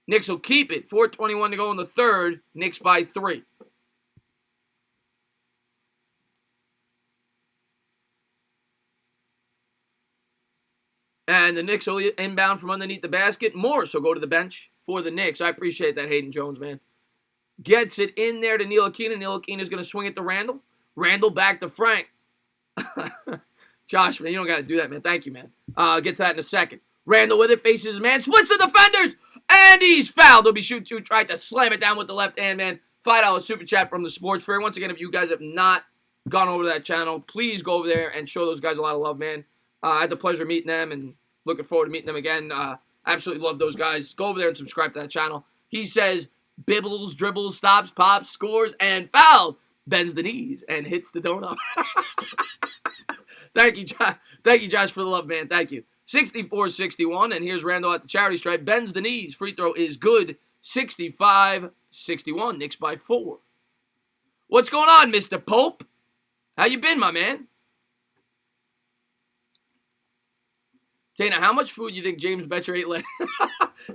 Knicks will keep it. 4:21 to go in the third. Knicks by 3. And the Knicks will inbound from underneath the basket. Morris will go to the bench for the Knicks. I appreciate that, Hayden Jones, man. Gets it in there to Ntilikina. Ntilikina is going to swing it to Randall. Randall back to Frank. Josh, man, you don't got to do that, man. Thank you, man. I'll get to that in a second. Randall with it, faces his man, splits the defenders, and he's fouled. He'll be shooting two, tried to slam it down with the left hand, man. $5 super chat from the Sports Fair. Once again, if you guys have not gone over to that channel, please go over there and show those guys a lot of love, man. I had the pleasure of meeting them and looking forward to meeting them again. Absolutely love those guys. Go over there and subscribe to that channel. He says, bibbles, dribbles, stops, pops, scores, and fouled. Bends the knees and hits the donut. Thank you, Josh. Thank you, Josh, for the love, man. Thank you. 64-61, and here's Randall at the charity stripe. Bends the knees. Free throw is good. 65-61. Knicks by 4. What's going on, Mr. Pope? How you been, my man? Tana, how much food do you think James Betcher ate last?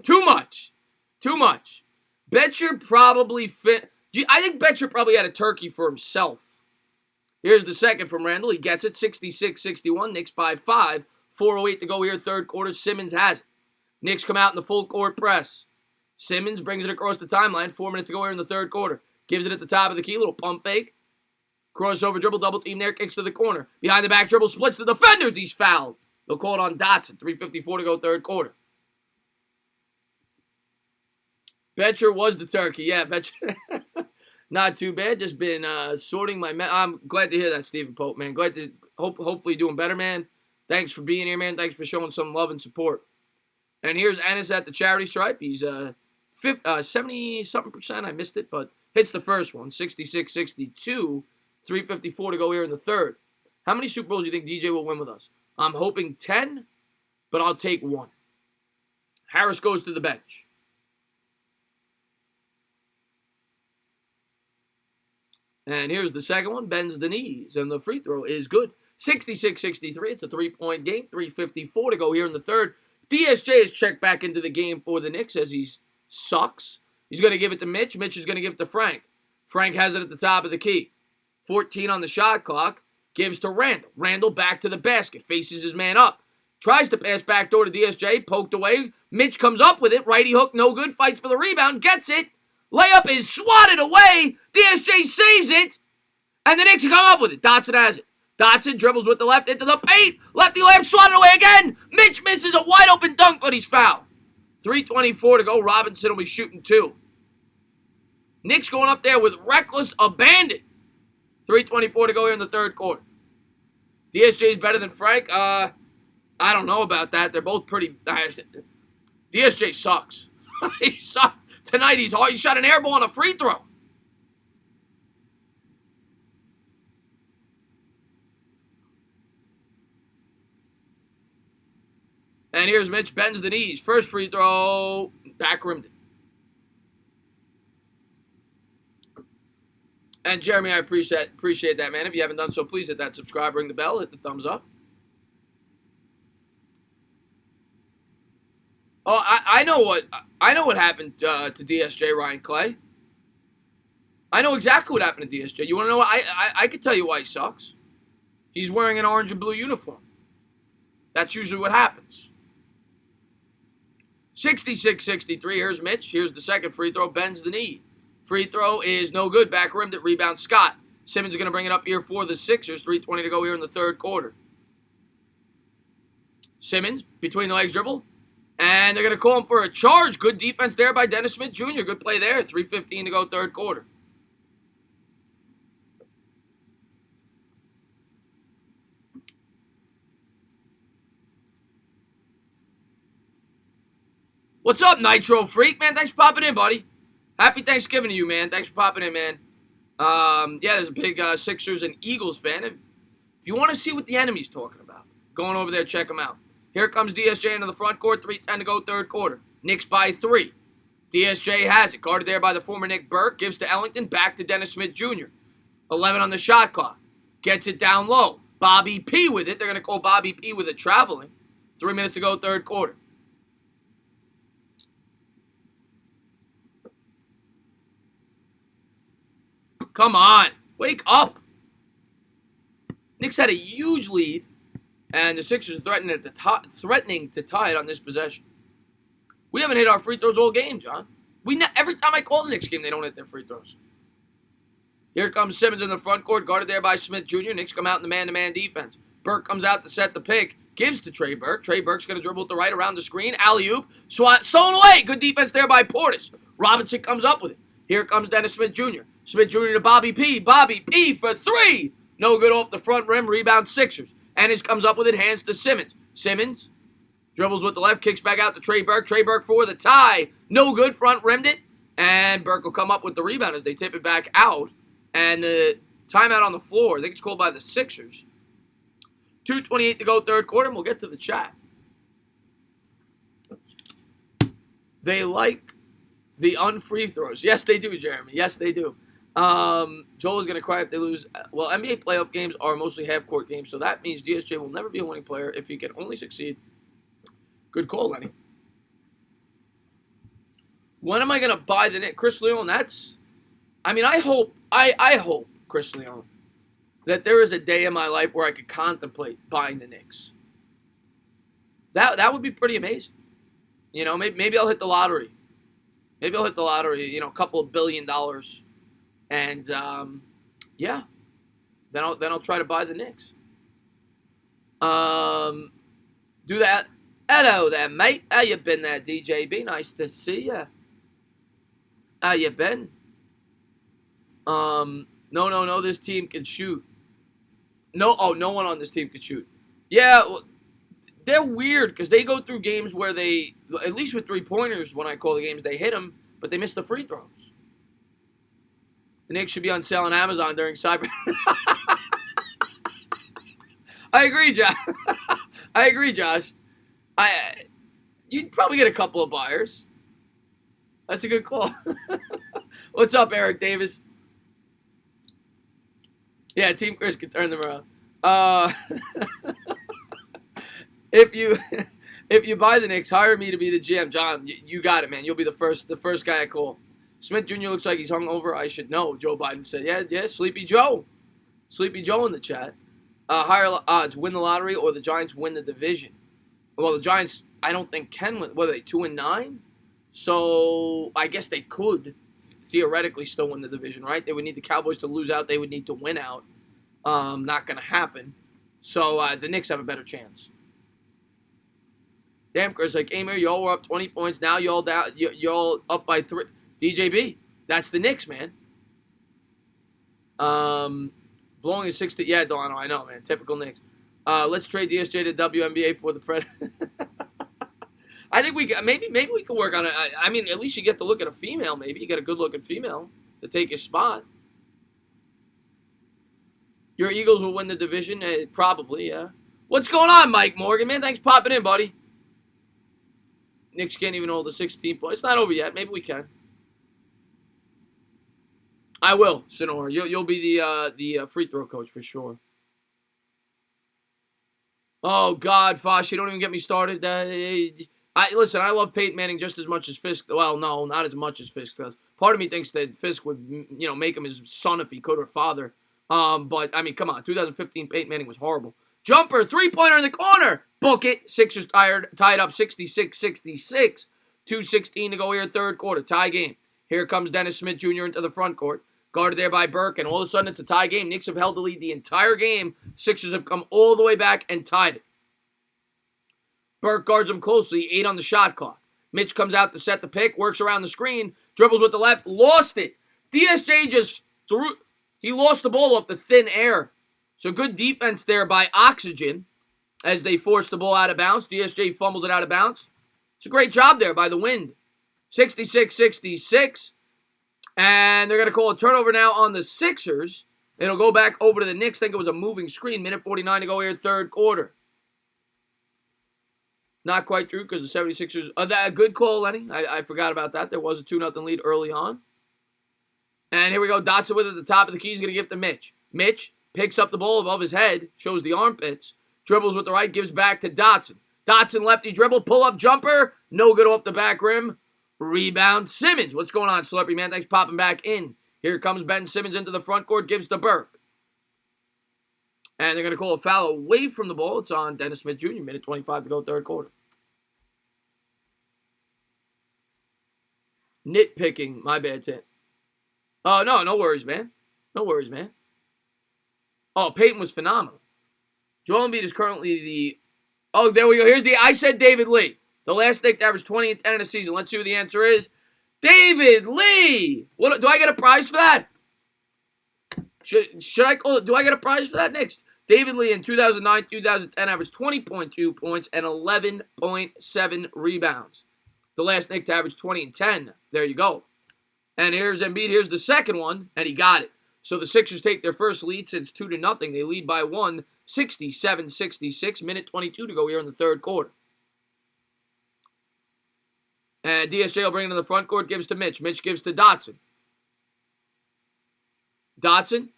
Too much. Too much. Betcher probably fit. I think Betcher probably had a turkey for himself. Here's the second from Randall. He gets it. 66-61. Knicks by 5. 4:08 to go here, third quarter. Simmons has it. Knicks come out in the full court press. Simmons brings it across the timeline. 4 minutes to go here in the third quarter. Gives it at the top of the key. Little pump fake. Crossover dribble, double team there. Kicks to the corner. Behind the back dribble, splits the defenders. He's fouled. They'll call it on Dotson. 3:54 to go, third quarter. Betcher was the turkey. Yeah, Betcher. Not too bad. Just been sorting my... I'm glad to hear that, Stephen Pope, man. Glad to... Hopefully doing better, man. Thanks for being here, man. Thanks for showing some love and support. And here's Ennis at the charity stripe. He's 70-something%. I missed it, but hits the first one. 66-62. 3:54 to go here in the third. How many Super Bowls do you think DJ will win with us? I'm hoping 10, but I'll take 1. Harris goes to the bench. And here's the second one. Bends the knees, and the free throw is good. 66-63. It's a 3-point game. 3:54 to go here in the third. DSJ is checked back into the game for the Knicks as he sucks. He's going to give it to Mitch. Mitch is going to give it to Frank. Frank has it at the top of the key. 14 on the shot clock. Gives to Randall. Randall back to the basket. Faces his man up. Tries to pass backdoor to DSJ. Poked away. Mitch comes up with it. Righty hook, no good. Fights for the rebound. Gets it. Layup is swatted away. DSJ saves it. And the Knicks come up with it. Dotson has it. Dotson dribbles with the left into the paint. Lefty layup swatted away again. Mitch misses a wide open dunk, but he's fouled. 3:24 to go. Robinson will be shooting 2. Knicks going up there with reckless abandon. 3:24 to go here in the third quarter. DSJ is better than Frank. I don't know about that. They're both pretty... DSJ sucks. He sucks. Tonight he's hard. He shot an air ball on a free throw. And here's Mitch. Bends the knees. First free throw. Back rimmed it. And Jeremy, I appreciate that, man. If you haven't done so, please hit that subscribe, ring the bell, hit the thumbs up. Oh, I know what happened to DSJ, Ryan Clay. I know exactly what happened to DSJ. You want to know what? I could tell you why he sucks. He's wearing an orange and blue uniform. That's usually what happens. 66-63. Here's Mitch. Here's the second free throw. Bends the knee. Free throw is no good. Back rimmed it. Rebound Scott. Simmons is going to bring it up here for the Sixers. 3:20 to go here in the third quarter. Simmons, between the legs dribble. And they're going to call him for a charge. Good defense there by Dennis Smith Jr. Good play there. 3:15 to go third quarter. What's up, Nitro Freak? Man, thanks for popping in, buddy. Happy Thanksgiving to you, man. Thanks for popping in, man. Yeah, there's a big Sixers and Eagles fan. If you want to see what the enemy's talking about, go on over there, check them out. Here comes DSJ into the front court. 3:10 to go, third quarter. Knicks by 3. DSJ has it. Guarded there by the former Nick Burke. Gives to Ellington. Back to Dennis Smith Jr. 11 on the shot clock. Gets it down low. Bobby P with it. They're going to call Bobby P with it traveling. 3 minutes to go, third quarter. Come on. Wake up. Knicks had a huge lead, and the Sixers are threatening to tie it on this possession. We haven't hit our free throws all game, John. Every time I call the Knicks game, they don't hit their free throws. Here comes Simmons in the front court, guarded there by Smith Jr. Knicks come out in the man-to-man defense. Burke comes out to set the pick. Gives to Trey Burke. Trey Burke's going to dribble with the right around the screen. Alley-oop. Stolen away. Good defense there by Portis. Robinson comes up with it. Here comes Dennis Smith Jr. Smith Jr. to Bobby P. Bobby P for three. No good off the front rim. Rebound Sixers. Ennis comes up with it. Hands to Simmons. Simmons dribbles with the left. Kicks back out to Trey Burke. Trey Burke for the tie. No good. Front rimmed it. And Burke will come up with the rebound as they tip it back out. And the timeout on the floor. I think it's called by the Sixers. 2:28 to go, third quarter, and we'll get to the chat. They like the unfree throws. Yes, they do, Jeremy. Yes, they do. Joel is going to cry if they lose. Well, NBA playoff games are mostly half-court games, so that means DSJ will never be a winning player if he can only succeed. Good call, Lenny. When am I going to buy the Knicks? Chris Leon, I hope, Chris Leon, that there is a day in my life where I could contemplate buying the Knicks. That would be pretty amazing. You know, maybe I'll hit the lottery. Maybe I'll hit the lottery, you know, a couple of $1 billion. And, yeah. Then I'll try to buy the Knicks. Do that. Hello there, mate. How you been there, DJB? Nice to see you. How you been? No, this team can shoot. No one on this team can shoot. Yeah, well, they're weird because they go through games where they, at least with three-pointers, when I call the games, they hit them, but they miss the free throws. The Knicks should be on sale on Amazon during Cyber. I agree, Josh. You'd probably get a couple of buyers. That's a good call. What's up, Eric Davis? Yeah, Team Chris can turn them around. If you buy the Knicks, hire me to be the GM. John, you got it, man. You'll be the first guy I call. Smith Jr. looks like he's hungover. I should know. Joe Biden said, yeah, Sleepy Joe. Sleepy Joe in the chat. Higher odds, win the lottery or the Giants win the division. Well, the Giants, I don't think can win. What are they, 2-9? So I guess they could theoretically still win the division, right? They would need the Cowboys to lose out. They would need to win out. Not going to happen. So the Knicks have a better chance. Damn, Chris, like, Amir, y'all were up 20 points. Now y'all down. Y'all up by 3. DJB, that's the Knicks, man. Blowing a 60. Yeah, Delano, I know, man. Typical Knicks. Let's trade DSJ to WNBA for the Predator. I think maybe we can work on it. I mean, at least you get to look at a female. Maybe you get a good-looking female to take your spot. Your Eagles will win the division, probably. Yeah. What's going on, Mike Morgan? Man, thanks for popping in, buddy. Knicks can't even hold a 16 point. It's not over yet. Maybe we can. I will, Sonora. You'll be the free throw coach for sure. Oh God, Fosh, you don't even get me started. Listen, I love Peyton Manning just as much as Fisk. Well, no, not as much as Fisk does. Part of me thinks that Fisk would, make him his son if he could, or father. But I mean, come on, 2015 Peyton Manning was horrible. Jumper, three-pointer in the corner. Book it. Sixers tied up 66-66. 2:16 to go here, third quarter. Tie game. Here comes Dennis Smith Jr. into the front court. Guarded there by Burke, and all of a sudden it's a tie game. Knicks have held the lead the entire game. Sixers have come all the way back and tied it. Burke guards him closely, 8 on the shot clock. Mitch comes out to set the pick, works around the screen, dribbles with the left, lost it. DSJ just he lost the ball off the thin air. So good defense there by Oxygen as they force the ball out of bounds. DSJ fumbles it out of bounds. It's a great job there by the Wind. 66-66. And they're going to call a turnover now on the Sixers. It'll go back over to the Knicks. I think it was a moving screen. Minute 49 to go here, third quarter. Not quite true because the 76ers... a good call, Lenny. I forgot about that. There was a 2-0 lead early on. And here we go. Dotson with it at the top of the key. He's going to give it to Mitch. Mitch picks up the ball above his head. Shows the armpits. Dribbles with the right. Gives back to Dotson. Dotson lefty dribble. Pull-up jumper. No good off the back rim. Rebound Simmons. What's going on, Celebrity Man? Thanks for popping back in. Here comes Ben Simmons into the front court. Gives to Burke. And they're going to call a foul away from the ball. It's on Dennis Smith Jr. Minute 25 to go, third quarter. Nitpicking. My bad, Tim. Oh, no worries, man. No worries, man. Oh, Peyton was phenomenal. Joel Embiid is currently the... Oh, there we go. I said David Lee. The last Knick to average 20 and 10 in a season. Let's see who the answer is. David Lee! What, do I get a prize for that? Should I call it? Do I get a prize for that? Next. David Lee in 2009-2010 averaged 20.2 points and 11.7 rebounds. The last Knick to average 20 and 10. There you go. And here's Embiid. Here's the second one, and he got it. So the Sixers take their first lead since 2-0. They lead by 1, 67-66. Minute 22 to go here in the third quarter. And DSJ will bring it to the front court, gives to Mitch. Mitch gives to Dotson. Dotson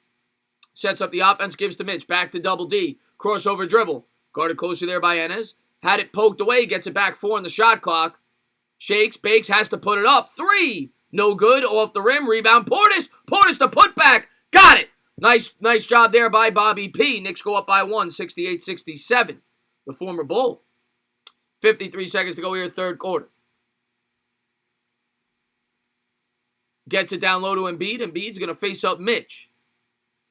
sets up the offense, gives to Mitch. Back to Double D. Crossover dribble. Guarded closely there by Enes. Had it poked away, gets it back 4 on the shot clock. Shakes, bakes, has to put it up. 3. No good. Off the rim. Rebound. Portis. Portis to put back. Got it. Nice job there by Bobby P. Knicks go up by 1, 68-67. The former Bull. 53 seconds to go here, third quarter. Gets it down low to Embiid. Embiid's going to face up Mitch.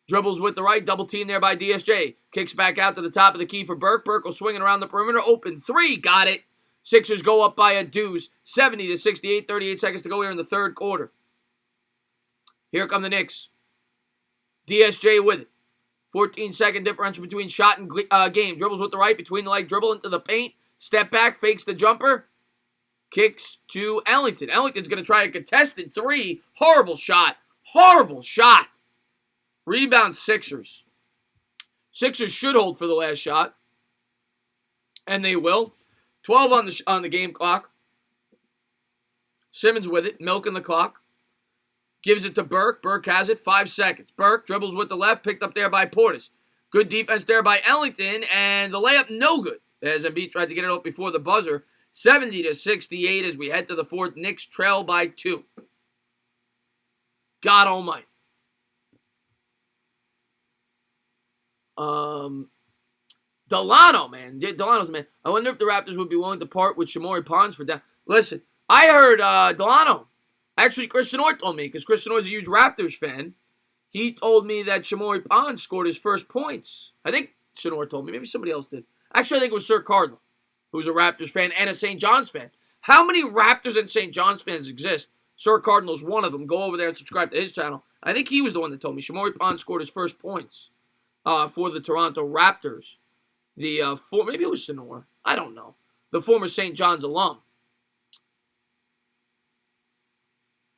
Dribbles with the right. Double team there by DSJ. Kicks back out to the top of the key for Burke. Burke will swing it around the perimeter. Open 3. Got it. Sixers go up by a deuce. 70-68. 38 seconds to go here in the third quarter. Here come the Knicks. DSJ with it. 14-second differential between shot and game. Dribbles with the right. Between the leg. Dribble into the paint. Step back. Fakes the jumper. Kicks to Ellington. Ellington's going to try a contested 3. Horrible shot. Horrible shot. Rebound Sixers. Sixers should hold for the last shot. And they will. 12 on the game clock. Simmons with it. Milking the clock. Gives it to Burke. Burke has it. 5 seconds. Burke dribbles with the left. Picked up there by Portis. Good defense there by Ellington. And the layup no good. As Embiid tried to get it up before the buzzer. 70-68 as we head to the fourth. Knicks trail by 2. God almighty. Delano, man. Delano's man. I wonder if the Raptors would be willing to part with Shamori Pons for that. Listen, I heard Delano. Actually, Chris Senor told me, because Chris Senor's a huge Raptors fan. He told me that Shamori Pons scored his first points. I think Senor told me. Maybe somebody else did. Actually, I think it was Sir Cardinal, who's a Raptors fan and a St. John's fan. How many Raptors and St. John's fans exist? Sir Cardinal's one of them. Go over there and subscribe to his channel. I think he was the one that told me. Shamori Pons scored his first points for the Toronto Raptors. Maybe it was Senor. I don't know. The former St. John's alum.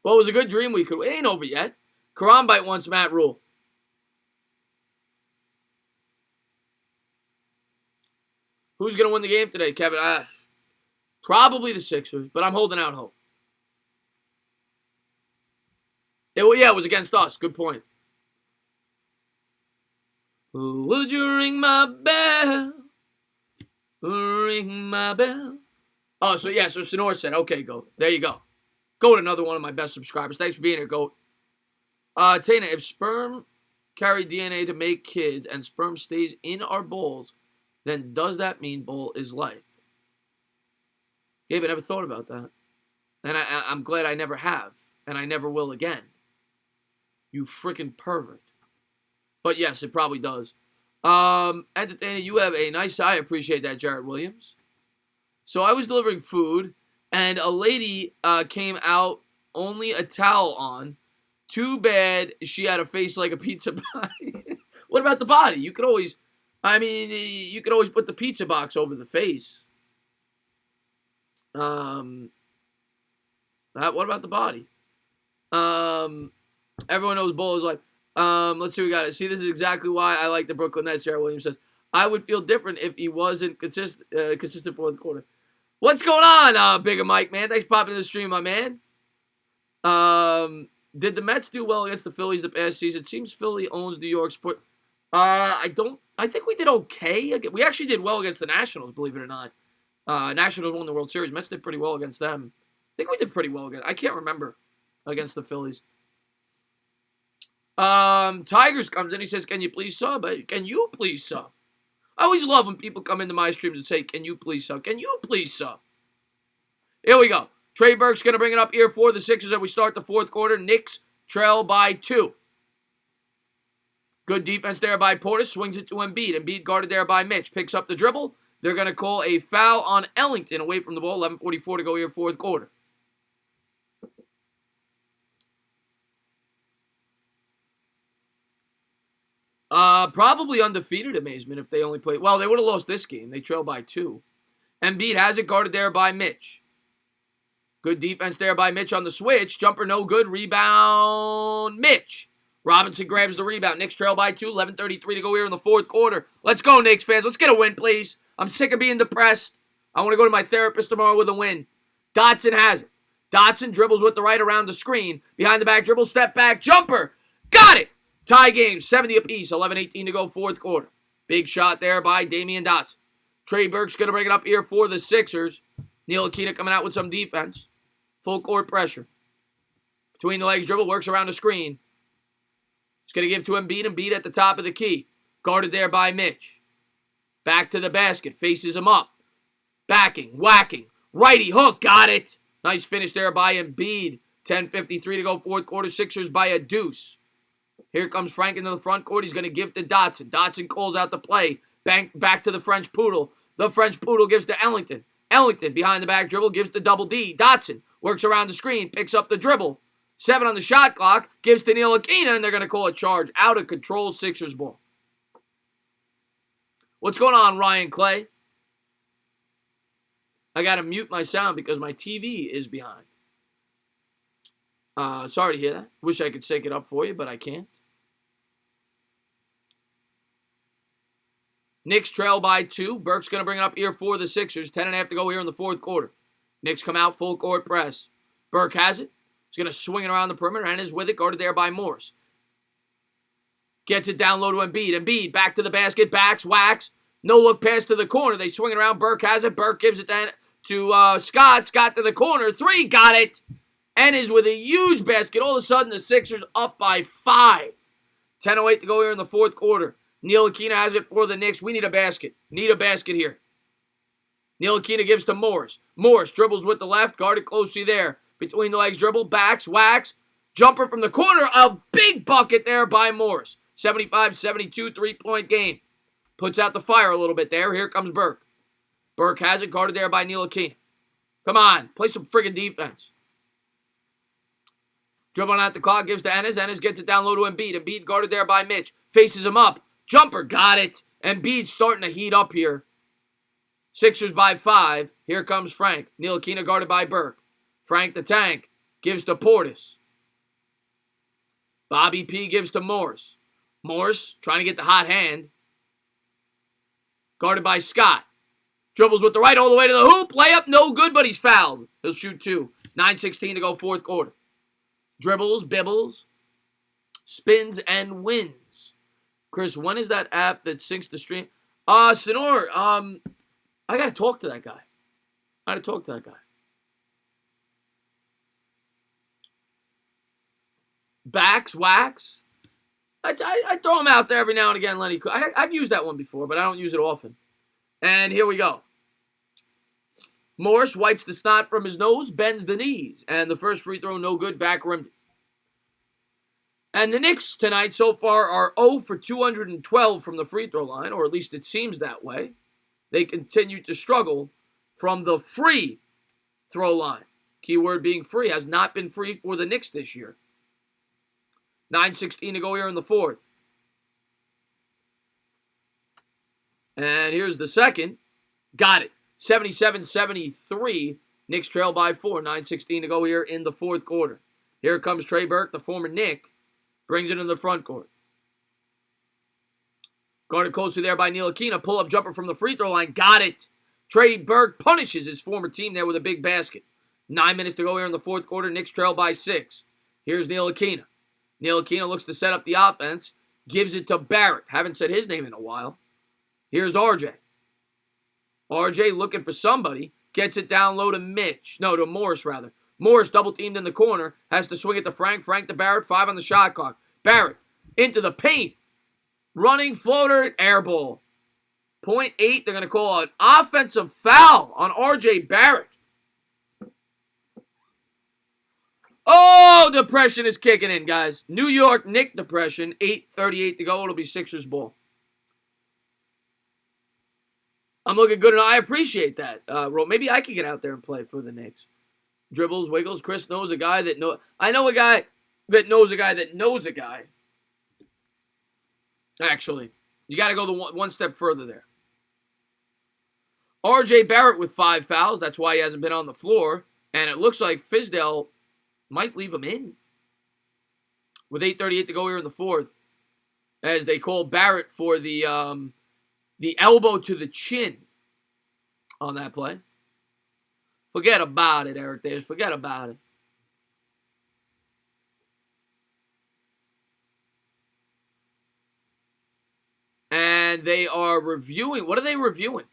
Well, it was a good dream week. It ain't over yet. Karambite wants Matt Rule. Who's going to win the game today, Kevin? Probably the Sixers, but I'm holding out hope. It was against us. Good point. Would you ring my bell? Ring my bell. Oh, so Sonor said, okay, Goat. There you go. Goat, another one of my best subscribers. Thanks for being here, Goat. Tana, if sperm carry DNA to make kids and sperm stays in our bowls, then does that mean bowl is life? Gabe, I never thought about that. And I'm glad I never have. And I never will again. You freaking pervert. But yes, it probably does. Entertainer, you have a nice eye. I appreciate that, Jared Williams. So I was delivering food, and a lady came out, only a towel on. Too bad she had a face like a pizza pie. What about the body? You could always put the pizza box over the face. What about the body? Everyone knows Bull is like, let's see what we got. See, this is exactly why I like the Brooklyn Nets, Jared Williams says. I would feel different if he wasn't consistent fourth quarter. What's going on, Bigger Mike, man? Thanks for popping in the stream, my man. Did the Mets do well against the Phillies the past season? It seems Philly owns New York sport. I think we did okay. We actually did well against the Nationals, believe it or not. Nationals won the World Series. Mets did pretty well against them. I think we did pretty well against. I can't remember against the Phillies. Tigers comes in. He says, "Can you please sub? Can you please sub?" I always love when people come into my streams and say, "Can you please sub? Can you please sub?" Here we go. Trey Burke's going to bring it up here for the Sixers as we start the fourth quarter. Knicks trail by 2. Good defense there by Portis. Swings it to Embiid. Embiid guarded there by Mitch. Picks up the dribble. They're going to call a foul on Ellington away from the ball. 11:44 to go here, fourth quarter. Probably undefeated amazement if they only played. Well, they would have lost this game. They trailed by 2. Embiid has it guarded there by Mitch. Good defense there by Mitch on the switch. Jumper no good. Rebound, Mitch. Robinson grabs the rebound. Knicks trail by 2. 11:33 to go here in the fourth quarter. Let's go, Knicks fans. Let's get a win, please. I'm sick of being depressed. I want to go to my therapist tomorrow with a win. Dotson has it. Dotson dribbles with the right around the screen. Behind the back dribble, step back, jumper. Got it. Tie game, 70 apiece. 11:18 to go, fourth quarter. Big shot there by Damian Dotson. Trey Burke's going to bring it up here for the Sixers. Ntilikina coming out with some defense. Full court pressure. Between the legs dribble, works around the screen. He's going to give to Embiid. Embiid at the top of the key. Guarded there by Mitch. Back to the basket. Faces him up. Backing. Whacking. Righty hook. Got it. Nice finish there by Embiid. 10:53 to go. Fourth quarter. Sixers by a deuce. Here comes Frank into the front court. He's going to give to Dotson. Dotson calls out the play. Back to the French Poodle. The French Poodle gives to Ellington. Ellington behind the back dribble gives to Double D. Dotson works around the screen. Picks up the dribble. 7 on the shot clock. Gives to Ntilikina, and they're going to call a charge. Out of control, Sixers ball. What's going on, Ryan Clay? I got to mute my sound because my TV is behind. Sorry to hear that. Wish I could sync it up for you, but I can't. Knicks trail by 2. Burke's going to bring it up here for the Sixers. 10.5 to go here in the fourth quarter. Knicks come out full court press. Burke has it. He's going to swing it around the perimeter and is with it. Guarded there by Morris. Gets it down low to Embiid. Embiid back to the basket. Backs, whacks. No look pass to the corner. They swing it around. Burke has it. Burke gives it to Scott. Scott to the corner. 3. Got it. And is with a huge basket. All of a sudden, the Sixers up by 5. 10:08 to go here in the fourth quarter. Ntilikina has it for the Knicks. We need a basket. Need a basket here. Ntilikina gives to Morris. Morris dribbles with the left. Guarded closely there. Between the legs dribble. Backs. Whacks. Jumper from the corner. A big bucket there by Morris. 75-72 3-point game. Puts out the fire a little bit there. Here comes Burke. Burke has it. Guarded there by Ntilikina. Come on. Play some friggin' defense. Dribbling out the clock. Gives to Ennis. Ennis gets it down low to Embiid. Embiid guarded there by Mitch. Faces him up. Jumper, got it. Embiid starting to heat up here. Sixers by 5. Here comes Frank. Ntilikina guarded by Burke. Frank the Tank gives to Portis. Bobby P gives to Morris. Morris trying to get the hot hand. Guarded by Scott. Dribbles with the right all the way to the hoop. Layup, no good, but he's fouled. He'll shoot 2. 9:16 to go fourth quarter. Dribbles, bibbles, spins, and wins. Chris, when is that app that syncs the stream? Sonor, I got to talk to that guy. Backs, wax. I throw him out there every now and again, Lenny. I've used that one before, but I don't use it often. And here we go. Morris wipes the snot from his nose, bends the knees, and the first free throw no good, back rimmed. And the Knicks tonight so far are 0 for 212 from the free throw line, or at least it seems that way. They continue to struggle from the free throw line. Keyword being free, has not been free for the Knicks this year. 9:16 to go here in the fourth. And here's the second. Got it. 77-73. Knicks trail by 4. 9:16 to go here in the fourth quarter. Here comes Trey Burke, the former Knick. Brings it in the front court. Guarded closely there by Ntilikina. Pull-up jumper from the free throw line. Got it. Trey Burke punishes his former team there with a big basket. 9 minutes to go here in the fourth quarter. Knicks trail by 6. Here's Ntilikina. Ntilikina looks to set up the offense. Gives it to Barrett. Haven't said his name in a while. Here's RJ. RJ looking for somebody. Gets it down low to to Morris rather. Morris double teamed in the corner. Has to swing it to Frank. Frank to Barrett. 5 on the shot clock. Barrett into the paint. Running floater. Air ball. 0.8. They're going to call an offensive foul on RJ Barrett. Oh, depression is kicking in, guys. New York Knicks depression. 8:38 to go. It'll be Sixers ball. I'm looking good, and I appreciate that. Maybe I could get out there and play for the Knicks. Dribbles, wiggles. Chris knows a guy that knows. I know a guy that knows a guy that knows a guy. Actually, you got to go the one step further there. R.J. Barrett with 5 fouls. That's why he hasn't been on the floor. And it looks like Fizdale might leave him in. With 8:38 to go here in the fourth. As they call Barrett for the elbow to the chin on that play. Forget about it, Eric Davis. Forget about it. And they are reviewing. What are they reviewing?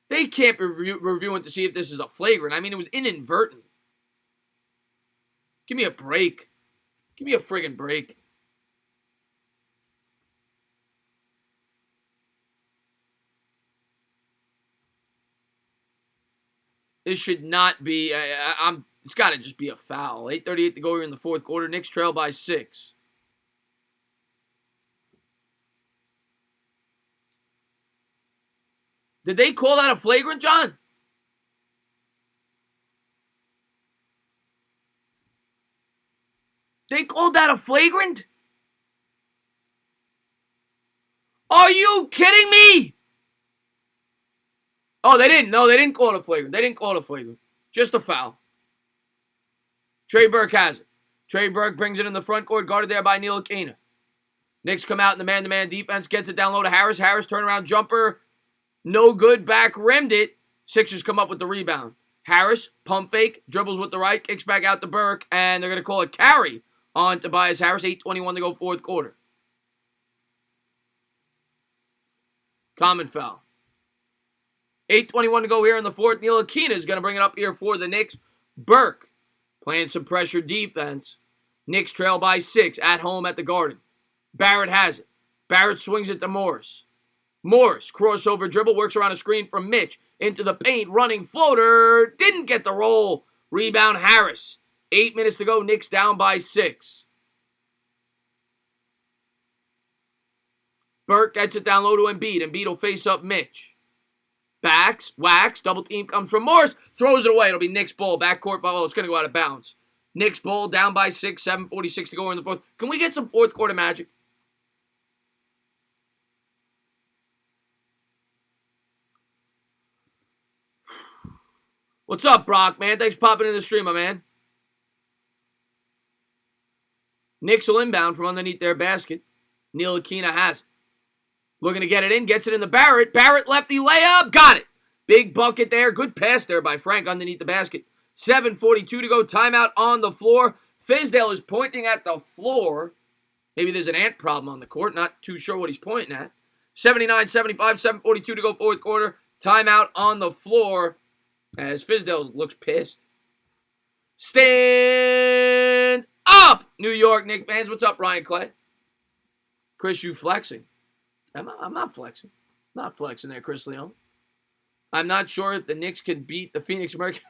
They can't be reviewing to see if this is a flagrant. I mean, it was inadvertent. Give me a break. Give me a friggin' break. This should not be. It's got to just be a foul. 8:38 to go here in the fourth quarter. Knicks trail by 6. Did they call that a flagrant, John? They called that a flagrant? Are you kidding me? Oh, they didn't. No, they didn't call it a flagrant. They didn't call it a flagrant. Just a foul. Trey Burke has it. Trey Burke brings it in the front court, guarded there by Ntilikina. Knicks come out in the man-to-man defense, gets it down low to Harris. Harris turnaround jumper. No good, back rimmed it. Sixers come up with the rebound. Harris, pump fake, dribbles with the right, kicks back out to Burke, and they're going to call a carry on Tobias Harris. 8:21 to go fourth quarter. Common foul. 8:21 to go here in the fourth. Ntilikina is going to bring it up here for the Knicks. Burke playing some pressure defense. Knicks trail by 6 at home at the Garden. Barrett has it. Barrett swings it to Morris. Morris, crossover dribble, works around a screen from Mitch. Into the paint, running floater. Didn't get the roll. Rebound Harris. 8 minutes to go. Knicks down by 6. Burke gets it down low to Embiid. Embiid will face up Mitch. Backs, whacks, double team comes from Morris. Throws it away. It'll be Knicks ball. Backcourt foul. It's going to go out of bounds. Knicks ball down by 6. 7:46 to go in the fourth. Can we get some fourth quarter magic? What's up, Brock, man? Thanks for popping in the stream, my man. Knicks will inbound from underneath their basket. Ntilikina has it. Looking to get it in. Gets it in the Barrett. Barrett lefty layup. Got it. Big bucket there. Good pass there by Frank underneath the basket. 7:42 to go. Timeout on the floor. Fizdale is pointing at the floor. Maybe there's an ant problem on the court. Not too sure what he's pointing at. 79-75. 7:42 to go fourth quarter. Timeout on the floor. As Fizdale looks pissed. Stand up, New York Knicks fans. What's up, Ryan Clay? Chris, you flexing. I'm not flexing. Not flexing there, Chris Leon. I'm not sure if the Knicks can beat the Phoenix Mercury.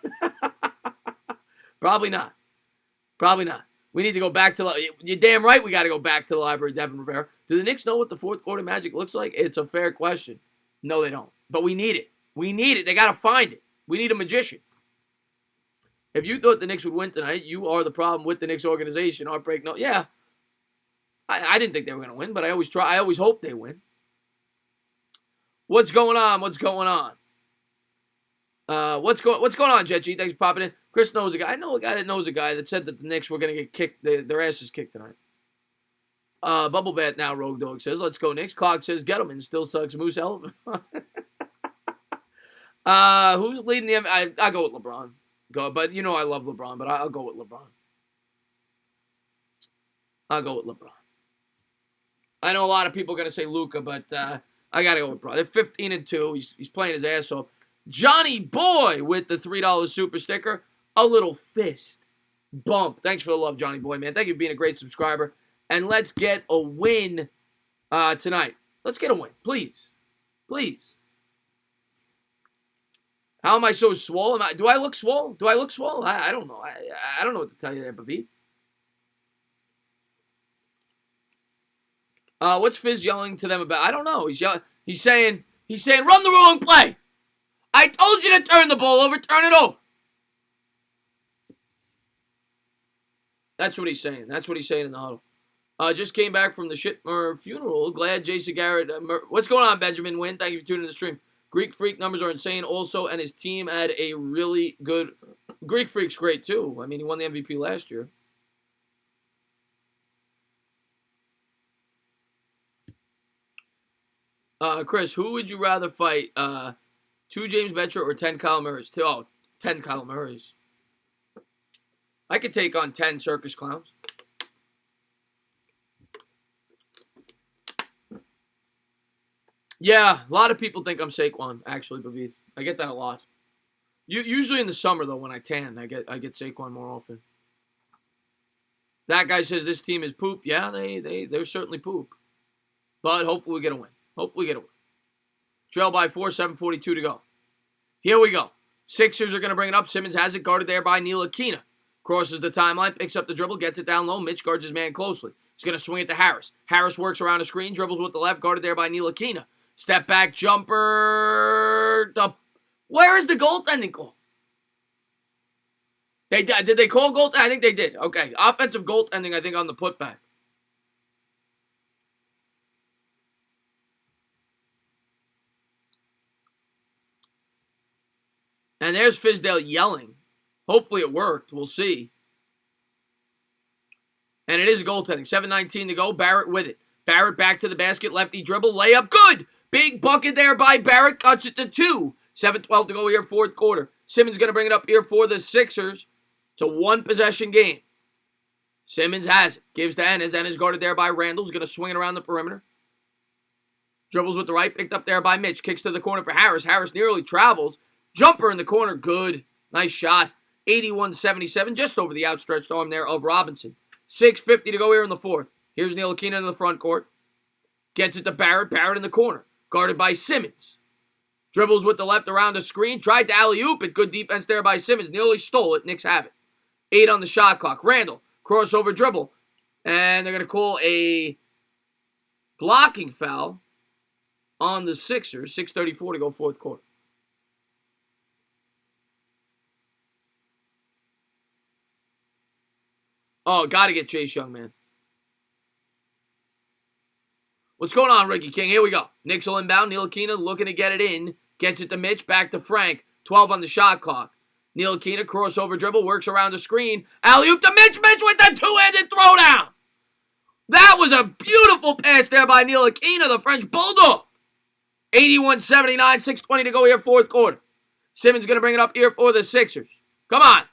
Probably not. Probably not. We need to go back to... You're damn right we got to go back to the library, Devin Rivera. Do the Knicks know what the fourth quarter magic looks like? It's a fair question. No, they don't. But we need it. We need it. They got to find it. We need a magician. If you thought the Knicks would win tonight, you are the problem with the Knicks organization. Heartbreak, no. Yeah. I didn't think they were going to win, but I always try. I always hope they win. What's going on? What's going on? What's going on, Jet G? Thanks for popping in. Chris knows a guy. I know a guy that knows a guy that said that the Knicks were going to get kicked, their asses kicked tonight. Bubble Bath now, Rogue Dog says, let's go Knicks. Clock says, Gettleman still sucks. Moose Elephant. Who's leading the... I'll go with LeBron. But you know I love LeBron, but I'll go with LeBron. I'll go with LeBron. I know a lot of people are going to say Luka, but I got to go with LeBron. They're 15-2. He's playing his ass off. Johnny Boy with the $3 super sticker. A little fist bump. Thanks for the love, Johnny Boy, man. Thank you for being a great subscriber. And let's get a win tonight. Let's get a win, please. Please. How am I so swole? Do I look swole? Do I look swole? I don't know. I don't know what to tell you there, Bavi. What's Fizz yelling to them about? I don't know. He's yelling. He's saying, run the wrong play. I told you to turn the ball over. Turn it over. That's what he's saying. That's what he's saying in the huddle. Just came back from the Shitmer funeral. Glad Jason Garrett. What's going on, Benjamin Wynn? Thank you for tuning in the stream. Greek Freak numbers are insane also, and his team had a really good... Greek Freak's great, too. I mean, he won the MVP last year. Chris, who would you rather fight? 2 James Betcher or 10 Kyle Murrays? 10 Kyle Murrays. I could take on 10 circus clowns. Yeah, a lot of people think I'm Saquon, actually, Bavith. I get that a lot. Usually in the summer, though, when I tan, I get Saquon more often. That guy says this team is poop. Yeah, they're certainly poop. But hopefully we get a win. Hopefully we get a win. Trail by 4, 7:42 to go. Here we go. Sixers are going to bring it up. Simmons has it guarded there by Ntilikina. Crosses the timeline, picks up the dribble, gets it down low. Mitch guards his man closely. He's going to swing it to Harris. Harris works around the screen, dribbles with the left, guarded there by Ntilikina. Step back jumper. Where is the goaltending call? Did they call goaltending? I think they did. Okay. Offensive goaltending, I think, on the putback. And there's Fizdale yelling. Hopefully it worked. We'll see. And it is goaltending. 7:19 to go. Barrett with it. Barrett back to the basket. Lefty dribble. Layup. Good. Big bucket there by Barrett. Cuts it to 2. 7:12 to go here, fourth quarter. Simmons going to bring it up here for the Sixers. It's a one-possession game. Simmons has it. Gives to Ennis. Ennis guarded there by Randall. He's going to swing it around the perimeter. Dribbles with the right. Picked up there by Mitch. Kicks to the corner for Harris. Harris nearly travels. Jumper in the corner. Good. Nice shot. 81-77. Just over the outstretched arm there of Robinson. 6:50 to go here in the fourth. Here's Ntilikina in the front court. Gets it to Barrett. Barrett in the corner. Guarded by Simmons. Dribbles with the left around the screen. Tried to alley-oop it. Good defense there by Simmons. Nearly stole it. Knicks have it. 8 on the shot clock. Randall. Crossover dribble. And they're going to call a blocking foul on the Sixers. 6:34 to go fourth quarter. Oh, got to get Chase Young, man. What's going on, Ricky King? Here we go. Knicks will inbound. Ntilikina looking to get it in. Gets it to Mitch. Back to Frank. 12 on the shot clock. Ntilikina, crossover dribble. Works around the screen. Alley-oop to Mitch. Mitch with the two-handed throwdown. That was a beautiful pass there by Ntilikina, the French Bulldog. 81-79. 6:20 to go here, fourth quarter. Simmons going to bring it up here for the Sixers. Come on.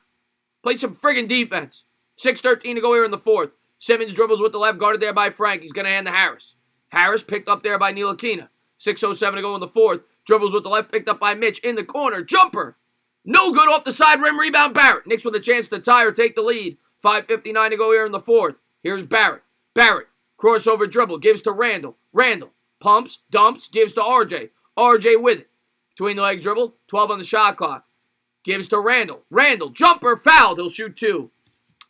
Play some friggin' defense. 6:13 to go here in the fourth. Simmons dribbles with the left, guarded there by Frank. He's going to hand to Harris. Harris picked up there by Ntilikina. 6:07 to go in the fourth. Dribbles with the left, picked up by Mitch. In the corner. Jumper. No good off the side rim. Rebound Barrett. Knicks with a chance to tie or take the lead. 5:59 to go here in the fourth. Here's Barrett. Barrett. Crossover dribble. Gives to Randall. Randall. Pumps. Dumps. Gives to RJ. RJ with it. Between the legs dribble. 12 on the shot clock. Gives to Randall. Randall. Jumper. Fouled. He'll shoot 2.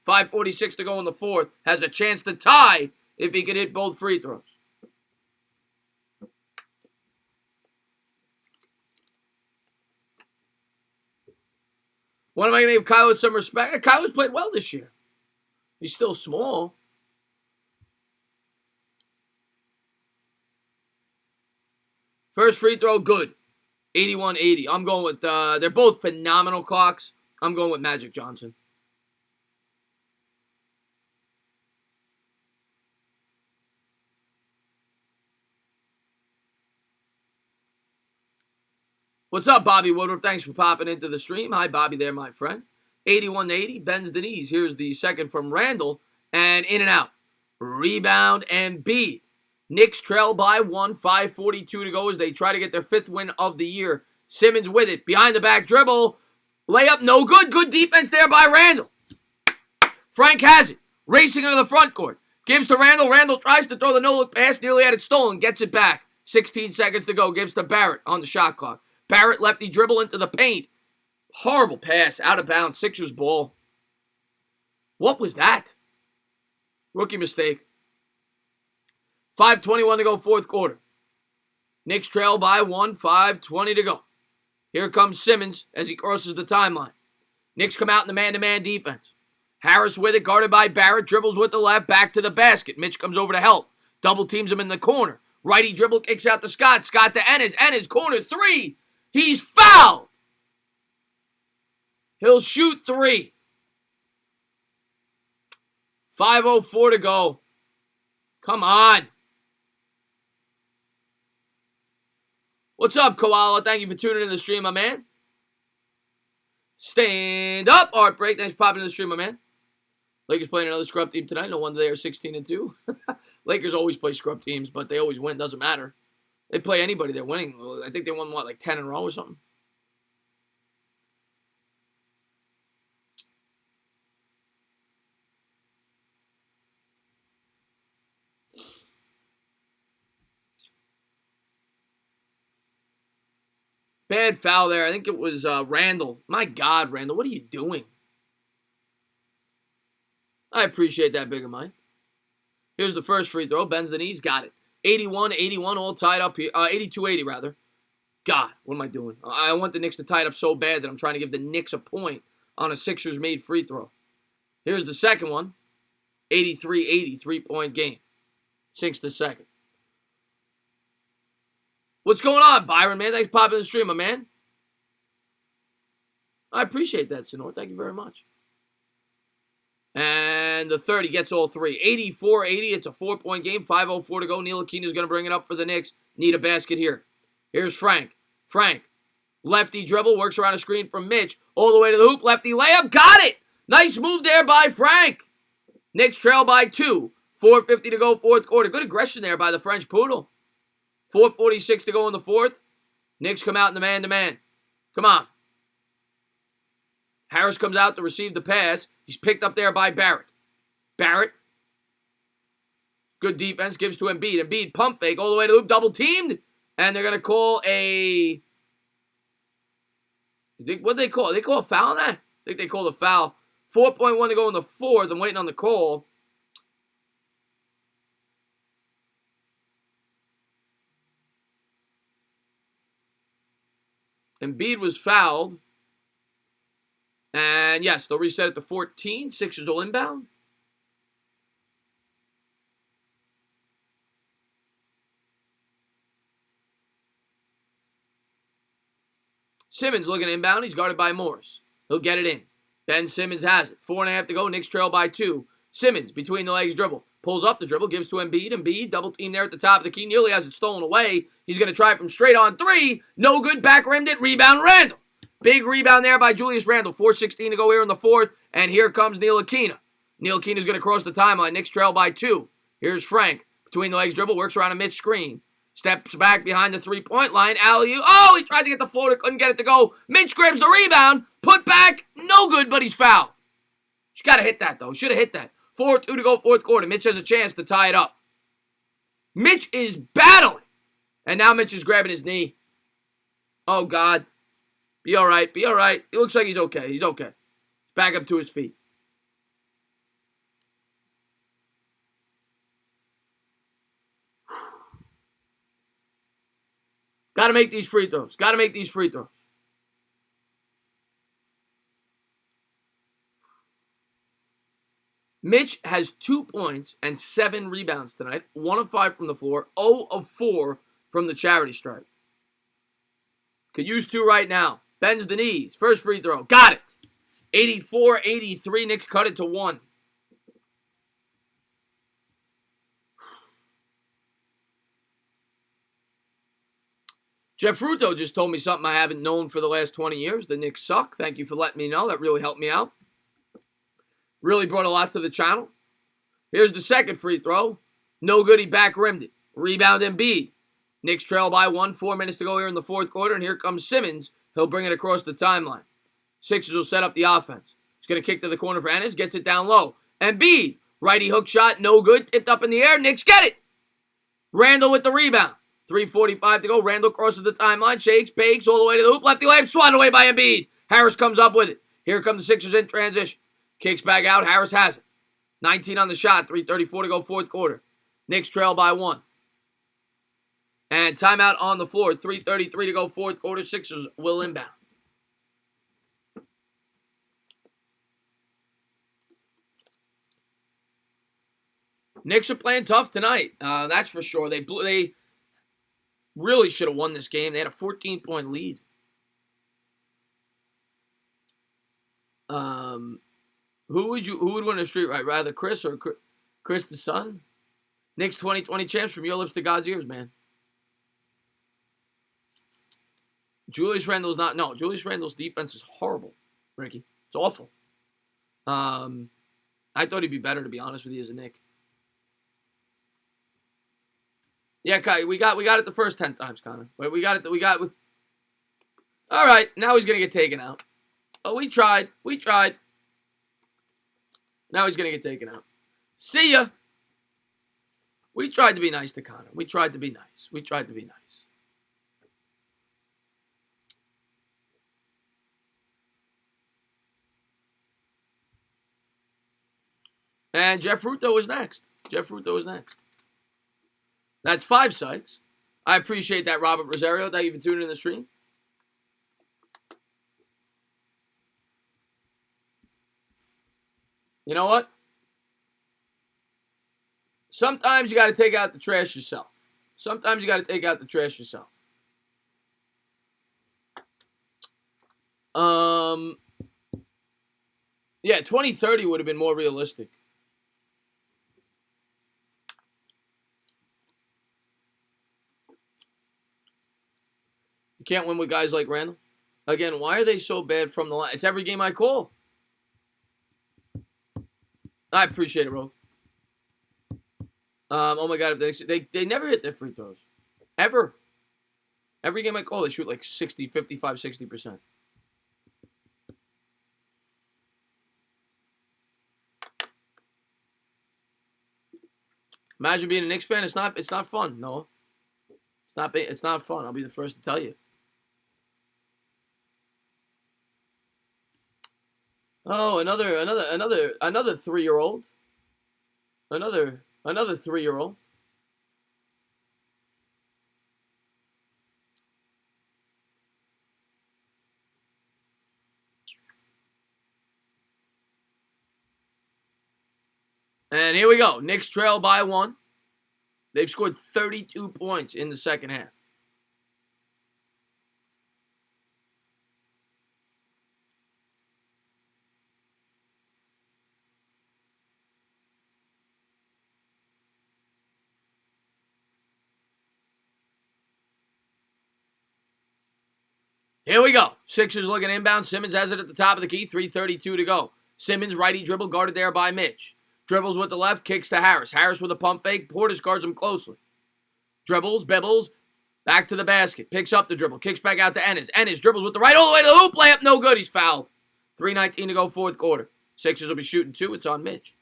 5:46 to go in the fourth. Has a chance to tie if he can hit both free throws. When am I going to give Kyler some respect? Kyler's played well this year. He's still small. First free throw, good. 81-80. I'm going with, they're both phenomenal clocks. I'm going with Magic Johnson. What's up, Bobby Woodruff? Thanks for popping into the stream. Hi, Bobby there, my friend. 81-80, bends the knees. Here's the second from Randall, and in and out. Rebound and beat. Knicks trail by 1, 5:42 to go as they try to get their 5th win of the year. Simmons with it, behind the back dribble. Layup, no good. Good defense there by Randall. Frank has it, racing into the front court. Gives to Randall. Randall tries to throw the no-look pass, nearly had it stolen. Gets it back. 16 seconds to go. Gives to Barrett on the shot clock. Barrett lefty dribble into the paint. Horrible pass, out of bounds, Sixers ball. What was that? Rookie mistake. 5:21 to go, fourth quarter. Knicks trail by 1, 5:20 to go. Here comes Simmons as he crosses the timeline. Knicks come out in the man-to-man defense. Harris with it, guarded by Barrett, dribbles with the left, back to the basket. Mitch comes over to help. Double teams him in the corner. Righty dribble, kicks out to Scott. Scott to Ennis. Ennis, corner three. He's fouled. He'll shoot three. 5:04 to go. Come on. What's up, Koala? Thank you for tuning in the stream, my man. Stand up, Art Break. Thanks for popping in the stream, my man. Lakers playing another scrub team tonight. No wonder they are 16-2. Lakers always play scrub teams, but they always win. Doesn't matter. They play anybody, they're winning. I think they won, what, like 10 in a row or something? Bad foul there. I think it was Randall. My God, Randall, what are you doing? I appreciate that, Bigger Mike. Here's the first free throw. Bends the knees. Got it. 81-81, all tied up here. 82-80, rather. God, what am I doing? I want the Knicks to tie it up so bad that I'm trying to give the Knicks a point on a Sixers-made free throw. Here's the second one. 83-80, three-point game. Sinks the second. What's going on, Byron, man? Thanks for popping in the stream, my man. I appreciate that, Sonor. Thank you very much. And the third, he gets all three. 84-80, it's a 4-point game. 5:04 to go. Ntilikina's going to bring it up for the Knicks. Need a basket here. Here's Frank. Frank. Lefty dribble, works around a screen from Mitch. All the way to the hoop. Lefty layup. Got it! Nice move there by Frank. Knicks trail by 2. 4:50 to go, fourth quarter. Good aggression there by the French Poodle. 4:46 to go in the fourth. Knicks come out in the man-to-man. Come on. Harris comes out to receive the pass. He's picked up there by Barrett. Barrett. Good defense. Gives to Embiid. Embiid pump fake all the way to the hoop. Double teamed. And they're going to call a... What do they call? They call a foul on that? I think they called a foul. 4.1 to go in the fourth. I'm waiting on the call. Embiid was fouled. And yes, they'll reset it to 14. Sixers will inbound. Simmons looking inbound. He's guarded by Morris. He'll get it in. Ben Simmons has it. 4.5 to go. Knicks trail by 2. Simmons, between the legs dribble. Pulls up the dribble. Gives to Embiid. Embiid, double team there at the top of the key. Nearly has it stolen away. He's going to try from straight on 3. No good. Back rimmed it. Rebound Randall. Big rebound there by Julius Randle. 4:16 to go here in the fourth. And here comes Ntilikina. Ntilikina's going to cross the timeline. Knicks trail by 2. Here's Frank. Between the legs dribble. Works around a mid screen. Steps back behind the three-point line. Alley-oop. Oh, he tried to get the floater. Couldn't get it to go. Mitch grabs the rebound. Put back. No good, but he's fouled. He's got to hit that, though. Should have hit that. 4:2 to go, fourth quarter. Mitch has a chance to tie it up. Mitch is battling. And now Mitch is grabbing his knee. Oh, God. Be all right. Be all right. He looks like he's okay. He's okay. Back up to his feet. Got to make these free throws. Got to make these free throws. Mitch has 2 points and 7 rebounds tonight. 1 of 5 from the floor. 0 of 4 from the charity stripe. Could use 2 right now. Bends the knees. First free throw. Got it. 84-83. Knicks cut it to 1. Jeff Fruto just told me something I haven't known for the last 20 years. The Knicks suck. Thank you for letting me know. That really helped me out. Really brought a lot to the channel. Here's the second free throw. No good. He back rimmed it. Rebound Embiid. Knicks trail by 1. 4 minutes to go here in the fourth quarter. And here comes Simmons. He'll bring it across the timeline. Sixers will set up the offense. He's going to kick to the corner for Ennis. Gets it down low. Embiid. Righty hook shot. No good. Tipped up in the air. Knicks get it. Randall with the rebound. 3:45 to go. Randall crosses the timeline, shakes, bakes, all the way to the hoop. Lefty layup, swatted away by Embiid. Harris comes up with it. Here come the Sixers in transition. Kicks back out. Harris has it. 19 on the shot. 3:34 to go, fourth quarter. Knicks trail by 1. And timeout on the floor. 3:33 to go, fourth quarter. Sixers will inbound. Knicks are playing tough tonight. That's for sure. They really should have won this game. They had a 14-point lead. Who would win a street fight? Rather Chris or Chris the Son? Knicks 2020 champs, from your lips to God's ears, man. Julius Randle's not. No, Julius Randle's defense is horrible, Ricky. It's awful. I thought he'd be better, to be honest with you, as a Knick. Yeah, Kai, we got it the first 10 times, Connor. We got it. All right, now he's gonna get taken out. Oh, we tried. Now he's gonna get taken out. See ya. We tried to be nice to Connor. We tried to be nice. And Jeff Ruto is next. That's 5 Sykes. I appreciate that, Robert Rosario. Thank you for tuning in the stream. You know what? Sometimes you got to take out the trash yourself. Yeah, 2030 would have been more realistic. You can't win with guys like Randall. Again, why are they so bad from the line? It's every game I call. I appreciate it, bro. Oh my God, they never hit their free throws. Ever. Every game I call, they shoot like 60, 55, 60%. Imagine being a Knicks fan. It's not fun, Noah. It's not fun. I'll be the first to tell you. Oh, another 3-year-old. Another 3-year-old. And here we go. Knicks trail by 1. They've scored 32 points in the second half. Here we go. Sixers looking inbound. Simmons has it at the top of the key. 3:32 to go. Simmons, righty dribble, guarded there by Mitch. Dribbles with the left, kicks to Harris. Harris with a pump fake. Portis guards him closely. Dribbles, bibbles, back to the basket. Picks up the dribble. Kicks back out to Ennis. Ennis dribbles with the right all the way to the hoop. Layup, no good. He's fouled. 3:19 to go, fourth quarter. Sixers will be shooting 2. It's on Mitch.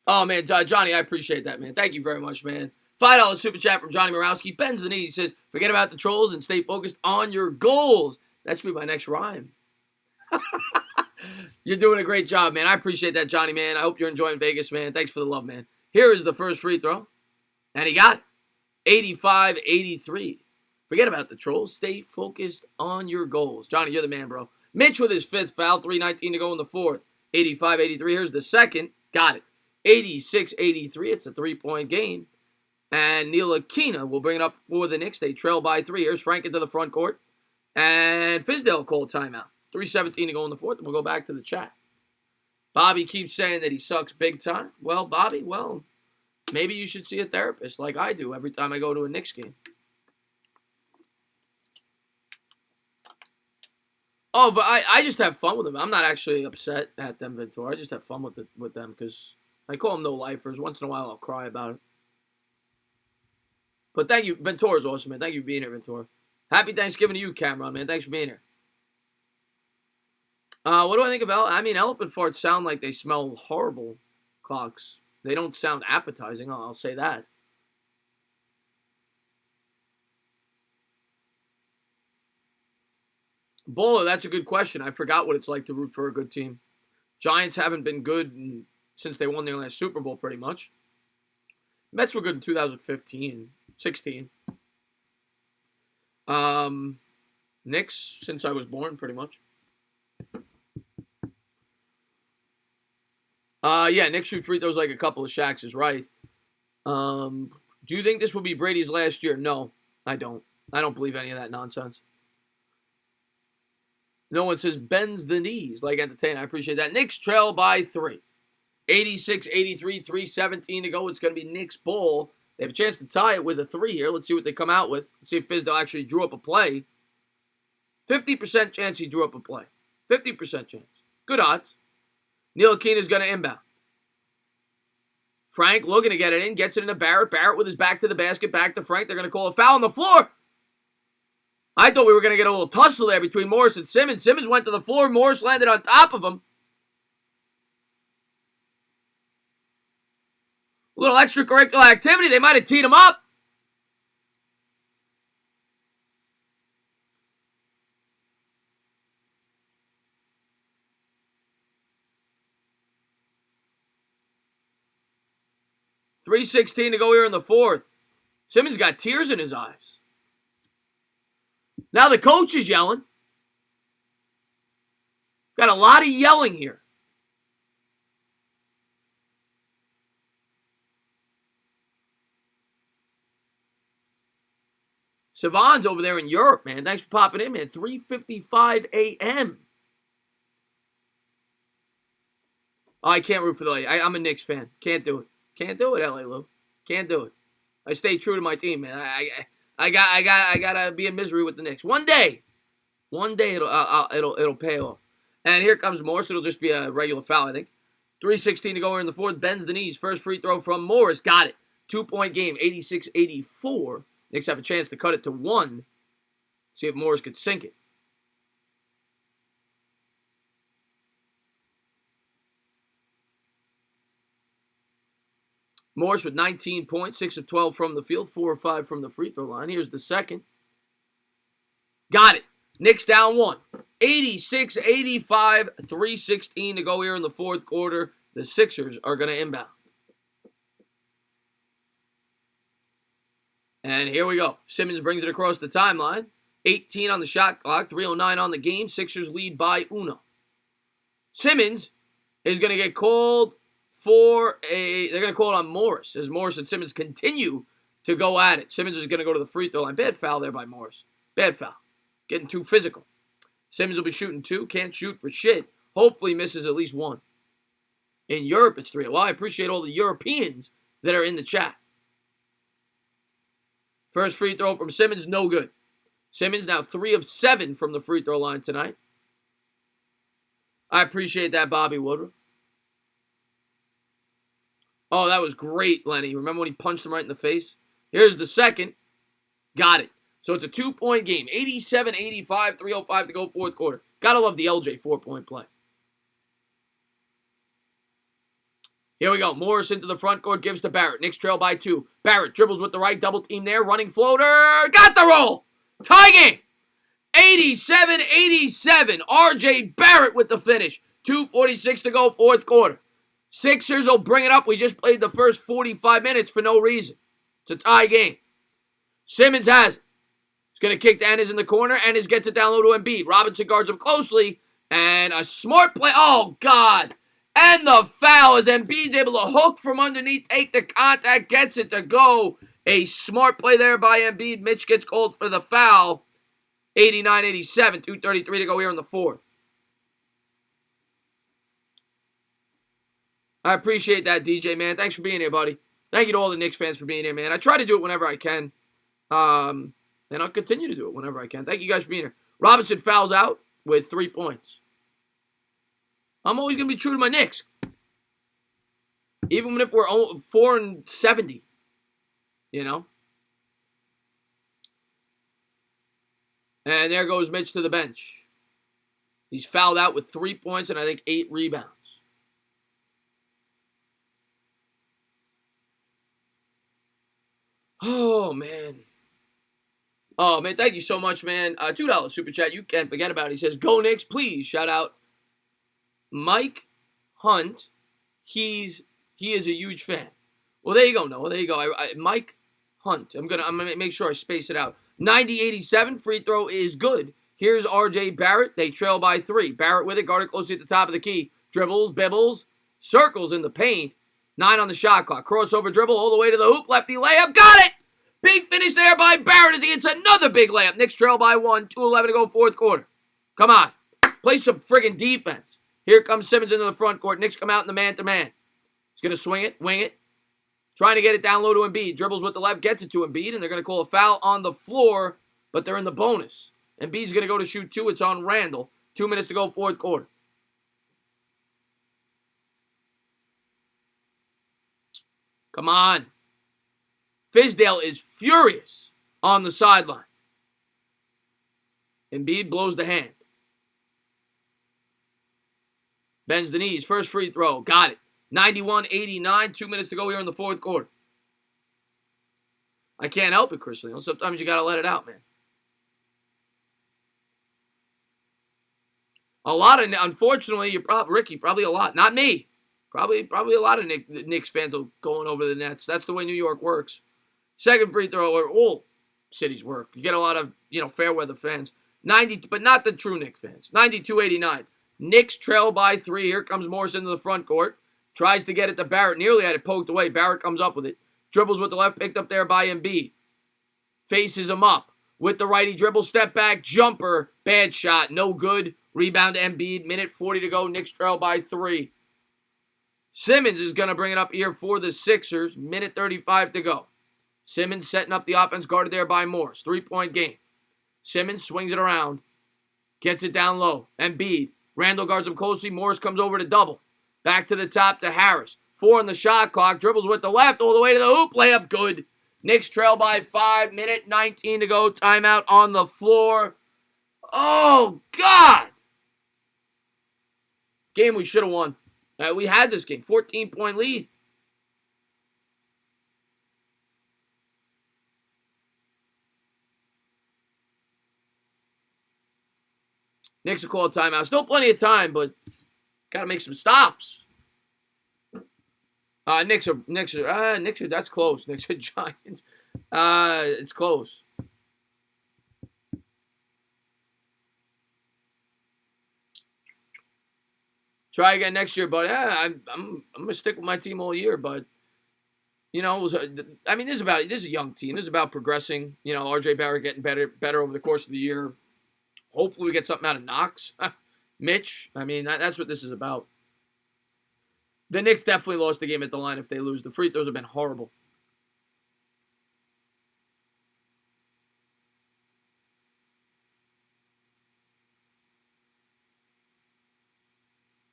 Oh, man, Johnny, I appreciate that, man. Thank you very much, man. $5 super chat from Johnny Morawski. Bends the knee. He says, forget about the trolls and stay focused on your goals. That should be my next rhyme. You're doing a great job, man. I appreciate that, Johnny, man. I hope you're enjoying Vegas, man. Thanks for the love, man. Here is the first free throw. And he got it. 85-83. Forget about the trolls. Stay focused on your goals. Johnny, you're the man, bro. Mitch with his 5th foul. 3:19 to go in the 4th. 85-83. Here's the second. Got it. 86-83. It's a 3-point game. And Ntilikina will bring it up for the Knicks. They trail by 3. Here's Frank into the front court. And Fizdale called timeout. 3:17 to go in the 4th. And we'll go back to the chat. Bobby keeps saying that he sucks big time. Well, Bobby, maybe you should see a therapist like I do every time I go to a Knicks game. Oh, but I just have fun with them. I'm not actually upset at them, Ventura. I just have fun with them because I call them no-lifers. Once in a while, I'll cry about it. But thank you. Ventura's awesome, man. Thank you for being here, Ventura. Happy Thanksgiving to you, Cameron, man. Thanks for being here. What do I think about? I mean, elephant farts sound like they smell horrible, Clocks. They don't sound appetizing, I'll say that. Bowler, that's a good question. I forgot what it's like to root for a good team. Giants haven't been good since they won their last Super Bowl, pretty much. Mets were good in 2015, 16. Knicks, since I was born, pretty much. Yeah, Knicks shoot free throws like a couple of Shaqs is right. Do you think this will be Brady's last year? No, I don't. I don't believe any of that nonsense. No one says bends the knees like entertainer. I appreciate that. Knicks trail by 3. 86-83, 3:17 to go. It's going to be Knicks ball. They have a chance to tie it with a 3 here. Let's see what they come out with. Let's see if Fizdale actually drew up a play. 50% chance he drew up a play. 50% chance. Good odds. Ntilikina is going to inbound. Frank looking to get it in. Gets it into Barrett. Barrett with his back to the basket. Back to Frank. They're going to call a foul on the floor. I thought we were going to get a little tussle there between Morris and Simmons. Simmons went to the floor. Morris landed on top of him. A little extracurricular activity. They might have teed him up. .316 to go here in the fourth. Simmons got tears in his eyes. Now the coach is yelling. Got a lot of yelling here. Savon's over there in Europe, man. Thanks for popping in, man. 3:55 a.m. Oh, I can't root for the LA. I'm a Knicks fan. Can't do it. Can't do it, LA Lou. Can't do it. I stay true to my team, man. I gotta be in misery with the Knicks. One day it'll pay off. And here comes Morris. It'll just be a regular foul, I think. 3:16 to go here in the fourth. Bends the knees. First free throw from Morris. Got it. 2-point game. 86-84. Knicks have a chance to cut it to 1. See if Morris could sink it. Morris with 19 points, 6 of 12 from the field, 4 of 5 from the free throw line. Here's the second. Got it. Knicks down 1. 86-85, 3:16 to go here in the fourth quarter. The Sixers are going to inbound. And here we go. Simmons brings it across the timeline. 18 on the shot clock, 3:09 on the game. Sixers lead by 1. Simmons is going to get called they're going to call it on Morris as Morris and Simmons continue to go at it. Simmons is going to go to the free throw line. Bad foul there by Morris. Bad foul. Getting too physical. Simmons will be shooting 2. Can't shoot for shit. Hopefully misses at least 1. In Europe, it's 3. Well, I appreciate all the Europeans that are in the chat. First free throw from Simmons, no good. Simmons now 3 of 7 from the free throw line tonight. I appreciate that, Bobby Woodruff. Oh, that was great, Lenny. Remember when he punched him right in the face? Here's the second. Got it. So it's a 2-point game. 87-85, 3:05 to go, fourth quarter. Gotta love the LJ 4-point play. Here we go. Morris into the front court, gives to Barrett. Knicks trail by 2. Barrett dribbles with the right, double team there, running floater. Got the roll. Tie game. 87-87. RJ Barrett with the finish. 2:46 to go, fourth quarter. Sixers will bring it up. We just played the first 45 minutes for no reason. It's a tie game. Simmons has it. He's going to kick to Ennis in the corner. Ennis gets it down low to Embiid. Robinson guards him closely. And a smart play. Oh, God. And the foul as Embiid's able to hook from underneath, take the contact, gets it to go. A smart play there by Embiid. Mitch gets called for the foul. 89-87, 2:33 to go here in the fourth. I appreciate that, DJ, man. Thanks for being here, buddy. Thank you to all the Knicks fans for being here, man. I try to do it whenever I can. And I'll continue to do it whenever I can. Thank you guys for being here. Robinson fouls out with 3 points. I'm always going to be true to my Knicks. Even if we're 4-70. You know? And there goes Mitch to the bench. He's fouled out with 3 points and I think 8 rebounds. Oh, man. Oh, man, thank you so much, man. $2 super chat. You can't forget about it. He says, go Knicks, please. Shout out Mike Hunt. He is a huge fan. Well, there you go, Noah. There you go. Mike Hunt. I'm gonna make sure I space it out. 90-87 free throw is good. Here's R.J. Barrett. They trail by 3. Barrett with it, guarded closely at the top of the key. Dribbles, bibbles, circles in the paint. 9 on the shot clock. Crossover dribble all the way to the hoop. Lefty layup. Got it! Big finish there by Barrett as he hits another big layup. Knicks trail by 1. 2:11 to go, fourth quarter. Come on. Play some friggin' defense. Here comes Simmons into the front court. Knicks come out in the man-to-man. He's going to swing it, wing it. Trying to get it down low to Embiid. Dribbles with the left, gets it to Embiid, and they're going to call a foul on the floor, but they're in the bonus. Embiid's going to go to shoot 2. It's on Randall. 2 minutes to go, fourth quarter. Come on. Fizdale is furious on the sideline. Embiid blows the hand. Bends the knees. First free throw. Got it. 91-89. 2 minutes to go here in the fourth quarter. I can't help it, Chris Leon. Sometimes you got to let it out, man. A lot of, unfortunately, Ricky, probably a lot. Not me. Probably a lot of Knicks fans are going over the Nets. That's the way New York works. Second free throw, or all cities work. You get a lot of, fair weather fans. 90, but not the true Knicks fans. 92-89. Knicks trail by 3. Here comes Morris into the front court. Tries to get it to Barrett. Nearly had it poked away. Barrett comes up with it. Dribbles with the left. Picked up there by Embiid. Faces him up. With the righty dribble. Step back. Jumper. Bad shot. No good. Rebound to Embiid. Minute 40 to go. Knicks trail by 3. Simmons is going to bring it up here for the Sixers. Minute 35 to go. Simmons setting up the offense. Guarded there by Morris. 3-point game. Simmons swings it around. Gets it down low. Embiid. Randall guards him closely. Morris comes over to double. Back to the top to Harris. 4 on the shot clock. Dribbles with the left all the way to the hoop. Layup good. Knicks trail by 5. Minute 19 to go. Timeout on the floor. Oh, God. Game we should have won. We had this game. 14-point lead. Knicks will call a timeout. Still plenty of time, but got to make some stops. Knicks are, that's close. Knicks are Giants. It's close. Try again next year, but I'm gonna stick with my team all year. But this is a young team. This is about progressing. R.J. Barrett getting better over the course of the year. Hopefully, we get something out of Knox, Mitch. That's what this is about. The Knicks definitely lost the game at the line if they lose. The free throws have been horrible.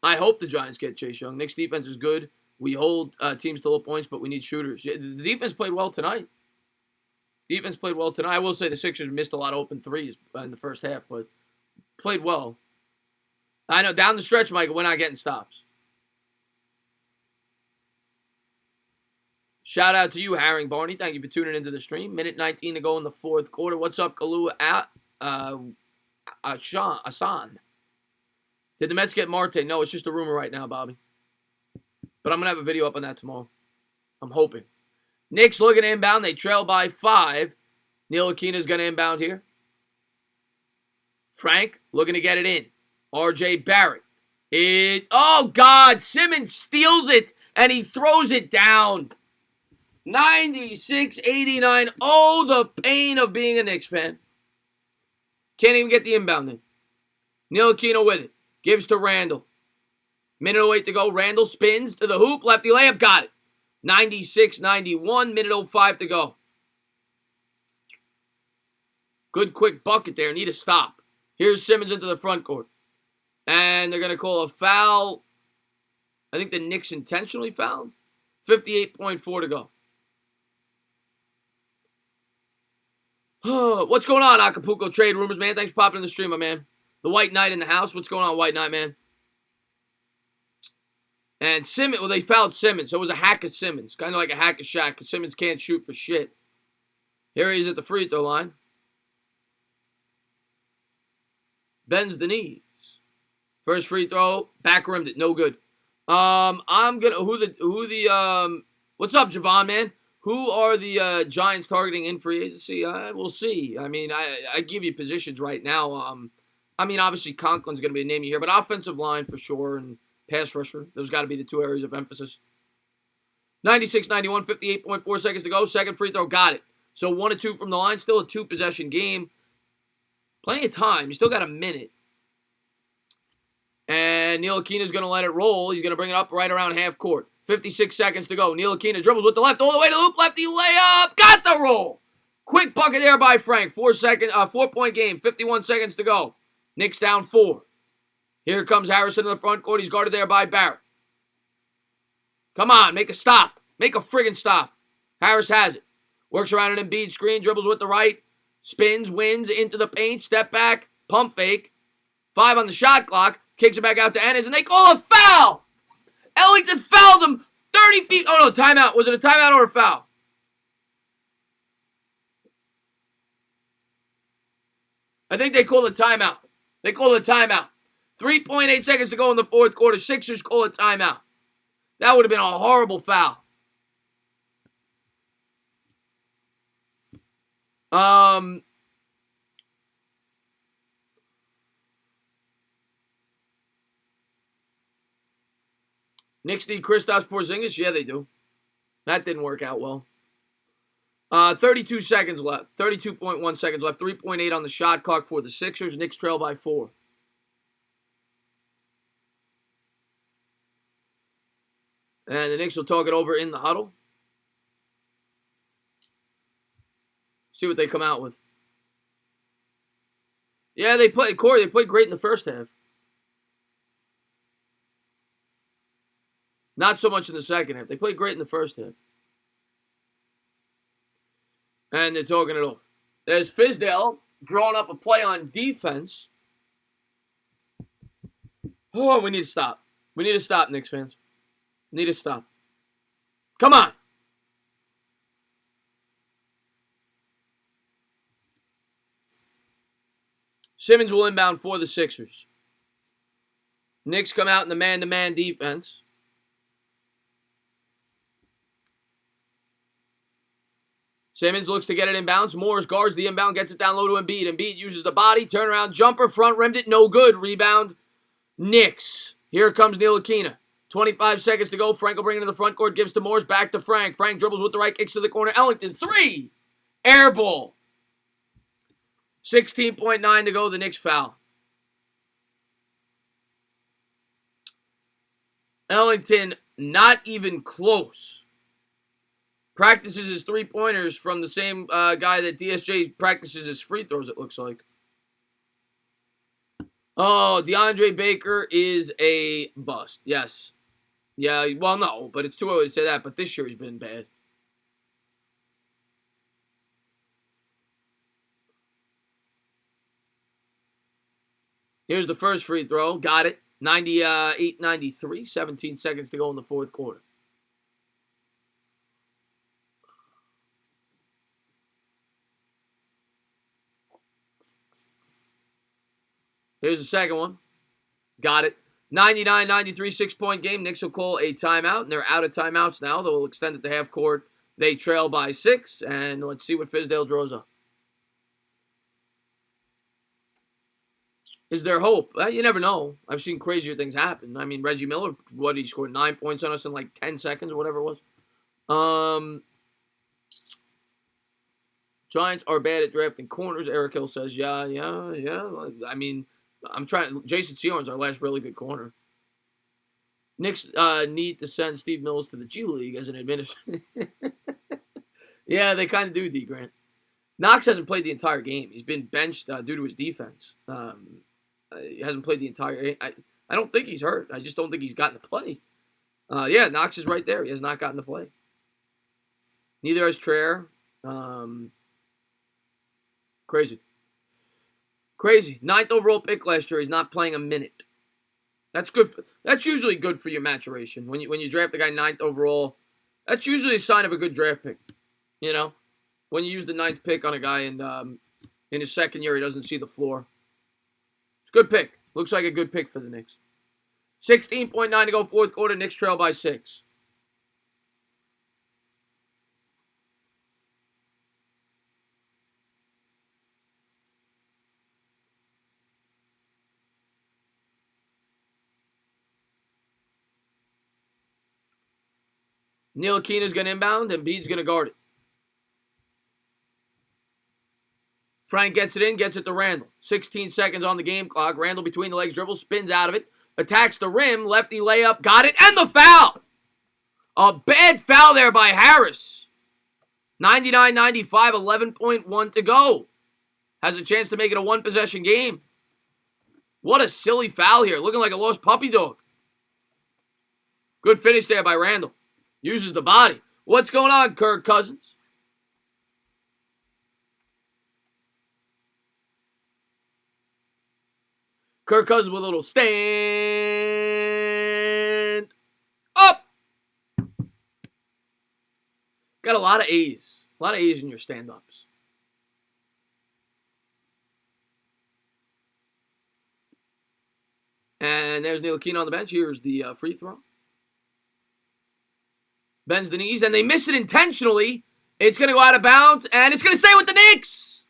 I hope the Giants get Chase Young. Knicks defense is good. We hold teams to low points, but we need shooters. Yeah, the defense played well tonight. I will say the Sixers missed a lot of open threes in the first half, but played well. I know down the stretch, Michael, we're not getting stops. Shout out to you, Herring Barney. Thank you for tuning into the stream. Minute 19 to go in the fourth quarter. What's up, Kalu? Asan. Did the Mets get Marte? No, it's just a rumor right now, Bobby. But I'm going to have a video up on that tomorrow. I'm hoping. Knicks looking to inbound. They trail by 5. Ntilikina is going to inbound here. Frank looking to get it in. R.J. Barrett. Oh, God. Simmons steals it, and he throws it down. 96-89. Oh, the pain of being a Knicks fan. Can't even get the inbound in. Ntilikina with it. Gives to Randall. Minute 08 to go. Randall spins to the hoop. Lefty layup. Got it. 96-91. Minute 05 to go. Good quick bucket there. Need a stop. Here's Simmons into the front court. And they're going to call a foul. I think the Knicks intentionally fouled. 58.4 to go. What's going on, Acapulco Trade Rumors, man? Thanks for popping in the stream, my man. The White Knight in the house. What's going on, White Knight, man? And Simmons, they fouled Simmons, so it was a hack of Simmons. Kind of like a hack of Shaq, because Simmons can't shoot for shit. Here he is at the free throw line. Bends the knees. First free throw, back rimmed it, no good. I'm gonna what's up, Javon, man? Who are the Giants targeting in free agency? We'll see. I mean, I give you positions right now. I mean, obviously Conklin's gonna be a name you hear, but offensive line for sure and pass rusher. Those got to be the two areas of emphasis. 96-91, 58.4 seconds to go. Second free throw, got it. So 1 of 2 from the line. Still a 2-possession game. Plenty of time. You still got a minute. And Ntilikina's going to let it roll. He's going to bring it up right around half court. 56 seconds to go. Ntilikina dribbles with the left all the way to the hoop. Lefty layup. Got the roll. Quick bucket there by Frank. 4-point game. 51 seconds to go. Knicks down 4. Here comes Harrison in the front court. He's guarded there by Barrett. Come on, make a stop. Make a friggin' stop. Harris has it. Works around an Embiid screen, dribbles with the right, spins, wins, into the paint, step back, pump fake. 5 on the shot clock, kicks it back out to Ennis, and they call a foul! Ellington fouled him 30 feet. Oh no, timeout. Was it a timeout or a foul? I think they called a timeout. 3.8 seconds to go in the fourth quarter. Sixers call a timeout. That would have been a horrible foul. Knicks need Kristaps Porzingis? Yeah, they do. That didn't work out well. 32 seconds left. 32.1 seconds left. 3.8 on the shot clock for the Sixers. Knicks trail by 4. And the Knicks will talk it over in the huddle. See what they come out with. Yeah, they played great in the first half. Not so much in the second half. They played great in the first half. And they're talking it over. There's Fizdale drawing up a play on defense. Oh, we need to stop. We need to stop, Knicks fans. Need to stop. Come on. Simmons will inbound for the Sixers. Knicks come out in the man-to-man defense. Simmons looks to get it inbounds. Morris guards the inbound, gets it down low to Embiid. Embiid uses the body, turnaround jumper, front rimmed it, no good. Rebound, Knicks. Here comes Ntilikina. 25 seconds to go. Frank will bring it in the front court, gives to Morris, back to Frank. Frank dribbles with the right, kicks to the corner. Ellington, 3. Air ball. 16.9 to go. The Knicks foul. Ellington, not even close. Practices his three-pointers from the same guy that DSJ practices his free throws, it looks like. Oh, DeAndre Baker is a bust. Yes. Yeah, well, no, but it's too early to say that. But this year he's been bad. Here's the first free throw. Got it. 98-93. 17 seconds to go in the fourth quarter. Here's the second one. Got it. 99-93, 6-point game. Knicks will call a timeout, and they're out of timeouts now. They'll extend it to half court. They trail by 6, and let's see what Fizdale draws up. Is there hope? You never know. I've seen crazier things happen. I mean, Reggie Miller, what, he scored 9 points on us in like 10 seconds or whatever it was. Giants are bad at drafting corners. Eric Hill says, yeah. I mean, Jason Sion's our last really good corner. Knicks need to send Steve Mills to the G League as an administrator. Yeah, they kind of do, D. Grant. Knox hasn't played the entire game. He's been benched due to his defense. He hasn't played the entire. I don't think he's hurt. I just don't think he's gotten to play. Yeah, Knox is right there. He has not gotten to play. Neither has Traer. Crazy. 9th overall pick last year. He's not playing a minute. That's good. That's usually good for your maturation. When you draft a guy 9th overall, that's usually a sign of a good draft pick. You know, when you use the 9th pick on a guy and in his second year he doesn't see the floor. It's a good pick. Looks like a good pick for the Knicks. 16.9 to go fourth quarter. Knicks trail by 6. Ntilikina's going to inbound, and Embiid's going to guard it. Frank gets it in, gets it to Randall. 16 seconds on the game clock. Randall between the legs, dribbles, spins out of it, attacks the rim, lefty layup, got it, and the foul! A bad foul there by Harris. 99-95, 11.1 to go. Has a chance to make it a one-possession game. What a silly foul here, looking like a lost puppy dog. Good finish there by Randall. Uses the body. What's going on, Kirk Cousins? Kirk Cousins with a little stand up. Got a lot of A's. A lot of A's in your stand-ups. And there's Ntilikina on the bench. Here's the free throw. Bends the knees, and they miss it intentionally. It's going to go out of bounds, and it's going to stay with the Knicks.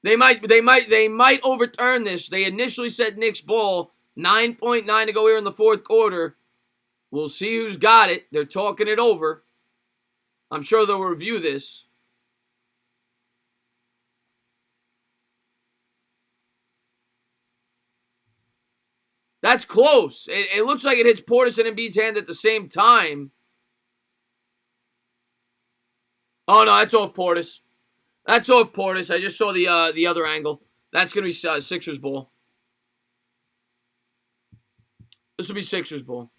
They might overturn this. They initially said Knicks ball. 9.9 to go here in the fourth quarter. We'll see who's got it. They're talking it over. I'm sure they'll review this. That's close. It looks like it hits Portis and Embiid's hand at the same time. Oh, no, that's off Portis. That's off Portis. I just saw the other angle. That's going to be Sixers ball. This will be Sixers ball.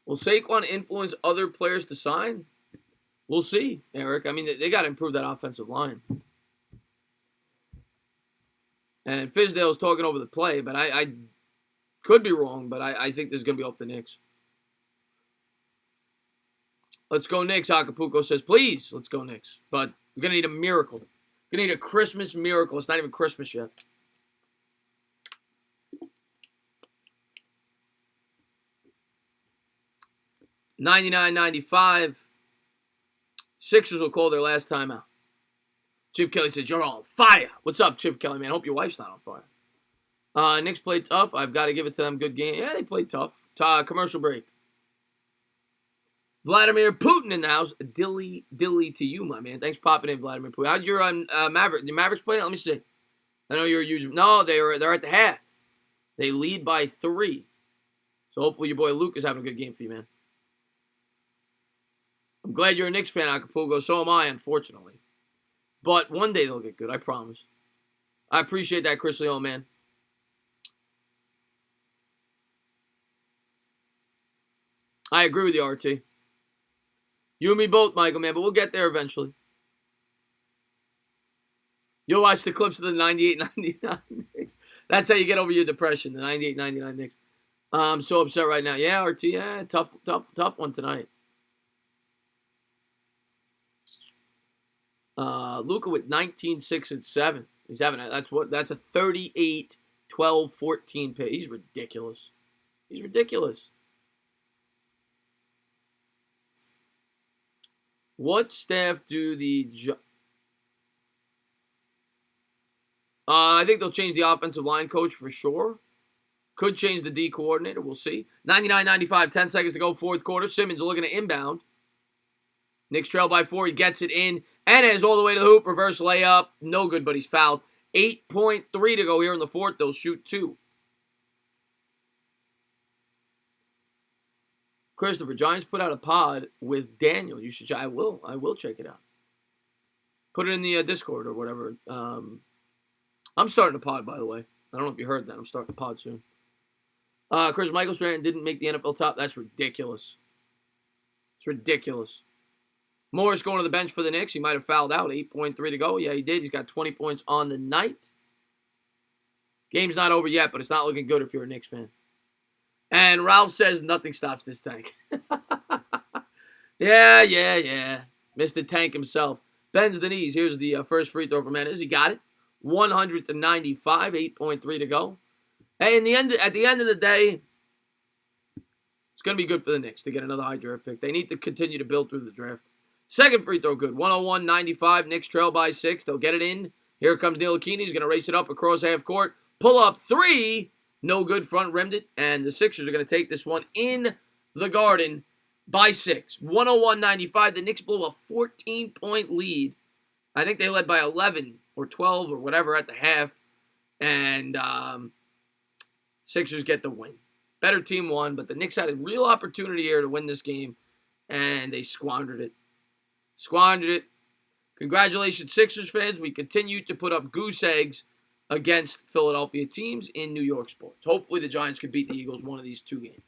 Will Saquon influence other players to sign? We'll see, Eric. I mean, they got to improve that offensive line. And Fizdale's talking over the play, but I could be wrong, but I think this is going to be off the Knicks. Let's go Knicks, Acapulco says. Please, let's go Knicks. But we're going to need a miracle. We're going to need a Christmas miracle. It's not even Christmas yet. $99.95. Sixers will call their last timeout. Chip Kelly says, you're on fire. What's up, Chip Kelly, man? Hope your wife's not on fire. Knicks played tough. I've got to give it to them. Good game. Yeah, they played tough. Commercial break. Vladimir Putin in the house. Dilly to you, my man. Thanks for popping in, Vladimir Putin. How'd your Mavericks? The Mavericks play? Let me see. I know you're using. No, they're at the half. They lead by 3. So hopefully your boy Luke is having a good game for you, man. I'm glad you're a Knicks fan, Acapulco. So am I, unfortunately. But one day they'll get good, I promise. I appreciate that, Chris Leon, man. I agree with you, RT. You and me both, Michael, man, but we'll get there eventually. You'll watch the clips of the 98-99 Knicks. That's how you get over your depression, the 98-99 Knicks. I'm so upset right now. Yeah, RT, yeah, tough one tonight. Luka with 19, 6, and 7. He's having that's a 38, 12, 14 pay. He's ridiculous. He's ridiculous. What staff do the I think they'll change the offensive line coach for sure. Could change the D coordinator. We'll see. 99-95, 10 seconds to go, fourth quarter. Simmons looking to inbound. Knicks trail by 4. He gets it in. And is all the way to the hoop. Reverse layup. No good, but he's fouled. 8.3 to go here in the fourth. They'll shoot 2. Christopher, Giants put out a pod with Daniel. You should. I will check it out. Put it in the Discord or whatever. I'm starting a pod, by the way. I don't know if you heard that. I'm starting a pod soon. Chris Michael Strand didn't make the NFL top. That's ridiculous. It's ridiculous. Morris going to the bench for the Knicks. He might have fouled out. 8.3 to go. Yeah, he did. He's got 20 points on the night. Game's not over yet, but it's not looking good if you're a Knicks fan. And Ralph says nothing stops this tank. Yeah. Mr. Tank himself. Bends the knees. Here's the first free throw for Menace. He got it. 100 to 95. 8.3 to go. Hey, at the end of the day, it's going to be good for the Knicks to get another high draft pick. They need to continue to build through the draft. Second free throw good. 101-95. Knicks trail by 6. They'll get it in. Here comes Ntilikina. He's going to race it up across half court. Pull up 3. No good. Front rimmed it. And the Sixers are going to take this one in the Garden by 6. 101-95. The Knicks blow a 14-point lead. I think they led by 11 or 12 or whatever at the half. And Sixers get the win. Better team won, but the Knicks had a real opportunity here to win this game, and they squandered it. Congratulations, Sixers fans. We continue to put up goose eggs against Philadelphia teams in New York sports. Hopefully the Giants can beat the Eagles one of these 2 games.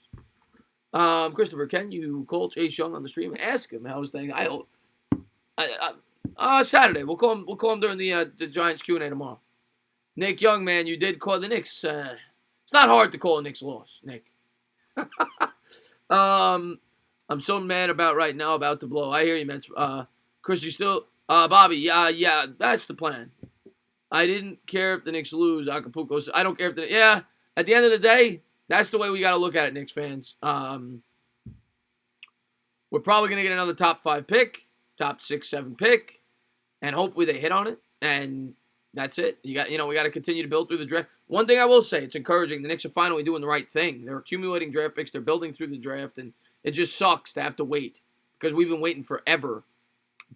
Christopher, can you call Chase Young on the stream? Ask him how his thing. Saturday. We'll call him during the Giants Q&A tomorrow. Nick Young, man, you did call the Knicks. It's not hard to call a Knicks loss, Nick. I'm so mad about to blow. I hear you, man. Chris, you still, Bobby? Yeah, that's the plan. I didn't care if the Knicks lose. Acapulco. I don't care if at the end of the day, that's the way we got to look at it, Knicks fans. We're probably gonna get another top 5 pick, top 6, 7 pick, and hopefully they hit on it. And that's it. We got to continue to build through the draft. One thing I will say, it's encouraging. The Knicks are finally doing the right thing. They're accumulating draft picks. They're building through the draft, and it just sucks to have to wait because we've been waiting forever.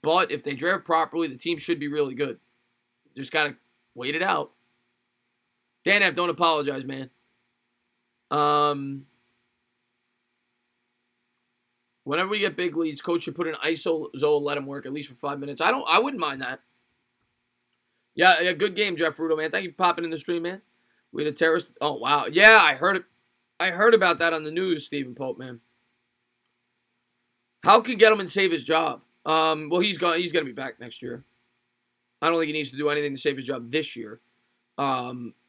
But if they draft properly, the team should be really good. Just got to wait it out. Dan F., don't apologize, man. Whenever we get big leads, coach should put in ISO zone, let him work at least for 5 minutes. I wouldn't mind that. Yeah, good game, Jeff Rudo, man. Thank you for popping in the stream, man. We had a terrorist. Oh, wow. Yeah, I heard about that on the news, Stephen Pope, man. How can Gettleman save his job? Well, he's going to be back next year. I don't think he needs to do anything to save his job this year.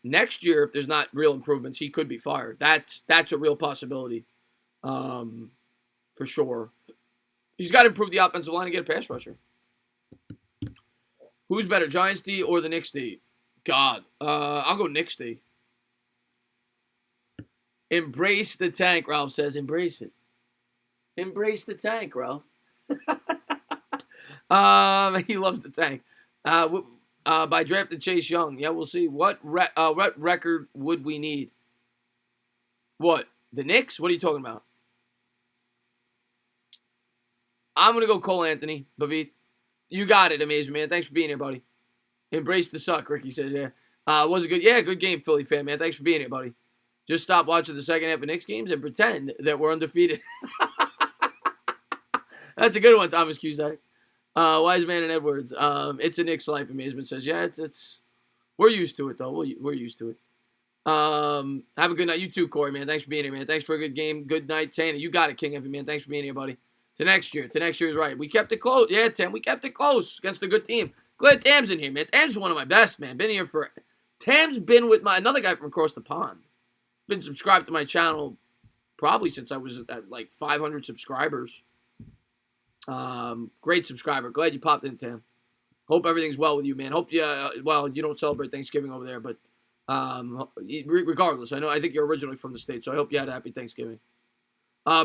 Next year, if there's not real improvements, he could be fired. That's a real possibility, for sure. He's got to improve the offensive line and get a pass rusher. Who's better, Giants D or the Knicks D? God, I'll go Knicks D. Embrace the tank, Ralph says. Embrace it. Embrace the tank, Ralph. He loves the tank. By drafting Chase Young. Yeah, we'll see. What record would we need? What? The Knicks? What are you talking about? I'm going to go Cole Anthony, Bavit. You got it, amazing, man. Thanks for being here, buddy. Embrace the suck, Ricky says, yeah. Was a good game, Philly fan, man. Thanks for being here, buddy. Just stop watching the second half of Knicks games and pretend that we're undefeated. That's a good one, Thomas Cusack. Wise Man and Edwards. It's a Knicks life, amazement says, yeah, it's we're used to it, though. We're used to it. Have a good night. You too, Corey, man. Thanks for being here, man. Thanks for a good game. Good night, Tana. You got it, King Effie, man. Thanks for being here, buddy. To next year is right. We kept it close. Yeah, Tam, we kept it close against a good team. Glad Tam's in here, man. Tam's one of my best, man. Been here for... Tam's been with another guy from across the pond. Been subscribed to my channel probably since I was at like 500 subscribers. Great subscriber. Glad you popped in, Tam. Hope everything's well with you, man. Hope you, you don't celebrate Thanksgiving over there, but regardless, I think you're originally from the States, so I hope you had a happy Thanksgiving.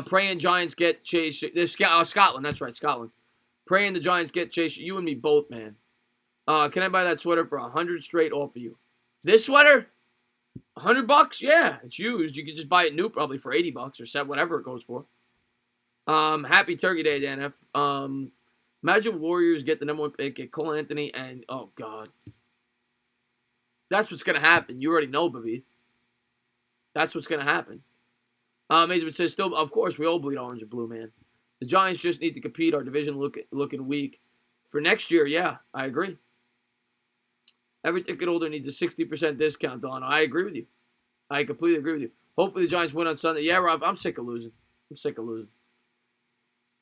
Praying Giants get Chase. Scotland, that's right, Scotland. Praying the Giants get Chase. You and me both, man. Can I buy that sweater for 100 straight off of you? This sweater? $100? Yeah, it's used. You could just buy it new probably for $80 or $7, whatever it goes for. Happy Turkey Day, Dan F. Imagine Warriors get the #1 pick, get Cole Anthony, and oh god, that's what's gonna happen. You already know, Babi. That's what's gonna happen. Mason says, still, of course, we all bleed orange and blue, man. The Giants just need to compete. Our division looking weak. For next year, yeah, I agree. Every ticket holder needs a 60% discount on. I agree with you. I completely agree with you. Hopefully the Giants win on Sunday. Yeah, Rob, I'm sick of losing.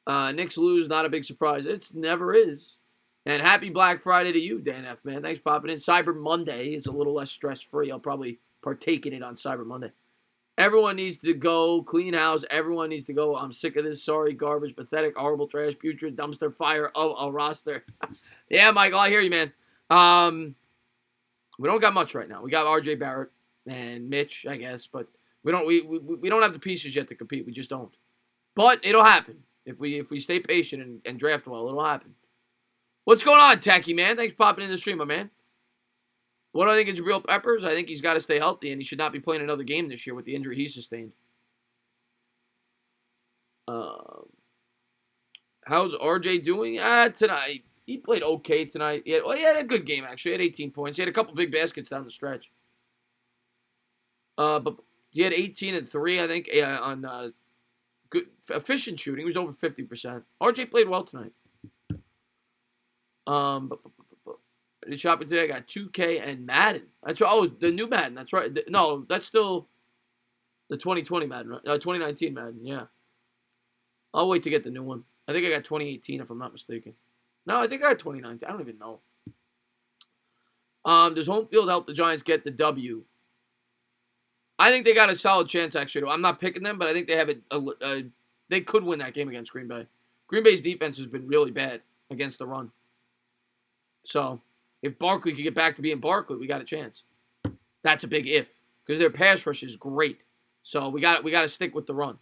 Knicks lose, not a big surprise. It's never is. And happy Black Friday to you, Dan F, man. Thanks for popping in. Cyber Monday is a little less stress-free. I'll probably partake in it on Cyber Monday. Everyone needs to go. Clean house. Everyone needs to go. I'm sick of this. Sorry, garbage, pathetic, horrible, trash, putrid, dumpster fire of a roster. Yeah, Michael, I hear you, man. We don't got much right now. We got R.J. Barrett and Mitch, I guess, but we don't have the pieces yet to compete. We just don't. But it'll happen. If we stay patient and draft well, it'll happen. What's going on, Tacky man? Thanks for popping in the stream, my man. What do I think of Jabril Peppers? I think he's got to stay healthy, and he should not be playing another game this year with the injury he sustained. How's RJ doing? Tonight. He played okay tonight. He had a good game, actually. He had 18 points. He had a couple big baskets down the stretch. But he had 18 and 3, I think, on good efficient shooting. He was over 50%. RJ played well tonight. Shopping today, I got 2K and Madden. That's right. Oh, the new Madden. That's right. No, that's still the 2020 Madden. 2019 Madden. Yeah. I'll wait to get the new one. I think I got 2018 if I'm not mistaken. No, I think I got 2019. I don't even know. Does home field help the Giants get the W? I think they got a solid chance, actually. I'm not picking them, but I think they have they could win that game against Green Bay. Green Bay's defense has been really bad against the run. So, if Barkley could get back to being Barkley, we got a chance. That's a big if, because their pass rush is great. So we got to stick with the run.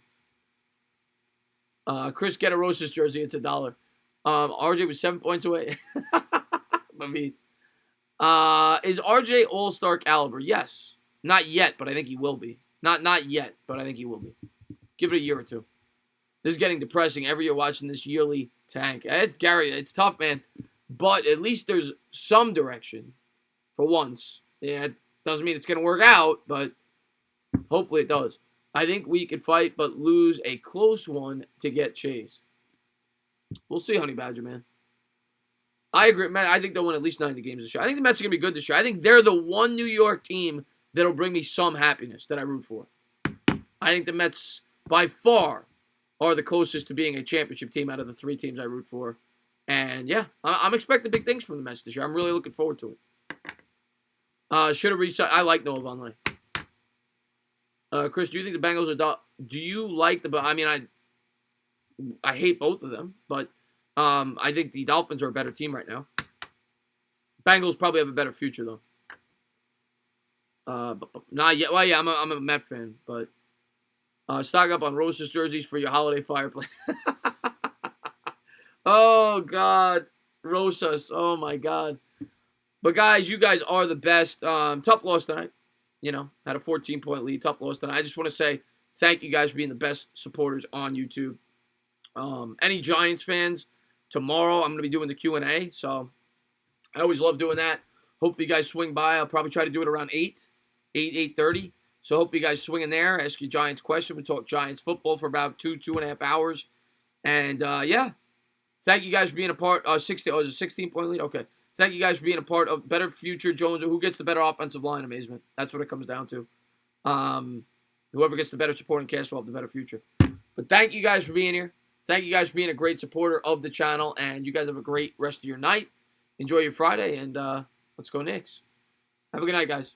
Chris, get a Rosas jersey. It's $1. RJ was 7 points away. I mean, is RJ All-Star caliber? Yes. Not yet, but I think he will be. Not yet, but I think he will be. Give it a year or two. This is getting depressing. Every year watching this yearly tank. Gary, it's tough, man. But at least there's some direction for once. Yeah, it doesn't mean it's going to work out, but hopefully it does. I think we could fight but lose a close one to get Chase. We'll see, Honey Badger, man. I agree, man. I think they'll win at least 90 games this year. I think the Mets are going to be good this year. I think they're the one New York team that'll bring me some happiness that I root for. I think the Mets, by far, are the closest to being a championship team out of the 3 teams I root for. And, yeah, I'm expecting big things from the Mets this year. I'm really looking forward to it. Should have reached out. I like Noah Vonleh. Chris, do you think the Bengals are... Do you like the... I mean, I hate both of them, but I think the Dolphins are a better team right now. Bengals probably have a better future, though. But not yet. Well, yeah, I'm a Met fan, but stock up on Rosas jerseys for your holiday fireplace. Oh, God. Rosas. Oh, my God. But, guys, you guys are the best. Tough loss tonight. You know, had a 14-point lead. Tough loss tonight. I just want to say thank you guys for being the best supporters on YouTube. Any Giants fans, tomorrow I'm going to be doing the Q&A. So, I always love doing that. Hopefully, you guys swing by. I'll probably try to do it around 8:30. So, hope you guys swing in there. Ask your Giants question. We talk Giants football for about 2.5 hours. And, yeah. Thank you guys for being a part. 16-point lead? Okay. Thank you guys for being a part of better future Jones. Who gets the better offensive line? Amazement. That's what it comes down to. Whoever gets the better supporting cast will have the better future. But thank you guys for being here. Thank you guys for being a great supporter of the channel. And you guys have a great rest of your night. Enjoy your Friday. And let's go Knicks. Have a good night, guys.